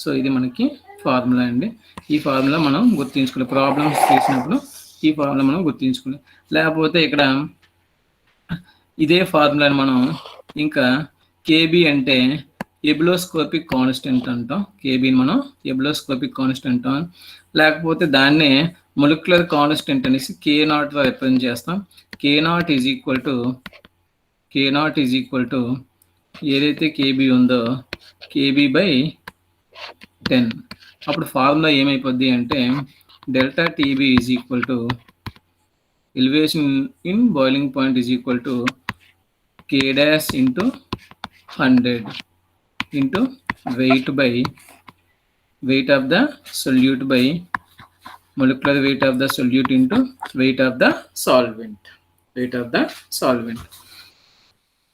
So ఇది మనకి ఫార్ములా అండి. ఈ ఫార్ములా మనం గుర్తుంచుకోవాలి. ప్రాబ్లమ్స్ చేసినప్పుడు ఈ ఫార్ములా మనం గుర్తుంచుకోవాలి. లేకపోతే ఇక్కడ ఇదే ఫార్ములాని మనం ఇంకా KB అంటే ఎబులోస్కోపిక్ కాన్స్టెంట్ అంటాం. KBని మనం ఎబులోస్కోపిక్ కాన్స్టెంట్ అంటాం. లేకపోతే దాన్నే మొలిక్యులర్ కాన్స్టెంట్ అనేసి K0 రిప్రజెంట్ చేస్తాం. K0 ఈజ్ ఈక్వల్ టు ఏదైతే KB ఉందో KB బై 10. అప్పుడు ఫార్ములా ఏమైపోద్ది అంటే delta TB is equal to elevation in boiling point is equal to K dash into 100 into wait of the solute by molecular weight of the solute into weight of the solvent.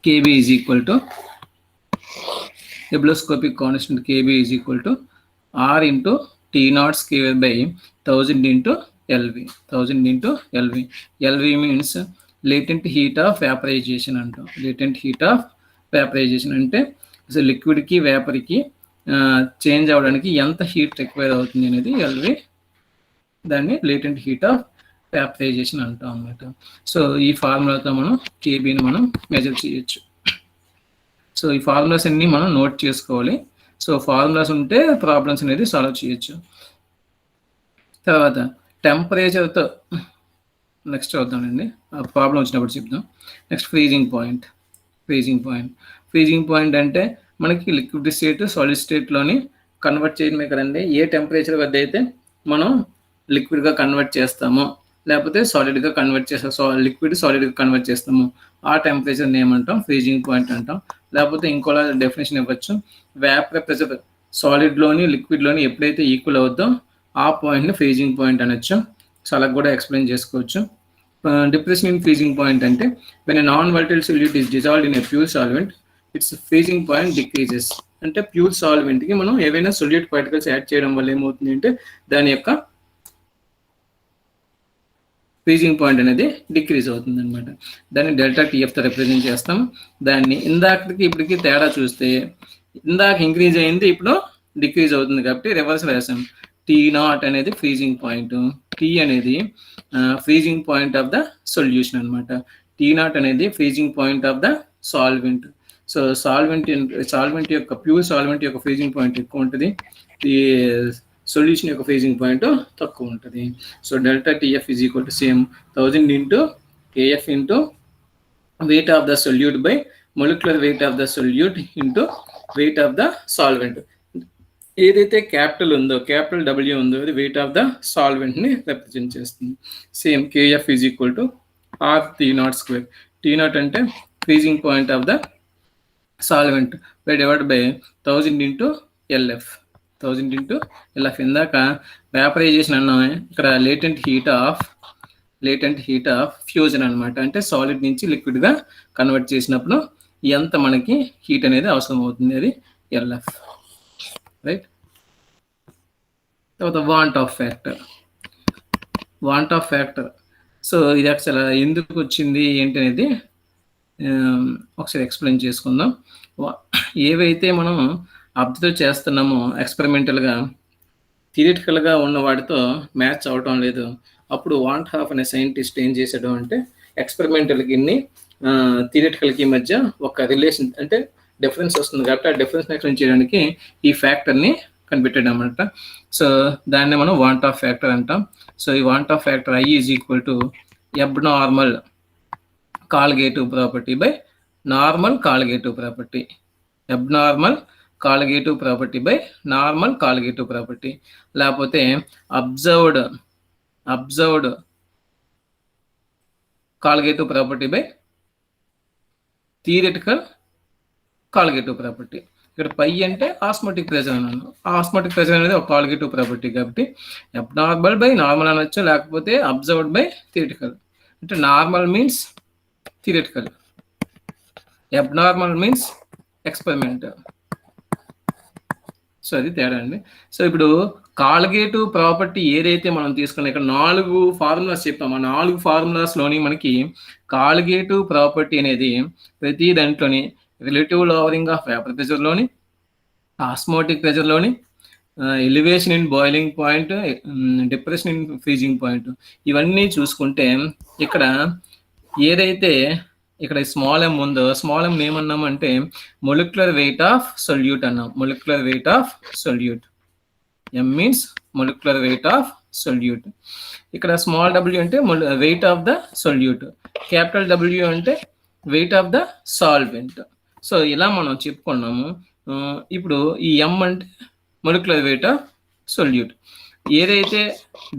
KB is equal to eboloscopic constant. KB is equal to R into T0 square by 1000 into LV. LV means latent heat of vaporization అంటాం. అంటే అసలు liquid కి vapour కి change అవ్వడానికి ఎంత heat require అవుతుంది అనేది LV. దాన్ని లేటెంట్ హీట్ ఆఫ్ వేపరైజేషన్ అంటాం అన్నమాట. సో ఈ ఫార్ములాతో మనం కేబీని మనం మెజర్ చేయొచ్చు. సో ఈ ఫార్ములాస్ అన్ని మనం నోట్ చేసుకోవాలి. సో ఫార్ములాస్ ఉంటే ప్రాబ్లమ్స్ అనేది సాల్వ్ చేయొచ్చు. తర్వాత టెంపరేచర్తో నెక్స్ట్ చూద్దామండి. ప్రాబ్లం వచ్చినప్పుడు చెప్దాం. Next freezing point. Freezing point అంటే మనకి లిక్విడ్ స్టేట్ సాలిడ్ స్టేట్లోని కన్వర్ట్ చేయడమే కదండి. ఏ టెంపరేచర్ వద్ద అయితే మనం లిక్విడ్గా కన్వర్ట్ చేస్తామో లేకపోతే సాలిడ్గా కన్వర్ట్ చేస్తాం, లిక్విడ్ సాలిడ్గా కన్వర్ట్ చేస్తాము, ఆ టెంపరేచర్ని ఏమంటాం? ఫ్రీజింగ్ పాయింట్ అంటాం. లేకపోతే ఇంకోలా డెఫినేషన్ ఇవ్వచ్చు, వేపర్ ప్రెషర్ సాలిడ్లోని లిక్విడ్లోని ఎప్పుడైతే ఈక్వల్ అవుద్దో ఆ పాయింట్ని ఫ్రీజింగ్ పాయింట్ అనొచ్చు. సో అలా కూడా ఎక్స్ప్లెయిన్ చేసుకోవచ్చు. డిప్రెషన్ ఇన్ ఫ్రీజింగ్ పాయింట్ అంటే when a non volatile solute is dissolved in a pure solvent it's freezing point decreases. అంటే ప్యూర్ సాల్వెంట్కి మనం ఏవైనా సొల్యూట్ పార్టికల్స్ యాడ్ చేయడం వల్ల ఏమవుతుంది అంటే దాని యొక్క ఫ్రీజింగ్ పాయింట్ అనేది డిక్రీజ్ అవుతుంది అనమాట. దాన్ని డెల్టా టీఎఫ్తో రిప్రజెంట్ చేస్తాం. దాన్ని ఇందాకటికి ఇప్పటికి తేడా చూస్తే ఇందాక ఇంక్రీజ్ అయింది, ఇప్పుడు డిక్రీజ్ అవుతుంది కాబట్టి రివర్స్ వేసాం. T0 అనేది ఫ్రీజింగ్ పాయింట్, టీ అనేది freezing point of the solution అనమాట. T0 అనేది freezing point of the solvent. So solvent యొక్క ప్యూర్ సాల్వెంట్ యొక్క ఫ్రీజింగ్ పాయింట్ ఎక్కువ ఉంటుంది, ఈ సొల్యూషన్ యొక్క ఫ్రీజింగ్ పాయింట్ తక్కువ ఉంటుంది. So delta TF is equal to same 1000 into KF into weight of the solute by molecular weight of the solute into weight of the solvent. ఏదైతే capital ఉందో, capital W ఉందో అది weight of the సాల్వెంట్ని represent చేస్తుంది. Same KF is equal to R T0 square. T0 అంటే freezing point of the solvent by divide by 1000 into LF. 1000 into LF. ఇందాక vaporization అన్నాం, ఇక్కడ లేటెంట్ హీట్ ఆఫ్ ఫ్యూజన్ అనమాట. అంటే సాలిడ్ నుంచి లిక్విడ్గా convert చేసినప్పుడు ఎంత మనకి హీట్ అనేది అవసరం అవుతుంది, అది ఎల్ఎఫ్, రైట్. తర్వాత వాంట్ ఆఫ్ ఫ్యాక్టర్. సో ఇది అసలు ఎందుకు వచ్చింది ఏంటి అనేది ఒకసారి ఎక్స్ప్లెయిన్ చేసుకుందాం. ఏవైతే మనం అబ్జర్వ్ చేస్తున్నామో ఎక్స్పెరిమెంటల్గా, థియరిటికల్గా ఉన్న వాటితో మ్యాచ్ అవటం లేదు, అప్పుడు వాంట్ హాఫ్ అనే సైంటిస్ట్ ఏం చేశాడు అంటే ఎక్స్పెరిమెంటల్కి థియరిటికల్కి మధ్య ఒక రిలేషన్ అంటే డిఫరెన్స్ వస్తుంది కాబట్టి ఆ డిఫరెన్స్ ఎక్స్ప్లెయిన్ చేయడానికి ఈ ఫ్యాక్టర్ని కనిపెట్టాడు అనమాట. సో దాన్ని మనం వాంట్ ఆఫ్ ఫ్యాక్టర్ అంటాం. సో ఈ van't Hoff factor I is equal to abnormal colligative property by normal colligative property. Abnormal colligative property by normal colligative property, లేకపోతే observed colligative property by theoretical colligative property. ఇక్కడ pi అంటే osmotic pressure అన్నాను. Osmotic pressure అనేది ఒక colligative property కాబట్టి abnormal by normal అనొచ్చు, లేకపోతే observed by theoretical. అంటే normal means theoretical, abnormal means experimental. So అది తేడా అండి. సో ఇప్పుడు కాలిగేటివ్ ప్రాపర్టీ ఏదైతే మనం తీసుకున్నాం, ఇక్కడ 4 ఫార్ములాస్ చెప్పాము. ఆ 4 ఫార్ములాస్లోని మనకి కాలిగేటివ్ ప్రాపర్టీ అనేది ప్రతి దాంట్లోని రిలేటివ్ లోవరింగ్ ఆఫ్ వేపర్ ప్రెజర్లోని, ఆస్మోటిక్ ప్రెజర్లోని, elevation in boiling point, depression in freezing point, ఇవన్నీ చూసుకుంటే ఇక్కడ ఏదైతే ఇక్కడ స్మాల్ ఎం ఉందో, స్మాల్ ఎం ఏమన్నాము అంటే మొలిక్యులర్ వెయిట్ ఆఫ్ సొల్యూట్ అన్నాం. Molecular weight of solute, M means molecular weight of solute. ఇక్కడ స్మాల్ డబ్ల్యూ అంటే weight of the solute, capital W అంటే weight of the solvent. So ఇలా మనం చెప్పుకున్నాము. ఇప్పుడు ఈ ఎం అంటే మొలిక్యులర్ వెయిట్ ఆఫ్ సొల్యూట్. ఏదైతే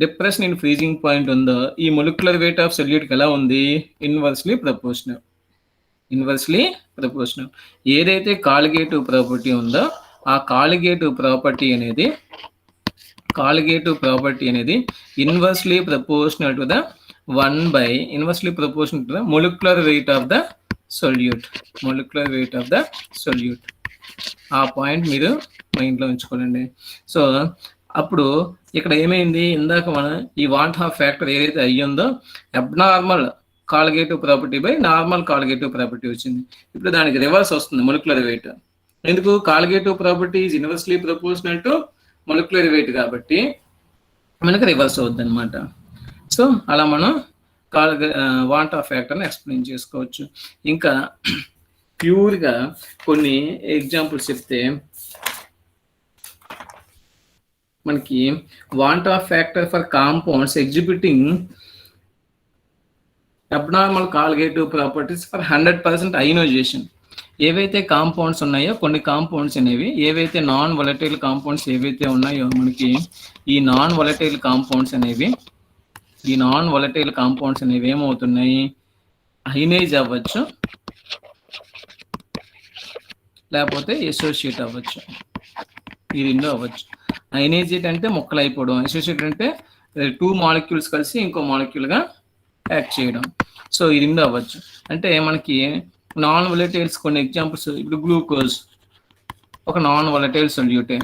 డిప్రెషన్ ఇన్ ఫ్రీజింగ్ పాయింట్ ఉందో ఈ మొలిక్యులర్ వెయిట్ ఆఫ్ సొల్యూట్కి ఎలా ఉంది? Inversely proportional. ఏదైతే కాలిగేటివ్ ప్రాపర్టీ ఉందో ఆ కాలిగేటివ్ ప్రాపర్టీ అనేది inversely proportional to the 1 inversely proportional to the molecular weight of the solute. ఆ పాయింట్ మీరు మైండ్లో ఉంచుకోండి. సో అప్పుడు ఇక్కడ ఏమైంది, ఇందాక మనం ఈ వాంట్ ఆఫ్ ఫ్యాక్టర్ ఏదైతే అయ్యిందో abnormal colligative property by normal colligative property వచ్చింది. ఇప్పుడు దానికి రివర్స్ వస్తుంది మొలిక్యులర్ వెయిట్. ఎందుకు? Colligative property is inversely proportional to molecular weight కాబట్టి మనకు రివర్స్ అవుద్ది అనమాట. సో అలా మనం వాంట్ ఆఫ్ ఫ్యాక్టర్ని ఎక్స్ప్లెయిన్ చేసుకోవచ్చు. ఇంకా ప్యూర్గా కొన్ని ఎగ్జాంపుల్స్ చెప్తే మనకి van't Hoff factor for compounds exhibiting abnormal colligative properties for 100% ionization. ఏవైతే కాంపౌండ్స్ ఉన్నాయో కొన్ని కాంపౌండ్స్ అనేవి ఏవైతే నాన్ వొలటైల్ కాంపౌండ్స్ ఏవైతే ఉన్నాయో మనకి ఈ నాన్ వొలటైల్ కాంపౌండ్స్ అనేవి ఏమవుతున్నాయి, అయనైజ్ అవ్వచ్చు లేకపోతే అసోసియేట్ అవ్వచ్చు. ఈ రెండు అవ్వచ్చు. అయనైజేట్ అంటే ముక్కలు అయిపోవడం, అసోసియేట్ అంటే 2 మాలిక్యూల్స్ కలిసి ఇంకో మాలిక్యూల్గా యాడ్ చేయడం. సో ఈ రెండు అవ్వచ్చు. అంటే మనకి నాన్ వొలటైల్స్ కొన్ని ఎగ్జాంపుల్స్, ఇప్పుడు గ్లూకోజ్ ఒక నాన్ వొలటైల్ సొల్యూటే,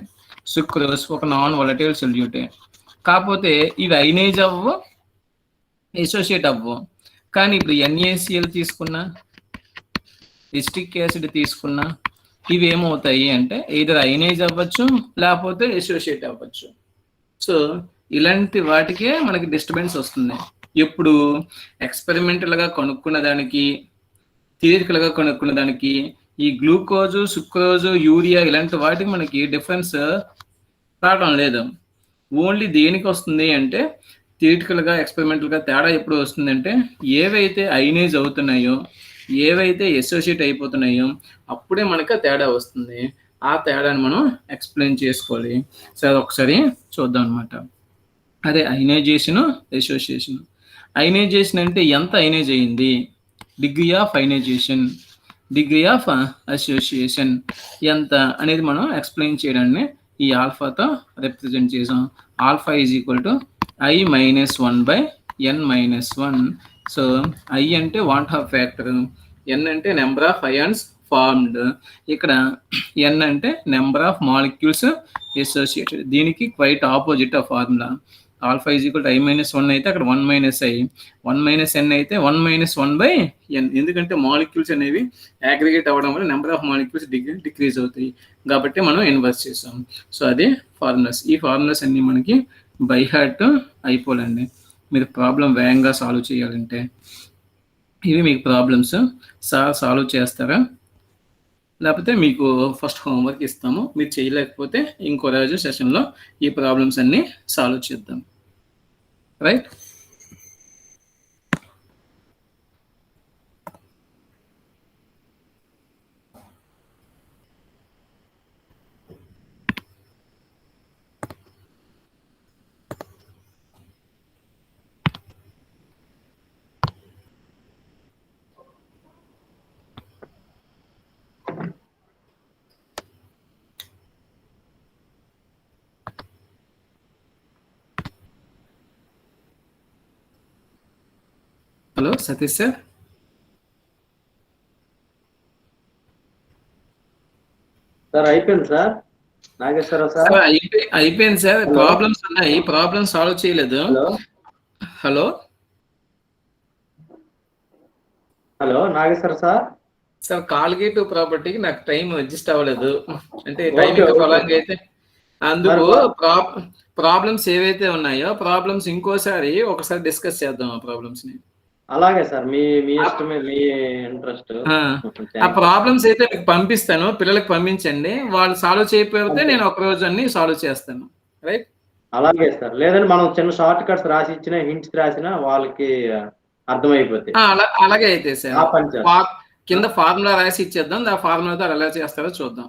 సుక్రోజ్ ఒక నాన్ వొలటైల్ సొల్యూటే. కాకపోతే ఇవి అయనైజ్ అవ్వవు, అసోసియేట్ అవ్వవు. కానీ ఇప్పుడు NaCl తీసుకున్నా, ఎసిటిక్ యాసిడ్ తీసుకున్నా ఇవి ఏమవుతాయి అంటే either అయనైజ్ అవ్వచ్చు లేకపోతే అసోసియేట్ అవ్వచ్చు. సో ఇలాంటి వాటికే మనకి డిస్టర్బెన్స్ వస్తుంది. ఎప్పుడు ఎక్స్పెరిమెంటల్గా కనుక్కున్న దానికి, థియరిటికల్గా కనుక్కున్న దానికి ఈ గ్లూకోజు, సుక్రోజు, యూరియా ఇలాంటి వాటికి మనకి డిఫరెన్స్ రావడం లేదు. ఓన్లీ దేనికి వస్తుంది అంటే థియరిటికల్గా, ఎక్స్పెరిమెంటల్గా తేడా ఎప్పుడు వస్తుందంటే ఏవైతే అయనైజ్ అవుతున్నాయో, ఏవైతే అసోసియేట్ అయిపోతున్నాయో అప్పుడే మనకు తేడా వస్తుంది. ఆ తేడాని మనం ఎక్స్ప్లెయిన్ చేసుకోవాలి. సరే ఒకసారి చూద్దాం అనమాట. అదే అయనైజేషన్, అసోసియేషన్. అయనైజేషన్ అంటే ఎంత అయనైజ్ అయ్యింది, degree of ionisation, degree of association ఎంత అనేది మనం ఎక్స్ప్లెయిన్ చేయడాన్ని ఈ ఆల్ఫాతో రిప్రజెంట్ చేసాం. Alpha is equal to I-1/n-1. So I అంటే వాంట్ ఆఫ్ ఫ్యాక్టర్, N అంటే నెంబర్ ఆఫ్ అయాన్స్ ఫార్మ్డ్, ఇక్కడ N అంటే నెంబర్ ఆఫ్ మాలిక్యూల్స్ అసోసియేటెడ్. దీనికి quite opposite of formula. Alpha is equal to I-1 అయితే అక్కడ 1 - I, 1 - N అయితే 1 - 1/n. ఎందుకంటే molecules అనేవి అగ్రిగేట్ అవ్వడం వల్ల నెంబర్ ఆఫ్ మాలిక్యూల్స్ డిక్రీజ్ అవుతాయి కాబట్టి మనం ఇన్వర్స్ చేసాం. సో అదే ఫార్ములాస్. ఈ ఫార్ములాస్ అన్ని మనకి బై హార్ట్ అయిపోలండి. మీరు ప్రాబ్లం వేగంగా సాల్వ్ చేయాలంటే ఇవి మీకు ప్రాబ్లమ్స్ సాల్వ్ చేస్తారా, లేకపోతే మీకు ఫస్ట్ హోంవర్క్ ఇస్తాము, మీరు చేయలేకపోతే ఇంకో రోజు సెషన్లో ఈ ప్రాబ్లమ్స్ అన్ని సాల్వ్ చేద్దాం. Right? Hello Satish sir. Sir అయిపోయింది సార్. నాగేశ్వరరావు సార్ అయిపోయింది సార్. ప్రాబ్లమ్స్ ఉన్నాయి, ప్రాబ్లమ్స్ సాల్వ్ చేయలేదు. Hello hello Nageswara sir. Sir Colgate ప్రాపర్టీకి నాకు టైం అడ్జస్ట్ అవ్వలేదు, అంటే టైం అలాగే అయితే అందుకు ప్రాబ్లమ్స్ ఏవైతే ఉన్నాయో ప్రాబ్లమ్స్ ఇంకోసారి ఒకసారి డిస్కస్ చేద్దాం ఆ ప్రాబ్లమ్స్ ని. అలాగే సార్, మీ ఇష్టమే, మీ ఇంట్రెస్ట్. ఆ ప్రాబ్లమ్స్ అయితే మీకు పంపిస్తాను, పిల్లలకు పంపించండి. వాళ్ళు సాల్వ్ చేయకపోతే నేను ఒక రోజు అన్ని సాల్వ్ చేస్తాను. రైట్? అలాగే సార్. లేదంటే మనం చిన్న షార్ట్ కట్స్ రాసి ఇచ్చిన, హింట్స్ రాసినా వాళ్ళకి అర్థమైపోతాయి. అలాగే అయితే సార్ కింద ఫార్ములా రాసి ఇచ్చేద్దాం, ఆ ఫార్ములాతో ఎలా చేస్తారో చూద్దాం.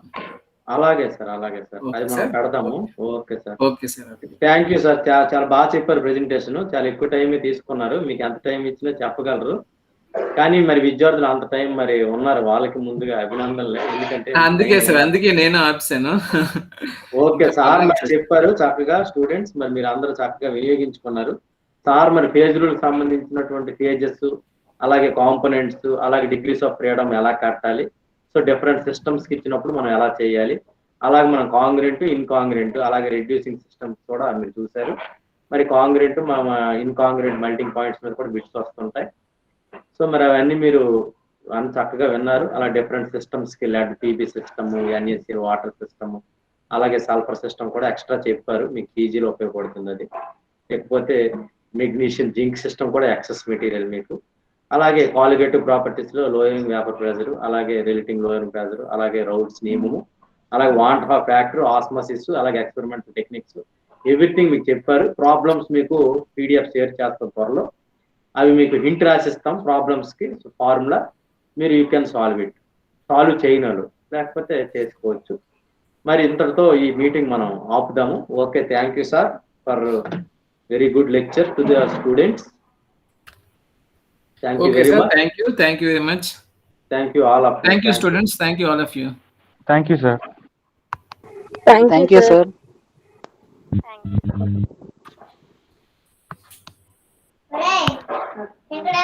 అలాగే సార్, అలాగే సార్, అది మనం పెడదాము. Okay sir. Okay sir. Thank you sir. చాలా బాగా చెప్పారు ప్రెజెంటేషన్. చాలా ఎక్కువ టైం తీసుకున్నారు. మీకు ఎంత టైం ఇచ్చినా చెప్పగలరు, కానీ మరి విద్యార్థులు అంత టైం మరి ఉన్నారు, వాళ్ళకి ముందుగా అభినందనలు. ఎందుకంటే అందుకే సార్, అందుకే నేను ఆప్సాను. ఓకే సార్, మరి చెప్పారు చక్కగా. స్టూడెంట్స్ మరి మీరు అందరూ చక్కగా వినియోగించుకున్నారు. సార్ మరి పేజీలకు సంబంధించినటువంటి పేజెస్, అలాగే కాంపోనెంట్స్, అలాగే డిగ్రీస్ ఆఫ్ ఫ్రీడమ్ ఎలా కట్టాలి, సో డిఫరెంట్ సిస్టమ్స్ కి ఇచ్చినప్పుడు మనం ఎలా చేయాలి, అలాగే మనం కాంగ్రెంట్, ఇన్కాంగ్రెంట్, అలాగే రెడ్యూసింగ్ సిస్టమ్స్ కూడా మీరు చూసారు. మరి కాంగ్రెంట్, ఇన్కాంగ్రెంట్ మెల్టింగ్ పాయింట్స్ మీద కూడా బిట్స్ వస్తుంటాయి. సో మరి అవన్నీ మీరు అన్ని చక్కగా విన్నారు. అలా డిఫరెంట్ సిస్టమ్స్ కి lead PB system, NaCl water system, అలాగే సల్ఫర్ సిస్టమ్ కూడా ఎక్స్ట్రా చెప్పారు. మీకు పీజీలో ఉపయోగపడుతుంది అది. లేకపోతే మెగ్నీషియం జింక్ సిస్టమ్ కూడా ఎక్సెస్ మెటీరియల్ మీకు. అలాగే క్వాలిటేటివ్ ప్రాపర్టీస్ లో లోయింగ్ వేపర్ ప్రెజర్, అలాగే రిలేటింగ్ లోయింగ్ ప్రెజర్, అలాగే రౌల్స్ నియమము, అలాగే వాంట్ ఆఫ్ ఫ్యాక్టర్, ఆస్మోసిస్, అలాగే ఎక్స్పెరిమెంటల్ టెక్నిక్స్, ఎవ్రీథింగ్ మీకు చెప్పారు. ప్రాబ్లమ్స్ మీకు PDF షేర్ చేస్తాం త్వరలో. అవి మీకు హింట్ రాసిస్తాం ప్రాబ్లమ్స్ కి, ఫార్ములా, మీరు you can solve it solve చేయనోళ్ళు, లేకపోతే చేసుకోవచ్చు. మరి ఇంతటితో ఈ మీటింగ్ మనం ఆపుదాము. Okay, thank you sir for very good lecture to the students. Thank you Okay, very sir. Much. Thank you very much. Thank you all of you. Thank you, students. Thank you, all of you. Thank you, sir. Thank you, sir. ఇక్కడ